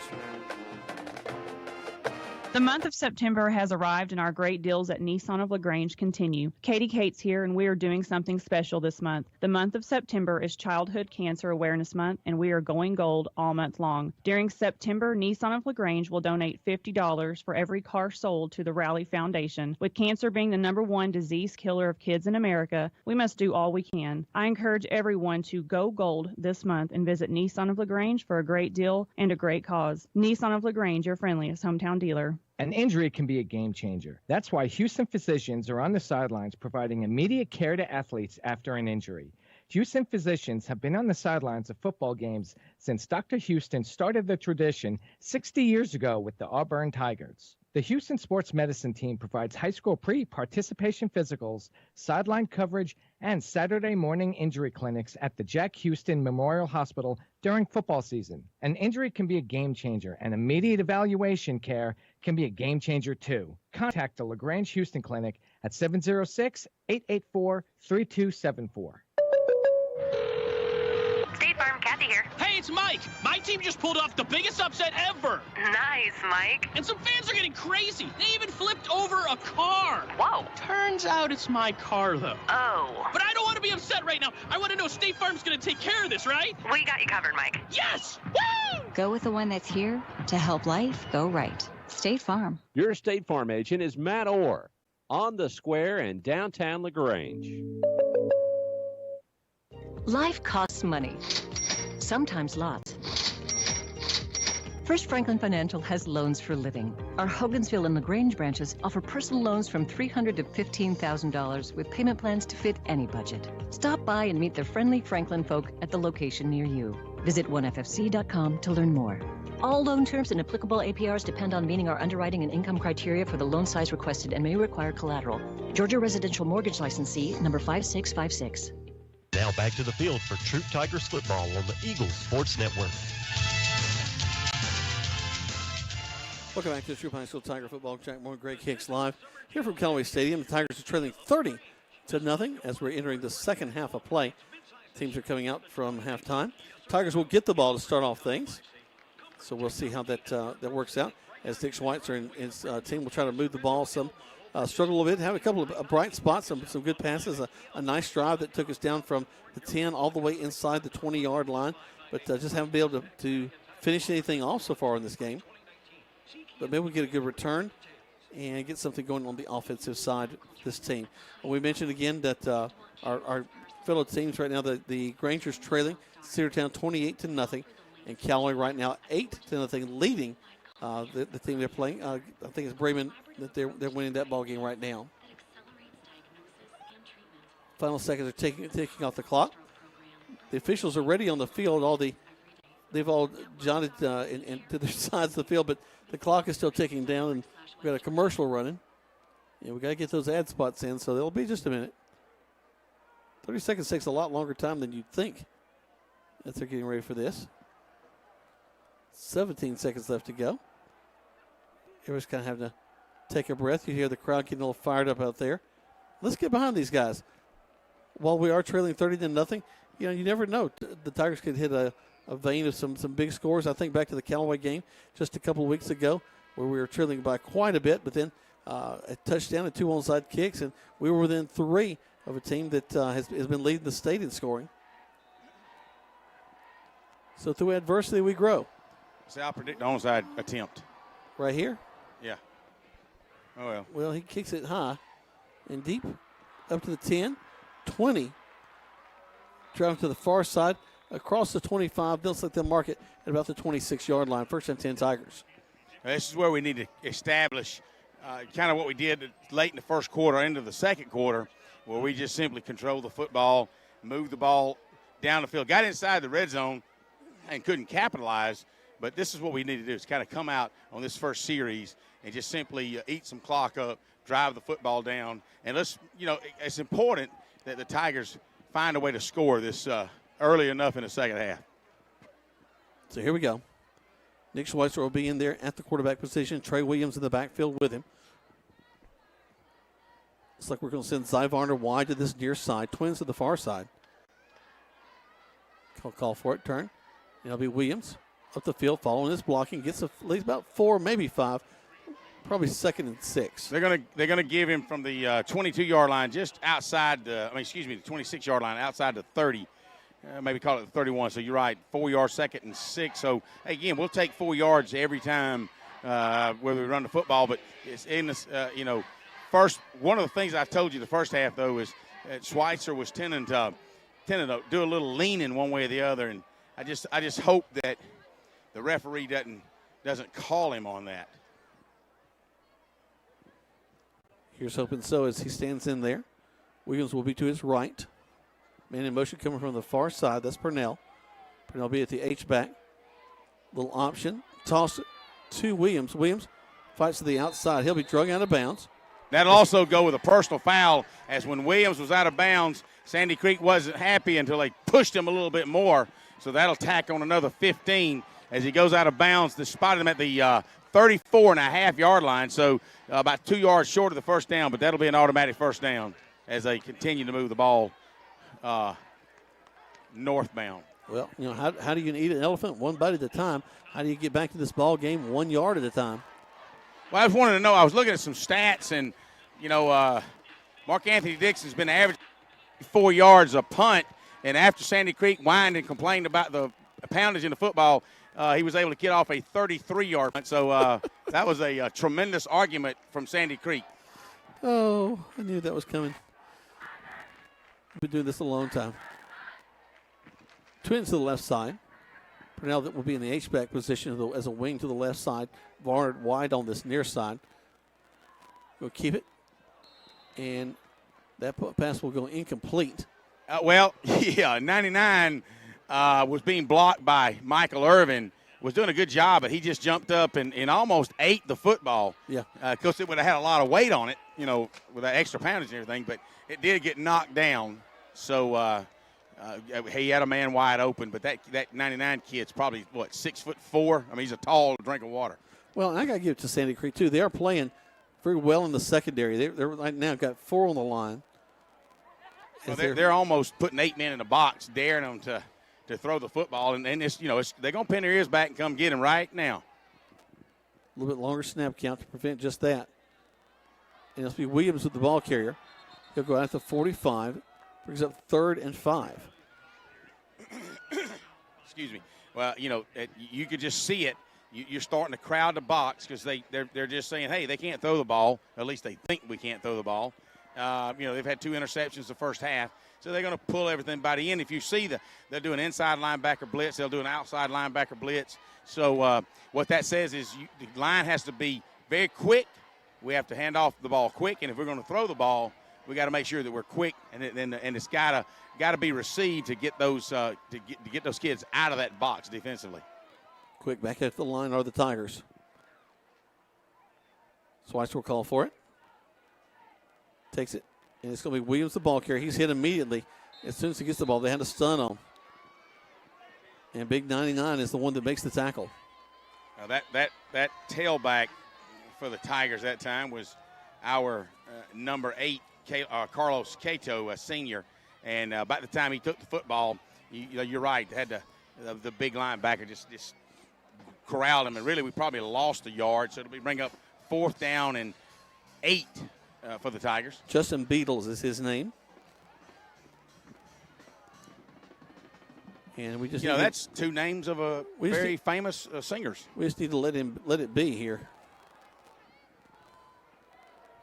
The month of September has arrived and our great deals at Nissan of LaGrange continue. Katie Cates here and we are doing something special this month. The month of September is Childhood Cancer Awareness Month and we are going gold all month long. During September, Nissan of LaGrange will donate $50 for every car sold to the Rally Foundation. With cancer being the #1 disease killer of kids in America, we must do all we can. I encourage everyone to go gold this month and visit Nissan of LaGrange for a great deal and a great cause. Nissan of LaGrange, your friendliest hometown dealer. An injury can be a game changer. That's why Houston physicians are on the sidelines providing immediate care to athletes after an injury. Houston physicians have been on the sidelines of football games since Dr. Houston started the tradition 60 years ago with the Auburn Tigers. The Houston Sports Medicine Team provides high school pre-participation physicals, sideline coverage, and Saturday morning injury clinics at the Jack Houston Memorial Hospital during football season. An injury can be a game changer, and immediate evaluation care can be a game changer too. Contact the LaGrange Houston Clinic at 706-884-3274. State Farm, Kathy here. Hey, it's Mike. My team just pulled off the biggest upset ever. Nice, Mike. And some fans are getting crazy. They even flipped over a car. Whoa. Turns out it's my car, though. Oh. But I don't want to be upset right now. I want to know State Farm's going to take care of this, right? We got you covered, Mike. Yes! Woo! Go with the one that's here to help life go right. State Farm. Your State Farm agent is Matt Orr on the square in downtown LaGrange. Life costs money, sometimes lots. First Franklin Financial has loans for living. Our Hogansville and LaGrange branches offer personal loans from $300 to $15,000 with payment plans to fit any budget. Stop by and meet the friendly Franklin folk at the location near you. Visit onefc.com to learn more. All loan terms and applicable APRs depend on meeting our underwriting and income criteria for the loan size requested and may require collateral. Georgia Residential Mortgage Licensee number 5656. Now back to the field for Troup Tigers football on the Eagles Sports Network. Welcome back to the Troup High School Tiger football. Jack Moore, Greg Hicks live here from Callaway Stadium. The Tigers are trailing 30-0 as we're entering the second half of play. Teams are coming out from halftime. Tigers will get the ball to start off things. So we'll see how that works out. As Dick Schweitzer and his team will try to move the ball some, struggle a little bit, have a couple of bright spots, some good passes, a nice drive that took us down from the 10 all the way inside the 20-yard line, but just haven't been able to finish anything off so far in this game. But maybe we'll get a good return and get something going on the offensive side of this team. And we mentioned again that our fellow teams right now, the Grangers trailing Cedartown 28-0, and Callaway right now 8-0, leading the team they're playing. I think it's Bremen that they're winning that ball game right now. Final seconds are taking off the clock. The officials are ready on the field. They've all jotted to their sides of the field, but the clock is still ticking down, and we've got a commercial running. Yeah, we got to get those ad spots in, so they'll be just a minute. 30 seconds takes a lot longer time than you'd think as they're getting ready for this. 17 seconds left to go. Everyone's kind of having to take a breath. You hear the crowd getting a little fired up out there. Let's get behind these guys. While we are trailing 30-0, you never know. The Tigers could hit a vein of some big scores. I think back to the Callaway game just a couple of weeks ago where we were trailing by quite a bit, but then a touchdown and 2 onside kicks, and we were within 3 of a team that has been leading the state in scoring. So through adversity, we grow. So I'll predict the onside attempt. Right here? Yeah. Oh, well. Well, he kicks it high and deep up to the 10, 20. Driving to the far side, across the 25. Looks like they'll mark it at about the 26-yard line. First and 10 Tigers. This is where we need to establish kind of what we did late in the first quarter, into the second quarter, where we just simply controlled the football, moved the ball down the field, got inside the red zone and couldn't capitalize. But this is what we need to do, is kind of come out on this first series and just simply eat some clock up, drive the football down. And it's important that the Tigers find a way to score this early enough in the second half. So here we go. Nick Schweitzer will be in there at the quarterback position. Trey Williams in the backfield with him. Looks like we're going to send Zy Varner wide to this near side. Twins to the far side. Call for it. Turn. It'll be Williams up the field, following his blocking. Gets at least about 4, maybe 5. Probably 2nd and 6. They're gonna give him from the 22-yard line, just outside the 26-yard line, outside the 30. Maybe call it the 31. So you're right, 4 yards, 2nd and 6. So again, we'll take 4 yards every time whether we run the football. But it's in this, first. One of the things I told you the first half though is that Schweitzer was tending to do a little leaning one way or the other, and I just hope that the referee doesn't call him on that. Here's hoping so as he stands in there. Williams will be to his right. Man in motion coming from the far side. That's Purnell. Purnell be at the H-back. Little option. Toss it to Williams. Williams fights to the outside. He'll be drug out of bounds. That'll also go with a personal foul, as when Williams was out of bounds, Sandy Creek wasn't happy until they pushed him a little bit more. So that'll tack on another 15 as he goes out of bounds. They spotted him at the 34.5-yard line, so about 2 yards short of the first down, but that'll be an automatic first down as they continue to move the ball northbound. Well, how do you eat an elephant? One bite at a time. How do you get back to this ball game 1 yard at a time? Well, I just wanted to know, I was looking at some stats, and, Mark Anthony Dixon's been averaging 4 yards a punt, and after Sandy Creek whined and complained about the poundage in the football, he was able to get off a 33-yard punt. So that was a tremendous argument from Sandy Creek. Oh, I knew that was coming. We've been doing this a long time. Twins to the left side. Purnell that will be in the H-back position as a wing to the left side. Varnard wide on this near side. We'll keep it. And that pass will go incomplete. Well, yeah, 99 was being blocked by Michael Irvin. Was doing a good job, but he just jumped up and almost ate the football. Yeah. Because it would have had a lot of weight on it, with that extra poundage and everything, but it did get knocked down. So he had a man wide open, but that 99 kid's probably, 6'4"? I mean, he's a tall drink of water. Well, and I got to give it to Sandy Creek, too. They are playing very well in the secondary. They're right now got 4 on the line. Well, they're almost putting 8 men in the box, daring them to throw the football, and it's they're going to pin their ears back and come get him right now. A little bit longer snap count to prevent just that. And it'll be Williams with the ball carrier. He'll go out to 45, brings up 3rd and 5. Excuse me. Well, you could just see it. You're starting to crowd the box because they're just saying, hey, they can't throw the ball. At least they think we can't throw the ball. They've had 2 interceptions the first half. So they're going to pull everything by the end. If you see they'll do an inside linebacker blitz. They'll do an outside linebacker blitz. So what that says is the line has to be very quick. We have to hand off the ball quick. And if we're going to throw the ball, we got to make sure that we're quick. And it's got to be received to get those to get those kids out of that box defensively. Quick back at the line are the Tigers. Swice will call for it. Takes it. And it's going to be Williams, the ball carrier. He's hit immediately. As soon as he gets the ball, they had a stun on. And Big 99 is the one that makes the tackle. Now that tailback for the Tigers that time was our number 8, Carlos Cato, a senior. And by the time he took the football, you're right, had the big linebacker just corralled him. And really, we probably lost a yard. So it'll bring up 4th down and 8. For the Tigers. Justin Beatles is his name. And we just that's 2 names of a very famous singers. We just need to let it be here.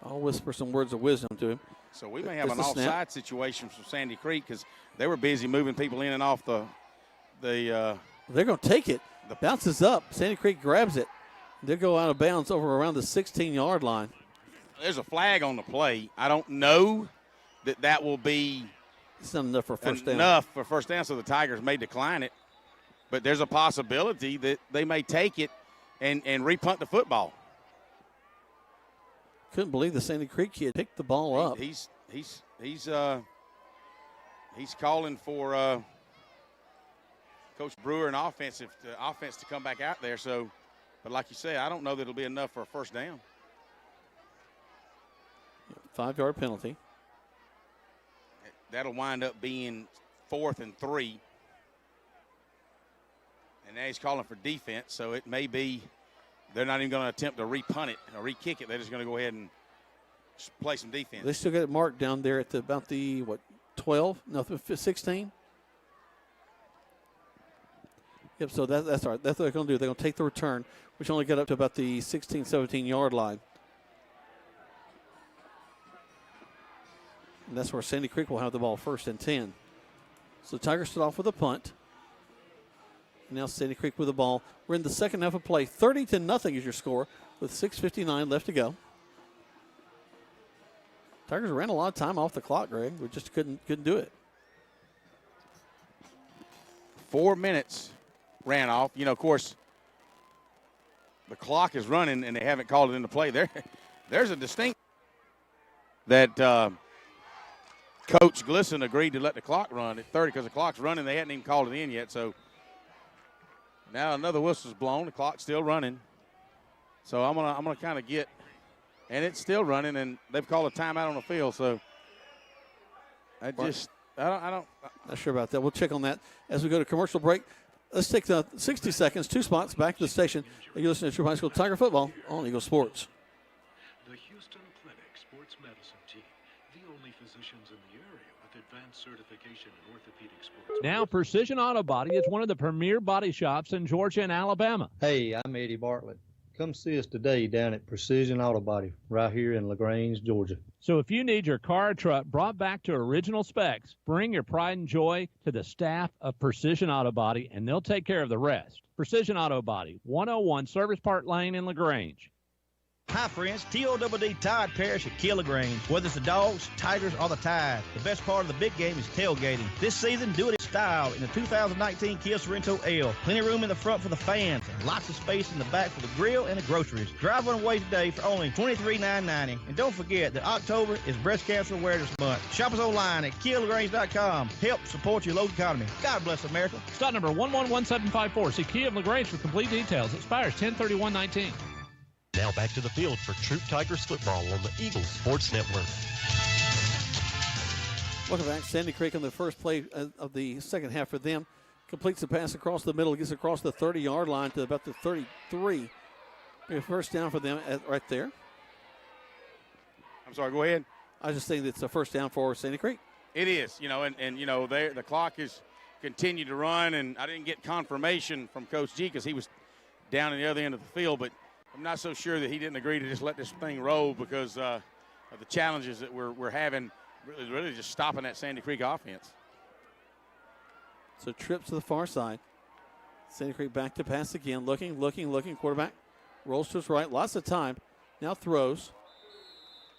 I'll whisper some words of wisdom to him. So we may have an offside situation from Sandy Creek because they were busy moving people in and off the they're going to take it. Bounces up. Sandy Creek grabs it. They'll go out of bounds over around the 16-yard line. There's a flag on the play. I don't know that will be it's not enough for first down. Enough for first down, so the Tigers may decline it. But there's a possibility that they may take it and repunt the football. Couldn't believe the Sandy Creek kid picked the ball up. He's calling for Coach Brewer and offense to come back out there. So, but like you say, I don't know that it'll be enough for a first down. 5-yard penalty. That'll wind up being 4th and 3. And now he's calling for defense, so it may be they're not even going to attempt to repunt it or re-kick it. They're just going to go ahead and play some defense. They still got it marked down there at about the 12? No, 16? Yep, so that's all right. That's what they're going to do. They're going to take the return, which only got up to about the 16, 17-yard line. And that's where Sandy Creek will have the ball 1st and 10. So the Tigers start off with a punt. And now Sandy Creek with the ball. We're in the second half of play. 30-0 is your score with 6:59 left to go. Tigers ran a lot of time off the clock, Greg. We just couldn't do it. 4 minutes ran off. Of course, the clock is running and they haven't called it into play. There's a distinct that Coach Glisson agreed to let the clock run at 30 because the clock's running. They hadn't even called it in yet. So now another whistle's blown. The clock's still running. So I'm gonna kind of get, and it's still running, and they've called a timeout on the field. So I don't. Not sure about that. We'll check on that as we go to commercial break. Let's take the 60 seconds, 2 spots back to the station. You listen to Troup High School Tiger Football on Eagle Sports. The Houston Clinic Sports Medicine Team, the only physicians in the area with advanced certification in orthopedic sports. Now, Precision Auto Body is one of the premier body shops in Georgia and Alabama. Hey, I'm Eddie Bartlett. Come see us today down at Precision Auto Body right here in LaGrange, Georgia. So if you need your car or truck brought back to original specs, bring your pride and joy to the staff of Precision Auto Body, and they'll take care of the rest. Precision Auto Body, 101 Service Park Lane in LaGrange. Hi, friends. TOWD Tide Parish at Keeler Grange. Whether it's the Dogs, Tigers, or the Tide, the best part of the big game is tailgating. This season, do it in style in the 2019 Kia Sorrento L. Plenty of room in the front for the fans, and lots of space in the back for the grill and the groceries. Drive one away today for only $23,990. And don't forget that October is Breast Cancer Awareness Month. Shop us online at KeelerGrange.com. Help support your local economy. God bless America. Stock number 111754. See Kia of LaGrange for complete details. Expires 10/31/19. Now back to the field for Troup Tigers football on the Eagles Sports Network. Welcome back. Sandy Creek on the first play of the second half for them. Completes the pass across the middle, gets across the 30-yard line to about the 33. A first down for them right there. I'm sorry, go ahead. I was just saying that it's a first down for Sandy Creek. It is, the clock is continued to run, and I didn't get confirmation from Coach G because he was down in the other end of the field, but I'm not so sure that he didn't agree to just let this thing roll because of the challenges that we're having, really just stopping that Sandy Creek offense. So Troup to the far side. Sandy Creek back to pass again, looking. Quarterback rolls to his right, lots of time. Now throws.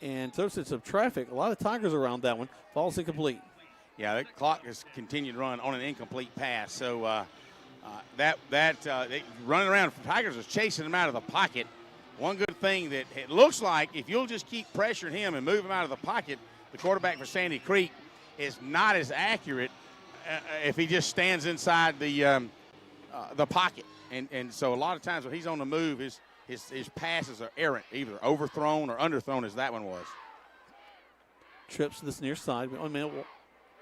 And throws into some traffic. A lot of Tigers around that one. Falls incomplete. Yeah, the clock has continued to run on an incomplete pass. So they running around. Tigers is chasing him out of the pocket. One good thing that it looks like if you'll just keep pressuring him and move him out of the pocket, the quarterback for Sandy Creek is not as accurate if he just stands inside the pocket. And so a lot of times when he's on the move, his passes are errant, either overthrown or underthrown as that one was. Trips to this near side. One man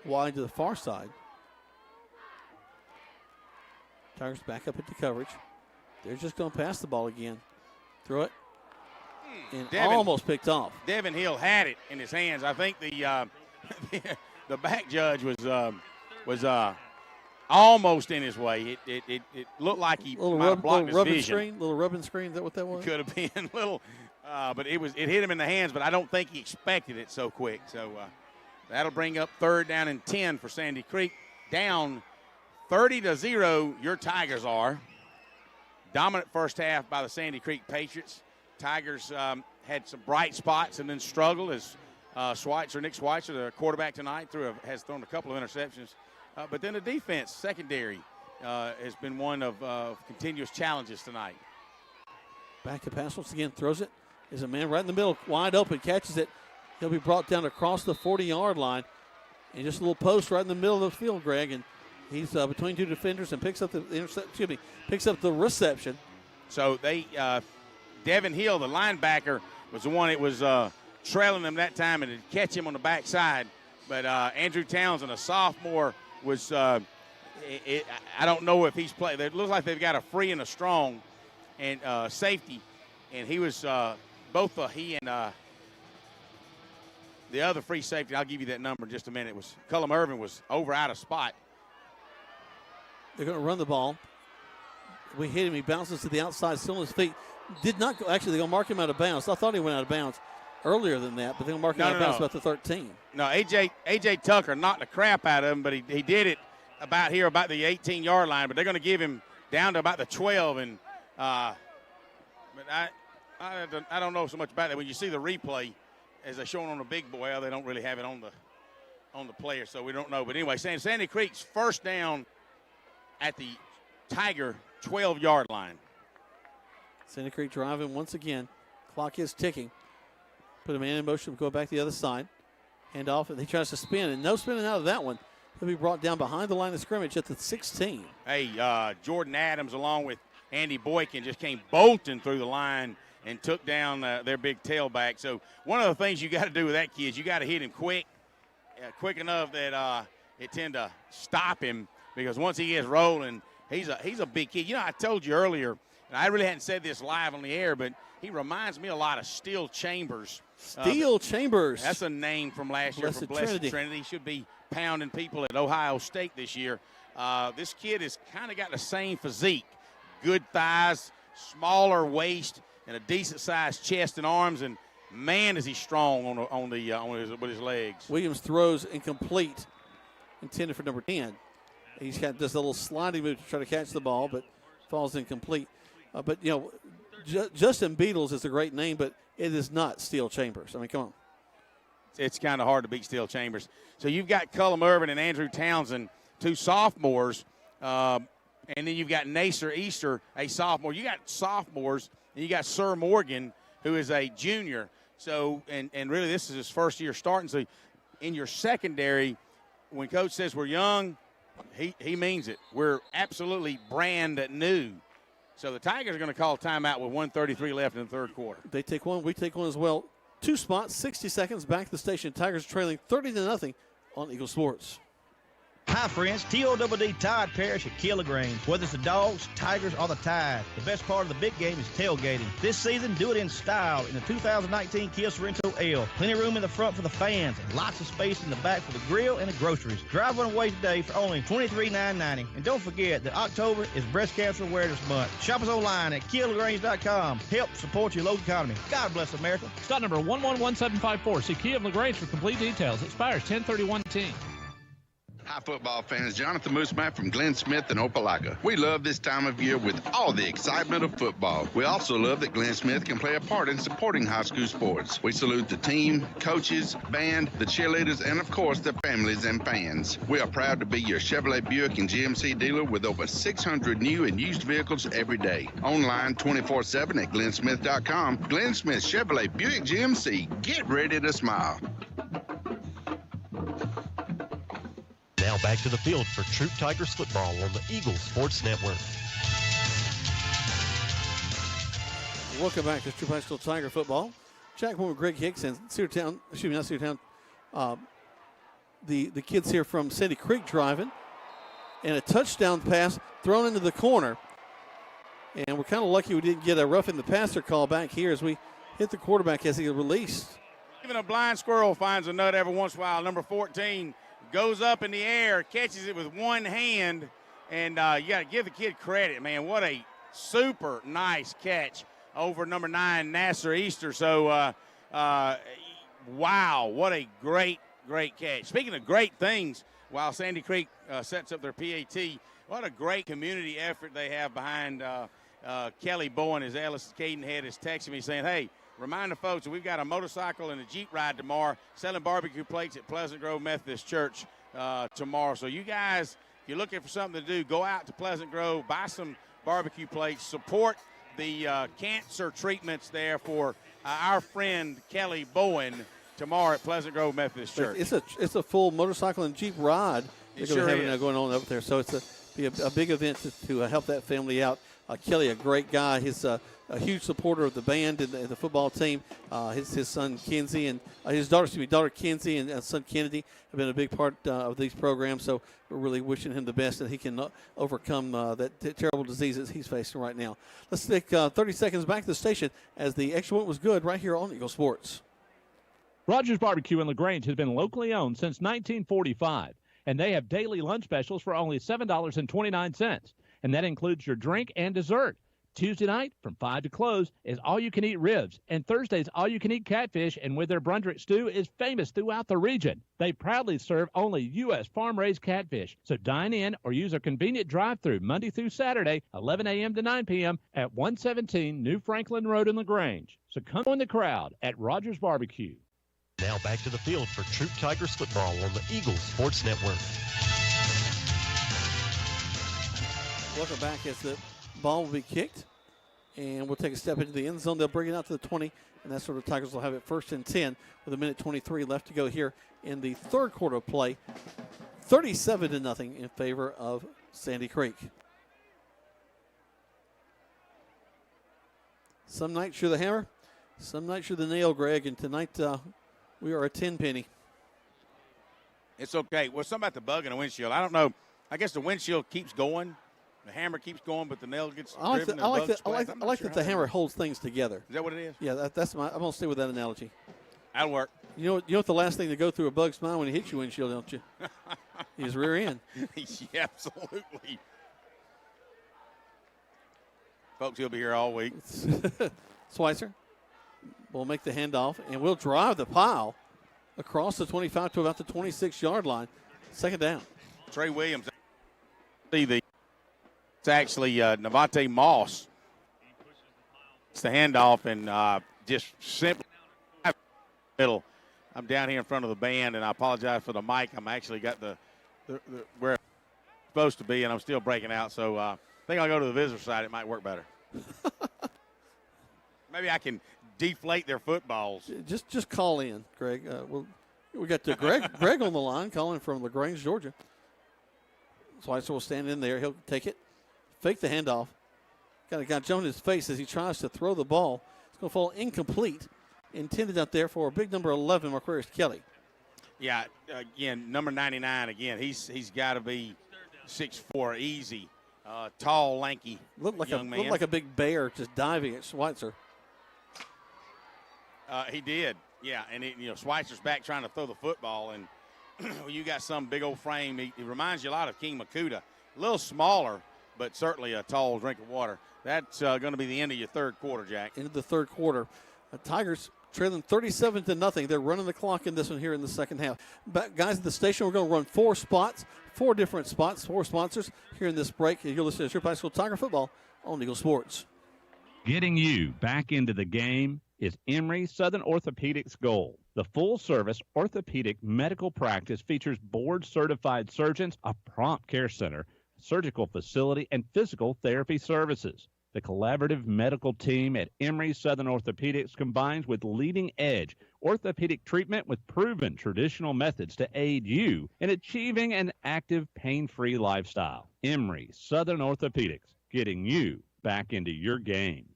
wide to the far side. Tigers back up into coverage. They're just going to pass the ball again. Throw it. And almost picked off. Devin Hill had it in his hands. I think the the back judge was almost in his way. It looked like he might have blocked his vision. Little rubbing screen, is that what that was? Could have been little, but it hit him in the hands, but I don't think he expected it so quick. So that'll bring up third down and 10 for Sandy Creek. Down 30-0, your Tigers are. Dominant first half by the Sandy Creek Patriots. Tigers had some bright spots and then struggled as Nick Schweitzer, the quarterback tonight, has thrown a couple of interceptions. But then the defense, secondary, has been one of continuous challenges tonight. Back to pass once again, throws it. There's a man right in the middle, wide open, catches it. He'll be brought down across the 40-yard line. And just a little post right in the middle of the field, Greg. And he's between two defenders and picks up the reception. So Devin Hill, the linebacker, was the one that was trailing him that time and to catch him on the backside. But Andrew Townsend, a sophomore, was I don't know if he's played. It looks like they've got a free and a strong and safety, and he was he and the other free safety. I'll give you that number in just a minute. Cullum Irvin was over out of spot. They're going to run the ball. We hit him. He bounces to the outside, still on his feet. Did not go. Actually, they're going to mark him out of bounds. I thought he went out of bounds earlier than that, but they're going to mark him out of bounds about the 13. No, A.J. Tucker knocked the crap out of him, but he did it about the 18-yard line. But they're going to give him down to about the 12. And but I don't know so much about that. When you see the replay, as they're showing on the big boy, they don't really have it on the player, so we don't know. But anyway, Sandy Creek's first down at the Tiger 12-yard line. Sandy Creek driving once again. Clock is ticking. Put a man in motion, go back to the other side. Hand off, and he tries to spin, and no spinning out of that one. He'll be brought down behind the line of scrimmage at the 16. Hey, Jordan Adams along with Andy Boykin just came bolting through the line and took down their big tailback. So one of the things you got to do with that kid is you got to hit him quick enough that it tend to stop him, because once he gets rolling, he's a big kid. You know, I told you earlier, and I really hadn't said this live on the air, but he reminds me a lot of Steel Chambers. Chambers. That's a name from last year for Blessed Trinity. He should be pounding people at Ohio State this year. This kid has kind of got the same physique. Good thighs, smaller waist. and a decent-sized chest and arms, and man, is he strong with his legs. Williams throws incomplete, intended for number 10. He's got this little sliding move to try to catch the ball, but falls incomplete. But Justin Beatles is a great name, but it is not Steel Chambers. I mean, come on. It's kind of hard to beat Steel Chambers. So you've got Cullum Irvin and Andrew Townsend, two sophomores, and then you've got Nacer Easter, a sophomore. You got sophomores, and you got Sir Morgan, who is a junior. So, and really this is his first year starting. So in your secondary, when Coach says we're young, he means it. We're absolutely brand new. So the Tigers are going to call timeout with 1:33 left in the third quarter. They take one. We take one as well. 2 spots, 60 seconds, back to the station. Tigers trailing 30-0 on Eagle Sports. Hi, friends. T-O-double-D Tide Parish at Keeler Grange. Whether it's the Dogs, Tigers, or the Tide, the best part of the big game is tailgating. This season, do it in style in the 2019 Kia Sorrento L. Plenty of room in the front for the fans and lots of space in the back for the grill and the groceries. Drive one away today for only $23,990. And don't forget that October is Breast Cancer Awareness Month. Shop us online at KeelerGrange.com. Help support your local economy. God bless America. Stock number 111754. See Kia of LaGrange for complete details. Expires 10/31/18. Hi, football fans. Jonathan Moosemat from Glenn Smith and Opelika. We love this time of year with all the excitement of football. We also love that Glenn Smith can play a part in supporting high school sports. We salute the team, coaches, band, the cheerleaders, and of course, their families and fans. We are proud to be your Chevrolet Buick and GMC dealer with over 600 new and used vehicles every day. Online 24/7 at glennsmith.com. Glenn Smith Chevrolet Buick GMC. Get ready to smile. Now back to the field for Troup Tigers football on the Eagles Sports Network. Welcome back to Troup High School Tiger football. Jack Moore, Greg Hicks, and Cedartown, excuse me, not Cedartown, the kids here from Sandy Creek driving. And a touchdown pass thrown into the corner. And we're kind of lucky we didn't get a roughing the passer call back here as we hit the quarterback as he released. Even a blind squirrel finds a nut every once in a while. Number 14 goes up in the air, catches it with one hand, and you got to give the kid credit, man. What a super nice catch over number 9, Nasser Easter. So, wow, what a great catch. Speaking of great things, while Sandy Creek sets up their PAT, what a great community effort they have behind Kelly Bowen, as Ellis Cadenhead is texting me saying, hey, remind the folks that we've got a motorcycle and a Jeep ride tomorrow, selling barbecue plates at Pleasant Grove Methodist Church tomorrow. So you guys, if you're looking for something to do, go out to Pleasant Grove, buy some barbecue plates, support the cancer treatments there for our friend Kelly Bowen tomorrow at Pleasant Grove Methodist Church. It's a full motorcycle and Jeep ride they're going to have going on up there. So it's a big event to help that family out. Kelly, a great guy. He's a huge supporter of the band and the football team. His son Kenzie and his daughter Kenzie and son Kennedy have been a big part of these programs. So we're really wishing him the best that he can overcome that terrible disease that he's facing right now. Let's take 30 seconds back to the station as the extra point was good right here on Eagle Sports. Rogers Barbecue in LaGrange has been locally owned since 1945, and they have daily lunch specials for only $7.29. And that includes your drink and dessert. Tuesday night from 5 to close is all-you-can-eat ribs, and Thursday's all-you-can-eat catfish, and with their Brundrick stew is famous throughout the region. They proudly serve only U.S. farm-raised catfish, so dine in or use a convenient drive-through Monday through Saturday, 11 a.m. to 9 p.m. at 117 New Franklin Road in LaGrange. So come join the crowd at Rogers Barbecue. Now back to the field for Troup Tigers football on the Eagles Sports Network. Welcome back as the ball will be kicked. And we'll take a step into the end zone. They'll bring it out to the 20, and that's where the Tigers will have it 1st and 10 with 1:23 left to go here in the third quarter of play. 37-0 in favor of Sandy Creek. Some nights you're the hammer, some nights you're the nail, Greg, and tonight we are a 10-penny. It's okay. Well, something about the bug in the windshield. I don't know. I guess the windshield keeps going. The hammer keeps going, but the nail gets driven. I like that the hammer holds things together. Is that what it is? Yeah, that's I'm going to stay with that analogy. That'll work. You know what the last thing to go through a bug's mind when he hits your windshield, don't you? His rear end. Yeah, absolutely. Folks, he'll be here all week. Schweitzer will make the handoff and will drive the pile across the 25 to about the 26-yard line. Second down. Trey Williams. It's actually Navante Moss. It's the handoff and just simply middle. I'm down here in front of the band, and I apologize for the mic. I'm actually got the where I'm supposed to be, and I'm still breaking out. So I think I'll go to the visitor side. It might work better. Maybe I can deflate their footballs. Just call in, Greg. We got Greg on the line calling from LaGrange, Georgia. Schweitzer will stand in there. He'll take it, fake the handoff. Got Joe in his face as he tries to throw the ball. It's going to fall incomplete. Intended out there for big number 11, Marquarius Kelly. Yeah, again, number 99. Again, he's got to be 6'4", easy, tall, lanky young man. Looked like a big bear just diving at Schweitzer. He did, yeah. And Schweitzer's back trying to throw the football, and you got some big old frame. He reminds you a lot of King Makuta. A little smaller, but certainly a tall drink of water. That's going to be the end of your third quarter, Jack. Into the third quarter. Tigers trailing 37-0. They're running the clock in this one here in the second half. But guys at the station, we're going to run four different spots, four sponsors here in this break. You're listening to Troup High School Tiger Football on Eagle Sports. Getting you back into the game is Emory Southern Orthopedics' goal. The full-service orthopedic medical practice features board-certified surgeons, a prompt care center, surgical facility, and physical therapy services. The collaborative medical team at Emory Southern Orthopedics combines with leading-edge orthopedic treatment with proven traditional methods to aid you in achieving an active, pain-free lifestyle. Emory Southern Orthopedics, getting you back into your game.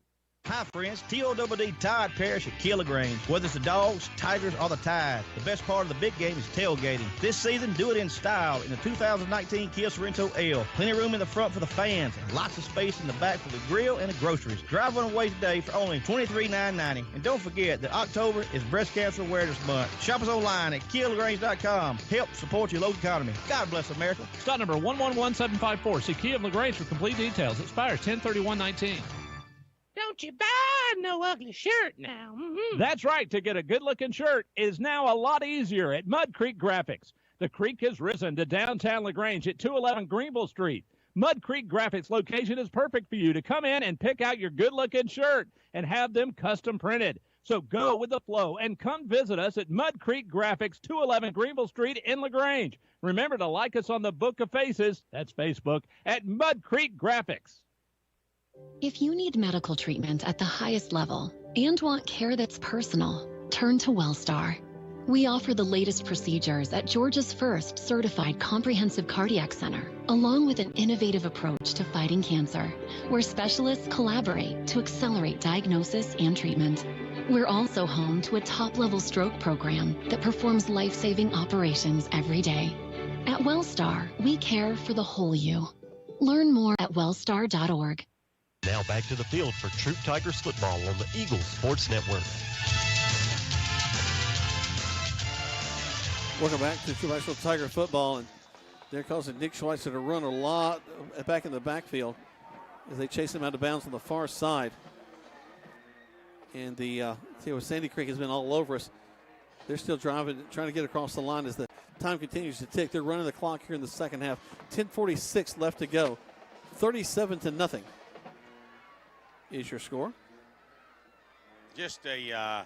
Hi, friends. TOWD Tide Parish at Keeler Grange. Whether it's the Dogs, Tigers, or the Tide, the best part of the big game is tailgating. This season, do it in style in the 2019 Kia Sorrento L. Plenty of room in the front for the fans and lots of space in the back for the grill and the groceries. Drive one away today for only $23,990. And don't forget that October is Breast Cancer Awareness Month. Shop us online at KiaLaGrange.com. Help support your local economy. God bless America. Stock number 111754. See Kia of LaGrange for complete details. Expires 10/31/19. Don't you buy no ugly shirt now. Mm-hmm. That's right. To get a good-looking shirt is now a lot easier at Mud Creek Graphics. The creek has risen to downtown LaGrange at 211 Greenville Street. Mud Creek Graphics location is perfect for you to come in and pick out your good-looking shirt and have them custom printed. So go with the flow and come visit us at Mud Creek Graphics, 211 Greenville Street in LaGrange. Remember to like us on the Book of Faces, that's Facebook, at Mud Creek Graphics. If you need medical treatment at the highest level and want care that's personal, turn to WellStar. We offer the latest procedures at Georgia's first certified comprehensive cardiac center, along with an innovative approach to fighting cancer, where specialists collaborate to accelerate diagnosis and treatment. We're also home to a top-level stroke program that performs life-saving operations every day. At WellStar, we care for the whole you. Learn more at wellstar.org. Now back to the field for Troup Tigers football on the Eagle Sports Network. Welcome back to Troup High School Tiger football, and they're causing Nick Schweitzer to run a lot back in the backfield as they chase him out of bounds on the far side. And Sandy Creek has been all over us. They're still driving, trying to get across the line as the time continues to tick. They're running the clock here in the second half. 10:46 left to go. 37-0 is your score. Just a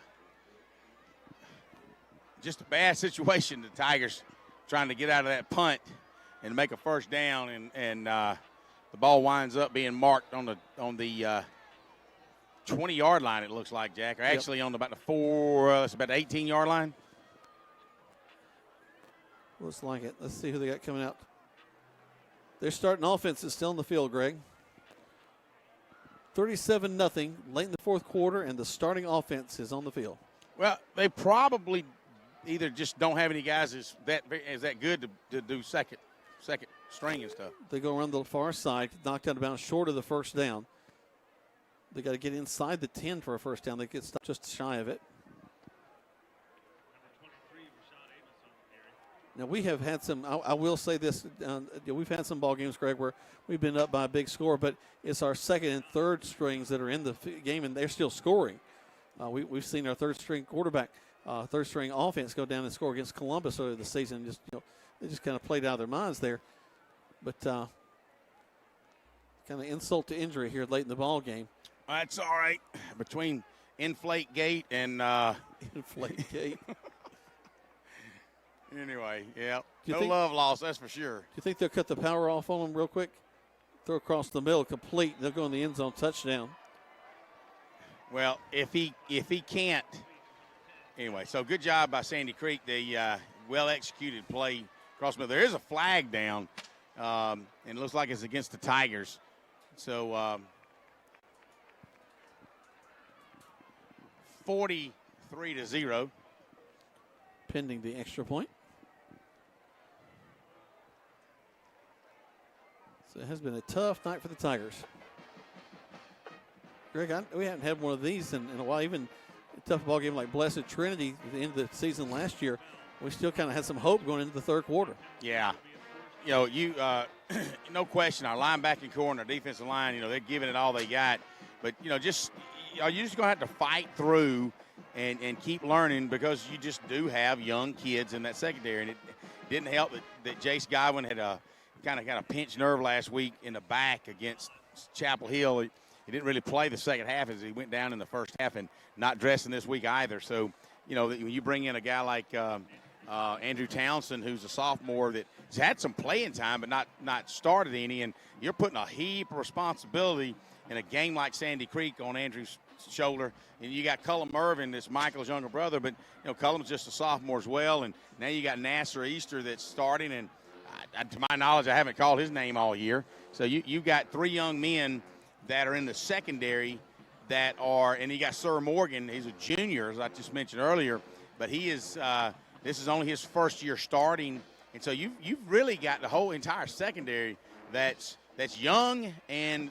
bad situation. The Tigers trying to get out of that punt and make a first down, and the ball winds up being marked on the 20-yard line. It looks like, Jack, or actually on about the 18-yard line. Looks like it. Let's see who they got coming out. Their starting offense is still in the field, Greg. 37-0 late in the fourth quarter, and the starting offense is on the field. Well, they probably either just don't have any guys is that good to do second string and stuff. They go around the far side, knocked out of bounds short of the first down. They got to get inside the 10 for a first down. They get stopped just shy of it. Now, we have had some, I will say this, we've had some ball games, Greg, where we've been up by a big score, but it's our second and third strings that are in the game, and they're still scoring. We've seen our third string quarterback, third string offense go down and score against Columbus earlier this season. Just, they just kind of played out of their minds there. But kind of insult to injury here late in the ball game. That's all right. Between Inflate Gate and Inflate Gate. Anyway, yeah, no love lost, that's for sure. Do you think they'll cut the power off on them real quick? Throw across the middle, complete. They'll go in the end zone, touchdown. Well, if he can't, anyway. So good job by Sandy Creek. The well-executed play across the middle. There is a flag down, and it looks like it's against the Tigers. So 43-0. Pending the extra point. So it has been a tough night for the Tigers. Greg, we haven't had one of these in a while. Even a tough ball game like Blessed Trinity at the end of the season last year, we still kind of had some hope going into the third quarter. Yeah. No question, our linebacking core and our defensive line, they're giving it all they got. But, you're just going to have to fight through and keep learning, because you just do have young kids in that secondary. And it didn't help that Jace Godwin had a kind of pinched nerve last week in the back against Chapel Hill. He didn't really play the second half as he went down in the first half, and not dressing this week either. So, when you bring in a guy like Andrew Townsend, who's a sophomore that has had some playing time but not started any, and you're putting a heap of responsibility in a game like Sandy Creek on Andrew's shoulder. And you got Cullum Irvin, that's Michael's younger brother, but Cullum's just a sophomore as well. And now you got Nasser Easter that's starting, and to my knowledge, I haven't called his name all year. So you got three young men that are in the secondary that are, and you got Sir Morgan. He's a junior, as I just mentioned earlier, but he is. This is only his first year starting, and so you've really got the whole entire secondary that's young and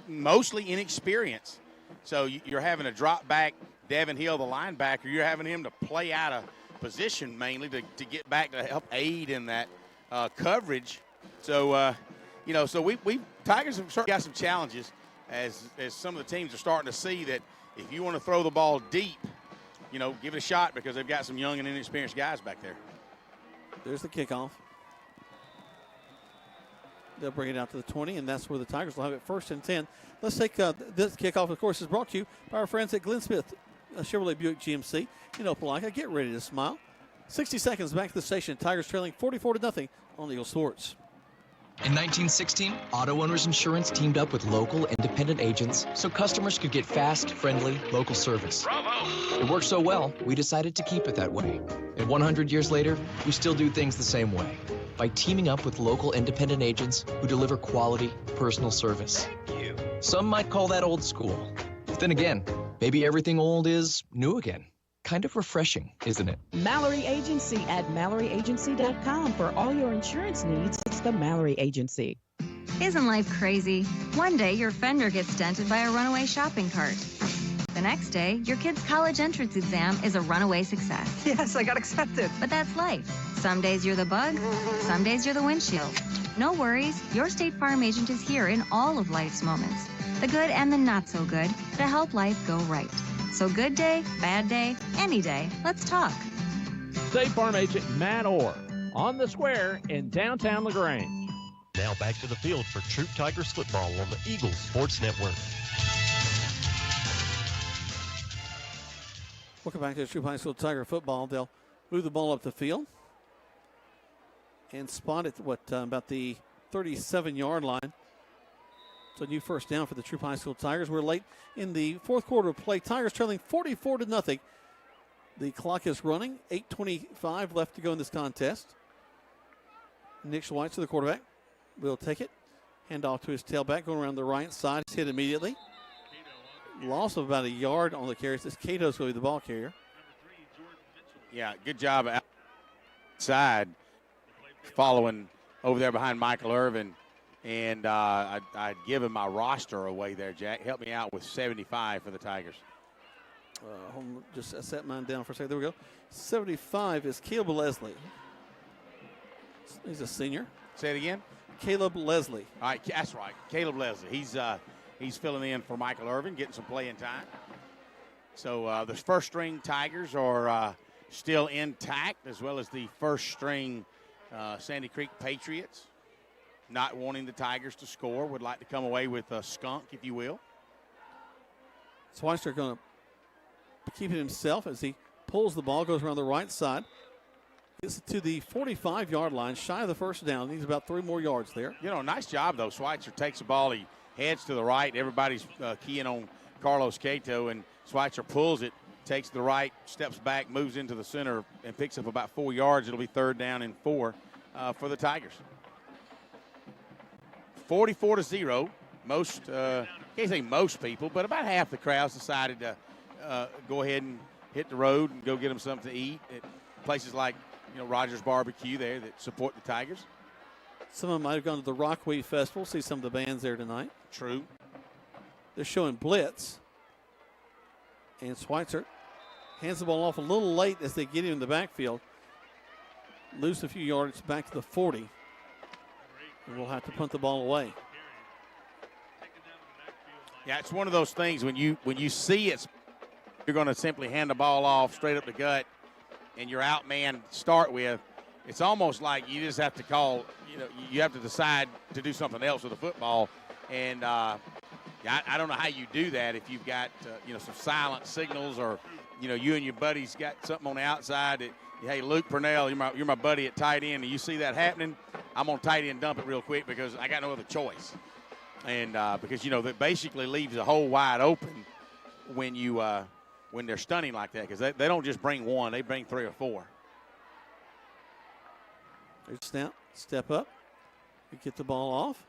mostly inexperienced. So you're having to drop back Devin Hill, the linebacker. You're having him to play out of position mainly to get back to help aid in that coverage. So, so we Tigers have certainly got some challenges as some of the teams are starting to see that if you want to throw the ball deep, give it a shot, because they've got some young and inexperienced guys back there. There's the kickoff. They'll bring it out to the 20, and that's where the Tigers will have it 1st and 10. Let's take this kickoff, of course, is brought to you by our friends at Glenn Smith, Chevrolet Buick GMC in Opelika. Get ready to smile. 60 seconds back to the station. Tigers trailing 44-0 on Eagle Sports. In 1916, Auto Owners Insurance teamed up with local independent agents so customers could get fast, friendly, local service. Bravo! It worked so well, we decided to keep it that way. And 100 years later, we still do things the same way, by teaming up with local independent agents who deliver quality, personal service. Some might call that old school. But then again, maybe everything old is new again. Kind of refreshing, isn't it? Mallory Agency at MalloryAgency.com. For all your insurance needs, it's the Mallory Agency. Isn't life crazy? One day your fender gets dented by a runaway shopping cart. The next day, your kid's college entrance exam is a runaway success. Yes, I got accepted. But that's life. Some days you're the bug, some days you're the windshield. No worries, your State Farm agent is here in all of life's moments, the good and the not so good, to help life go right. So good day, bad day, any day, let's talk. State Farm agent Matt Orr on the square in downtown LaGrange. Now back to the field for Troup Tigers football on the Eagles Sports Network. Welcome back to the Troup High School Tiger football. They'll move the ball up the field and spot it, about the 37-yard line. It's a new first down for the Troup High School Tigers. We're late in the fourth quarter of play. Tigers trailing 44-0. The clock is running. 8:25 left to go in this contest. Nick Schweitzer, the quarterback, will take it. Hand off to his tailback, going around the right side. It's hit immediately. Loss of about a yard on the carry. This Cato's going to be the ball carrier. Yeah, good job outside, following over there behind Michael Irvin. And I'd given my roster away there, Jack. Help me out with 75 for the Tigers. Just set mine down for a second. There we go. 75 is Caleb Leslie. He's a senior. Say it again. Caleb Leslie. All right, that's right. Caleb Leslie. He's filling in for Michael Irvin, getting some playing time. So the first-string Tigers are still intact, as well as the first-string Sandy Creek Patriots. Not wanting the Tigers to score, would like to come away with a skunk, if you will. Schweitzer going to keep it himself as he pulls the ball, goes around the right side. Gets to the 45-yard line, shy of the first down. Needs about 3 more yards there. You know, nice job, though. Schweitzer takes the ball. He heads to the right. Everybody's keying on Carlos Cato, and Schweitzer pulls it, takes the right, steps back, moves into the center, and picks up about 4 yards. It'll be 3rd down and 4 for the Tigers. 44-0. Most, can't say most people, but about half the crowds decided to go ahead and hit the road and go get them something to eat at places like, Rogers Barbecue there that support the Tigers. Some of them might have gone to the Rockweed Festival. See some of the bands there tonight. True. They're showing blitz. And Schweitzer hands the ball off a little late as they get him in the backfield. Lose a few yards back to the 40. And we'll have to punt the ball away. Yeah, it's one of those things when you see it, you're going to simply hand the ball off straight up the gut, and your out man start with. It's almost like you just have to call. You have to decide to do something else with the football, and I don't know how you do that if you've got some silent signals, or you and your buddies got something on the outside that, hey, Luke Purnell, you're my buddy at tight end, and you see that happening, I'm on tight end dump it real quick because I got no other choice. And because, that basically leaves the hole wide open when they're stunning like that, because they don't just bring one, they bring 3 or 4. There's step up. You get the ball off.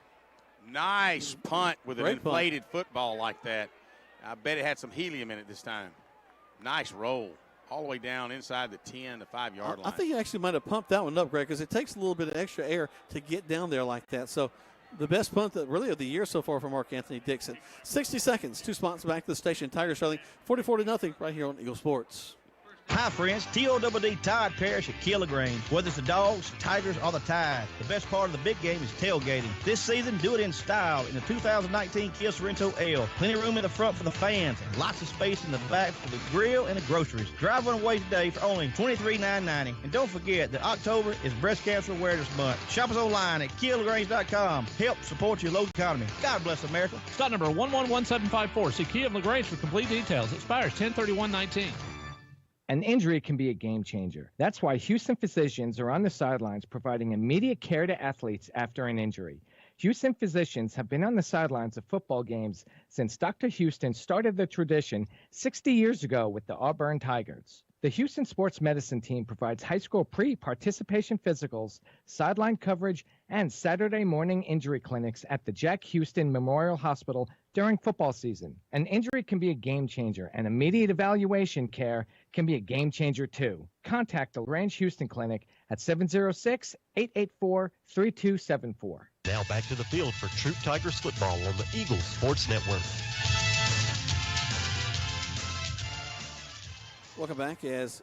Nice punt with an inflated punt. Football like that. I bet it had some helium in it this time. Nice roll. All the way down inside the 10 to 5-yard line. I think he actually might have pumped that one up, Greg, because it takes a little bit of extra air to get down there like that. So the best punt of the year so far for Mark Anthony Dixon. 60 seconds, 2 spots back to the station. Tigers trailing 44-0 right here on Eagle Sports. Hi, friends. TOWD Tide Parish at Keeler Grange. Whether it's the Dogs, Tigers, or the Tide, the best part of the big game is tailgating. This season, do it in style in the 2019 Kia Sorrento L. Plenty of room in the front for the fans and lots of space in the back for the grill and the groceries. Drive one away today for only $23,990. And don't forget that October is Breast Cancer Awareness Month. Shop us online at KiaLaGrange.com. Help support your local economy. God bless America. Stock number 111754. See Kia of LaGrange for complete details. Expires 10/31/19. An injury can be a game changer. That's why Houston physicians are on the sidelines providing immediate care to athletes after an injury. Houston physicians have been on the sidelines of football games since Dr. Houston started the tradition 60 years ago with the Auburn Tigers. The Houston Sports Medicine team provides high school pre-participation physicals, sideline coverage, and Saturday morning injury clinics at the Jack Houston Memorial Hospital during football season. An injury can be a game changer, and immediate evaluation care can be a game changer too. Contact the LaGrange Houston Clinic at 706-884-3274. Now back to the field for Troup Tigers football on the Eagles Sports Network. Welcome back as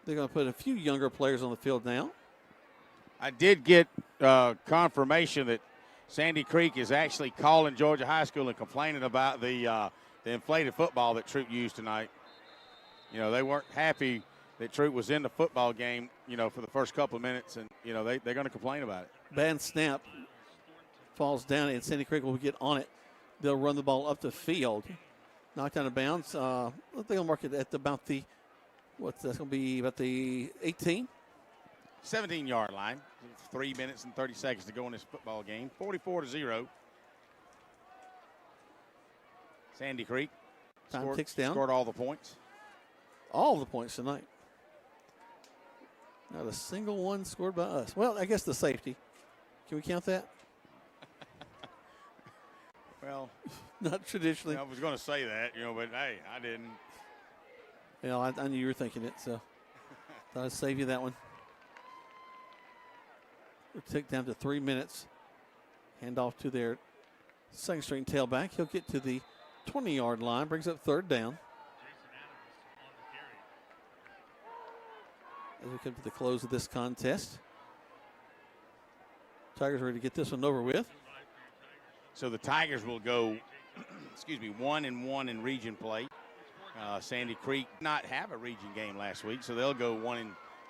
they're going to put a few younger players on the field now. I did get confirmation that Sandy Creek is actually calling Georgia High School and complaining about the inflated football that Troup used tonight. They weren't happy that Troup was in the football game, for the first couple of minutes, and, they're going to complain about it. Bad snap. Falls down, and Sandy Creek will get on it. They'll run the ball up the field. Knocked out of bounds. They'll mark it at about the, what's that's going to be, about the 18? 17-yard line. 3 minutes and 30 seconds to go in this football game. 44-0. Sandy Creek ticks down. Scored all the points. All the points tonight. Not a single one scored by us. Well, I guess the safety. Can we count that? Well, not traditionally. I was going to say that, but hey, I didn't. I knew you were thinking it, so thought I'd save you that one. We'll take down to 3 minutes. Hand off to their second string tailback. He'll get to the 20-yard line, brings up 3rd down. As we come to the close of this contest. Tigers ready to get this one over with. So the Tigers will go, 1-1 in region play. Sandy Creek not have a region game last week, so they'll go 1-0.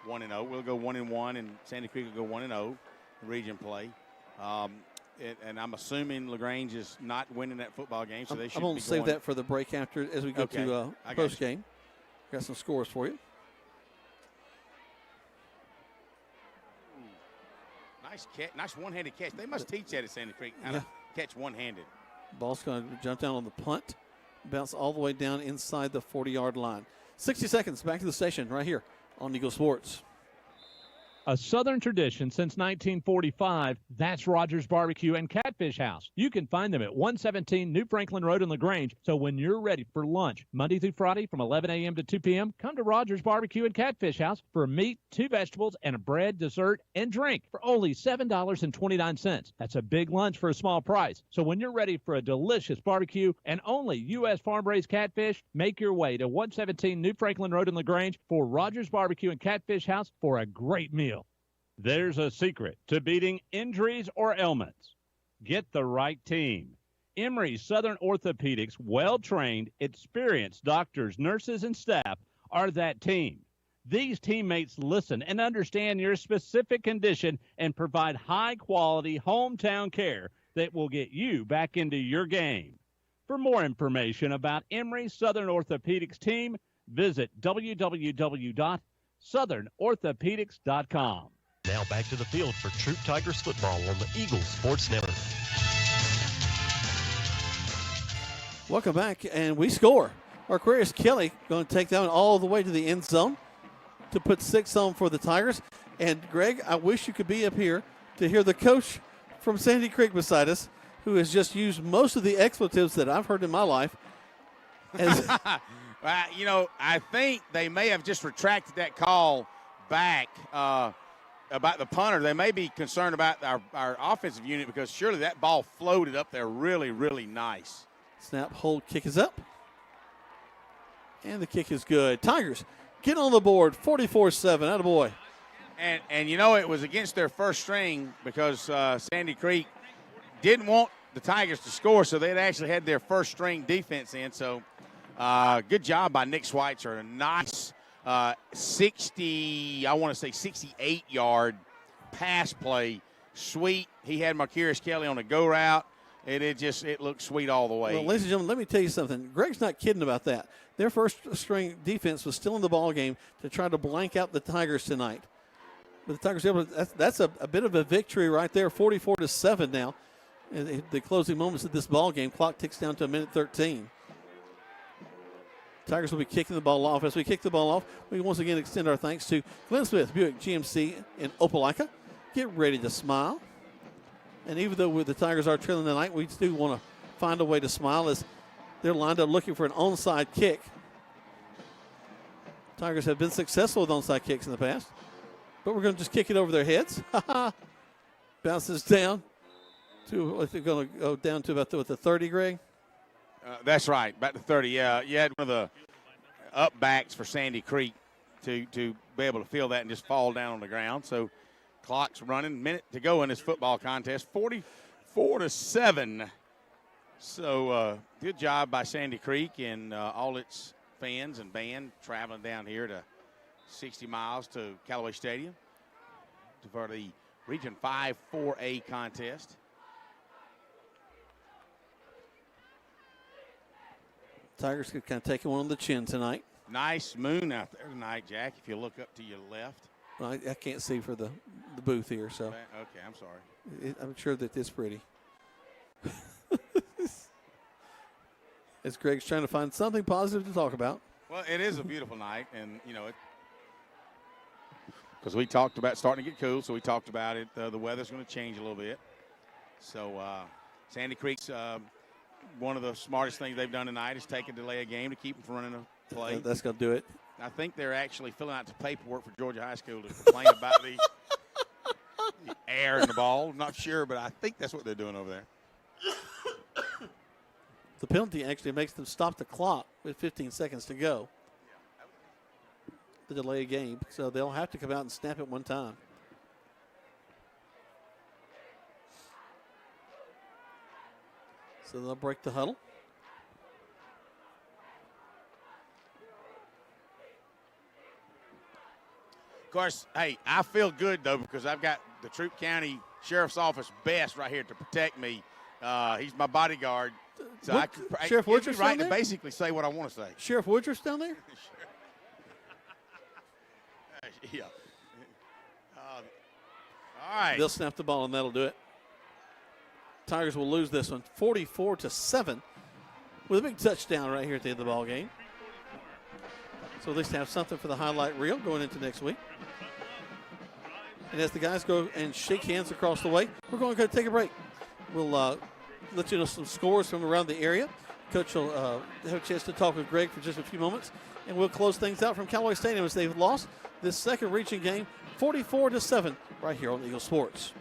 We'll go 1-1, and Sandy Creek will go 1-0 in region play. And I'm assuming LaGrange is not winning that football game, so they should. I'm going to save that for the break after as we go to post game. Got some scores for you. Nice catch, nice one-handed catch. They must teach that at Sandy Creek, how to catch one-handed. Ball's going to jump down on the punt, bounce all the way down inside the 40-yard line. 60 seconds, back to the station right here on Eagle Sports. A Southern tradition since 1945, that's Rogers Barbecue and Catfish House. You can find them at 117 New Franklin Road in LaGrange. So when you're ready for lunch, Monday through Friday from 11 a.m. to 2 p.m., come to Rogers Barbecue and Catfish House for meat, 2 vegetables, and a bread, dessert, and drink for only $7.29. That's a big lunch for a small price. So when you're ready for a delicious barbecue and only U.S. farm-raised catfish, make your way to 117 New Franklin Road in LaGrange for Rogers Barbecue and Catfish House for a great meal. There's a secret to beating injuries or ailments. Get the right team. Emory Southern Orthopedics' well-trained, experienced doctors, nurses, and staff are that team. These teammates listen and understand your specific condition and provide high-quality hometown care that will get you back into your game. For more information about Emory Southern Orthopedics team, visit www.southernorthopedics.com. Now back to the field for Troup Tigers football on the Eagles Sports Network. Welcome back, and we score. Aquarius Kelly going to take that one all the way to the end zone to put 6 on for the Tigers. And, Greg, I wish you could be up here to hear the coach from Sandy Creek beside us, who has just used most of the expletives that I've heard in my life. I think they may have just retracted that call back about the punter. They may be concerned about our offensive unit because surely that ball floated up there really, really nice. Snap, hold, kick is up. And the kick is good. Tigers get on the board, 44-7. Attaboy. And it was against their first string because Sandy Creek didn't want the Tigers to score, so they'd actually had their first string defense in. So good job by Nick Schweitzer. A nice 68-yard pass play. Sweet. He had Marquarius Kelly on a go route. It looked sweet all the way. Well, ladies and gentlemen, let me tell you something. Greg's not kidding about that. Their first string defense was still in the ball game to try to blank out the Tigers tonight. But the Tigers able to, that's a bit of a victory right there, 44-7 now. In the closing moments of this ball game, clock ticks down to a minute 13. Tigers will be kicking the ball off. As we kick the ball off, we once again extend our thanks to Glenn Smith, Buick GMC in Opelika. Get ready to smile. And even though the Tigers are trailing tonight, we do want to find a way to smile as they're lined up looking for an onside kick. Tigers have been successful with onside kicks in the past, but we're going to just kick it over their heads. Bounces down to, they're going to go down to about the 30, Greg? That's right, about the 30. Yeah, you had one of the up backs for Sandy Creek to be able to feel that and just fall down on the ground. So clock's running, minute to go in this football contest, 44-7. So good job by Sandy Creek and all its fans and band traveling down here to 60 miles to Callaway Stadium for the Region 5 4A contest. Tigers could kind of take one on the chin tonight. Nice moon out there tonight, Jack, if you look up to your left. I can't see for the booth here, so. Okay, I'm sorry. I'm sure that it's pretty. As Greg's trying to find something positive to talk about. Well, it is a beautiful night, and, because we talked about starting to get cool, so we talked about it. The weather's going to change a little bit. So Sandy Creek's one of the smartest things they've done tonight is take a delay a game to keep them from running a play. That's going to do it. I think they're actually filling out the paperwork for Georgia High School to complain about the air in the ball. I'm not sure, but I think that's what they're doing over there. The penalty actually makes them stop the clock with 15 seconds to go. The delay game, so they'll have to come out and snap it one time. So they'll break the huddle. Of course, hey, I feel good, though, because I've got the Troup County Sheriff's Office best right here to protect me. He's my bodyguard. So Sheriff Woodruff's right down to there? basically say what I want to say. Sheriff Woodruff's down there? Yeah. All right. They'll snap the ball, and that'll do it. Tigers will lose this one 44-7 with a big touchdown right here at the end of the ball game. So at least have something for the highlight reel going into next week. And as the guys go and shake hands across the way, we're going to go take a break. We'll let you know some scores from around the area. Coach will have a chance to talk with Greg for just a few moments, and we'll close things out from Callaway Stadium as they've lost this second region game 44-7 right here on Eagle Sports.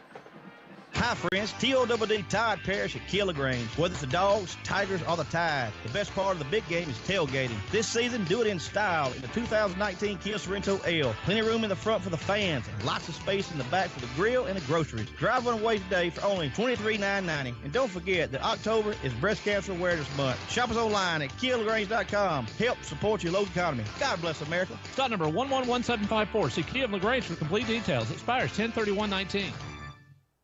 Hi, friends. TOWD Tide Parish at Keeler Grange. Whether it's the Dogs, Tigers, or the Tide, the best part of the big game is tailgating. This season, do it in style in the 2019 Kia Sorrento L. Plenty of room in the front for the fans and lots of space in the back for the grill and the groceries. Drive one away today for only $23,990. And don't forget that October is Breast Cancer Awareness Month. Shop us online at KeelerGrange.com. Help support your local economy. God bless America. Stock number 111754. See Kia of LaGrange for complete details. Expires 10/31/19.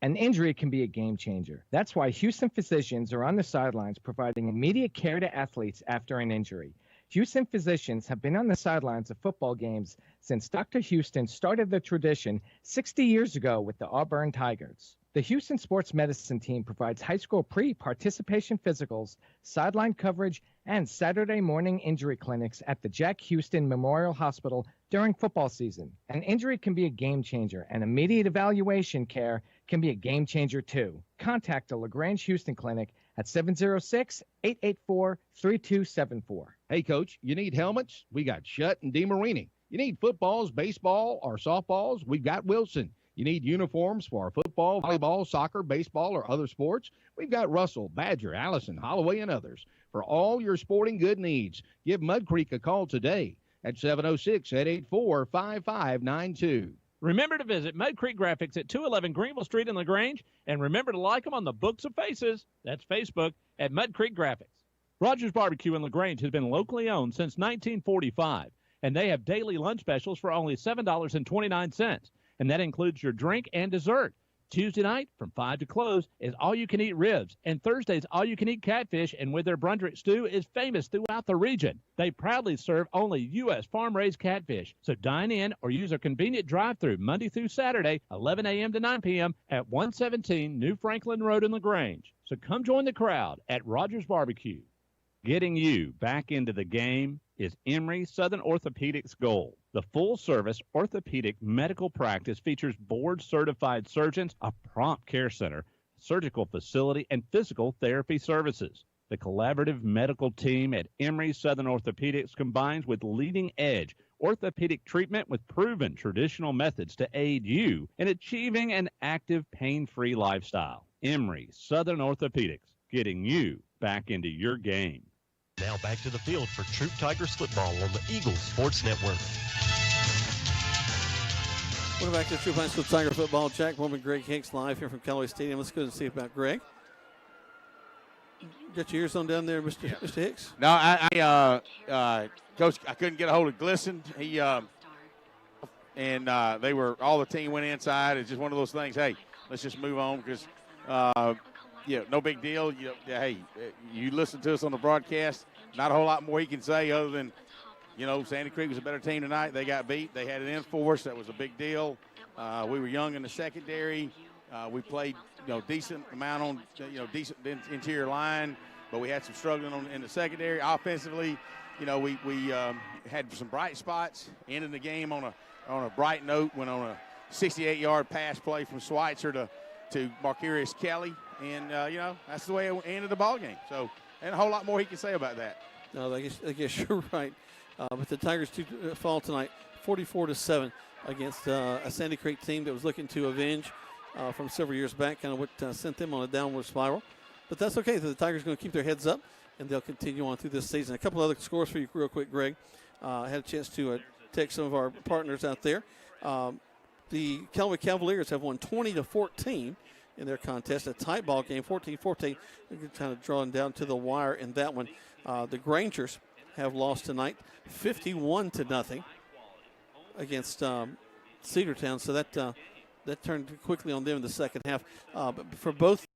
An injury can be a game changer. That's why Houston physicians are on the sidelines providing immediate care to athletes after an injury. Houston physicians have been on the sidelines of football games since Dr. Houston started the tradition 60 years ago with the Auburn Tigers. The Houston Sports Medicine Team provides high school pre-participation physicals, sideline coverage, and Saturday morning injury clinics at the Jack Houston Memorial Hospital during football season. An injury can be a game changer, and immediate evaluation care can be a game changer too. Contact the LaGrange Houston Clinic at 706-884-3274. Hey, Coach, you need helmets? We got Shutt and DeMarini. You need footballs, baseball, or softballs? We've got Wilson. You need uniforms for football, volleyball, soccer, baseball, or other sports? We've got Russell, Badger, Allison, Holloway, and others. For all your sporting good needs, give Mud Creek a call today at 706-884-5592. Remember to visit Mud Creek Graphics at 211 Greenville Street in LaGrange, and remember to like them on the Books of Faces, that's Facebook, at Mud Creek Graphics. Rogers Barbecue in LaGrange has been locally owned since 1945, and they have daily lunch specials for only $7.29, and that includes your drink and dessert. Tuesday night from 5 to close is all-you-can-eat ribs, and Thursday's all-you-can-eat catfish, and with their Brundrick stew is famous throughout the region. They proudly serve only U.S. farm-raised catfish, so dine in or use a convenient drive-through Monday through Saturday, 11 a.m. to 9 p.m. at 117 New Franklin Road in LaGrange. So come join the crowd at Rogers Barbecue. Getting you back into the game is Emory Southern Orthopedics' goal. The full-service orthopedic medical practice features board-certified surgeons, a prompt care center, surgical facility, and physical therapy services. The collaborative medical team at Emory Southern Orthopedics combines with leading-edge orthopedic treatment with proven traditional methods to aid you in achieving an active, pain-free lifestyle. Emory Southern Orthopedics, getting you back into your game. Now back to the field for Troup Tigers football on the Eagles Sports Network. Welcome back to Troup High School Tiger football. Jack Woman, Greg Hicks live here from Callaway Stadium. Let's go and see about Greg. Got your ears on down there, Mr. Hicks? No, Coach, I couldn't get a hold of Glisson. He and they were all the team went inside. It's just one of those things. Hey, let's just move on because no big deal. Hey, you listen to us on the broadcast. Not a whole lot more he can say other than, Sandy Creek was a better team tonight. They got beat. They had it in for us. That was a big deal. We were young in the secondary. We played, decent amount on, decent interior line, but we had some struggling in the secondary. Offensively, we had some bright spots. Ended the game on a bright note. Went on a 68-yard pass play from Schweitzer to Marcarius Kelly, and that's the way it ended the ball game. So, and a whole lot more he can say about that. No, I guess you're right. But the Tigers fall tonight, 44-7 against a Sandy Creek team that was looking to avenge from several years back, kind of what sent them on a downward spiral. But that's okay. The Tigers are going to keep their heads up, and they'll continue on through this season. A couple other scores for you real quick, Greg. I had a chance to text some of our partners out there. The Callaway Cavaliers have won 20-14 in their contest. A tight ball game, 14-14. Kind of drawing down to the wire in that one. The Grangers have lost tonight, 51-0 against Cedartown. So that turned quickly on them in the second half. But for both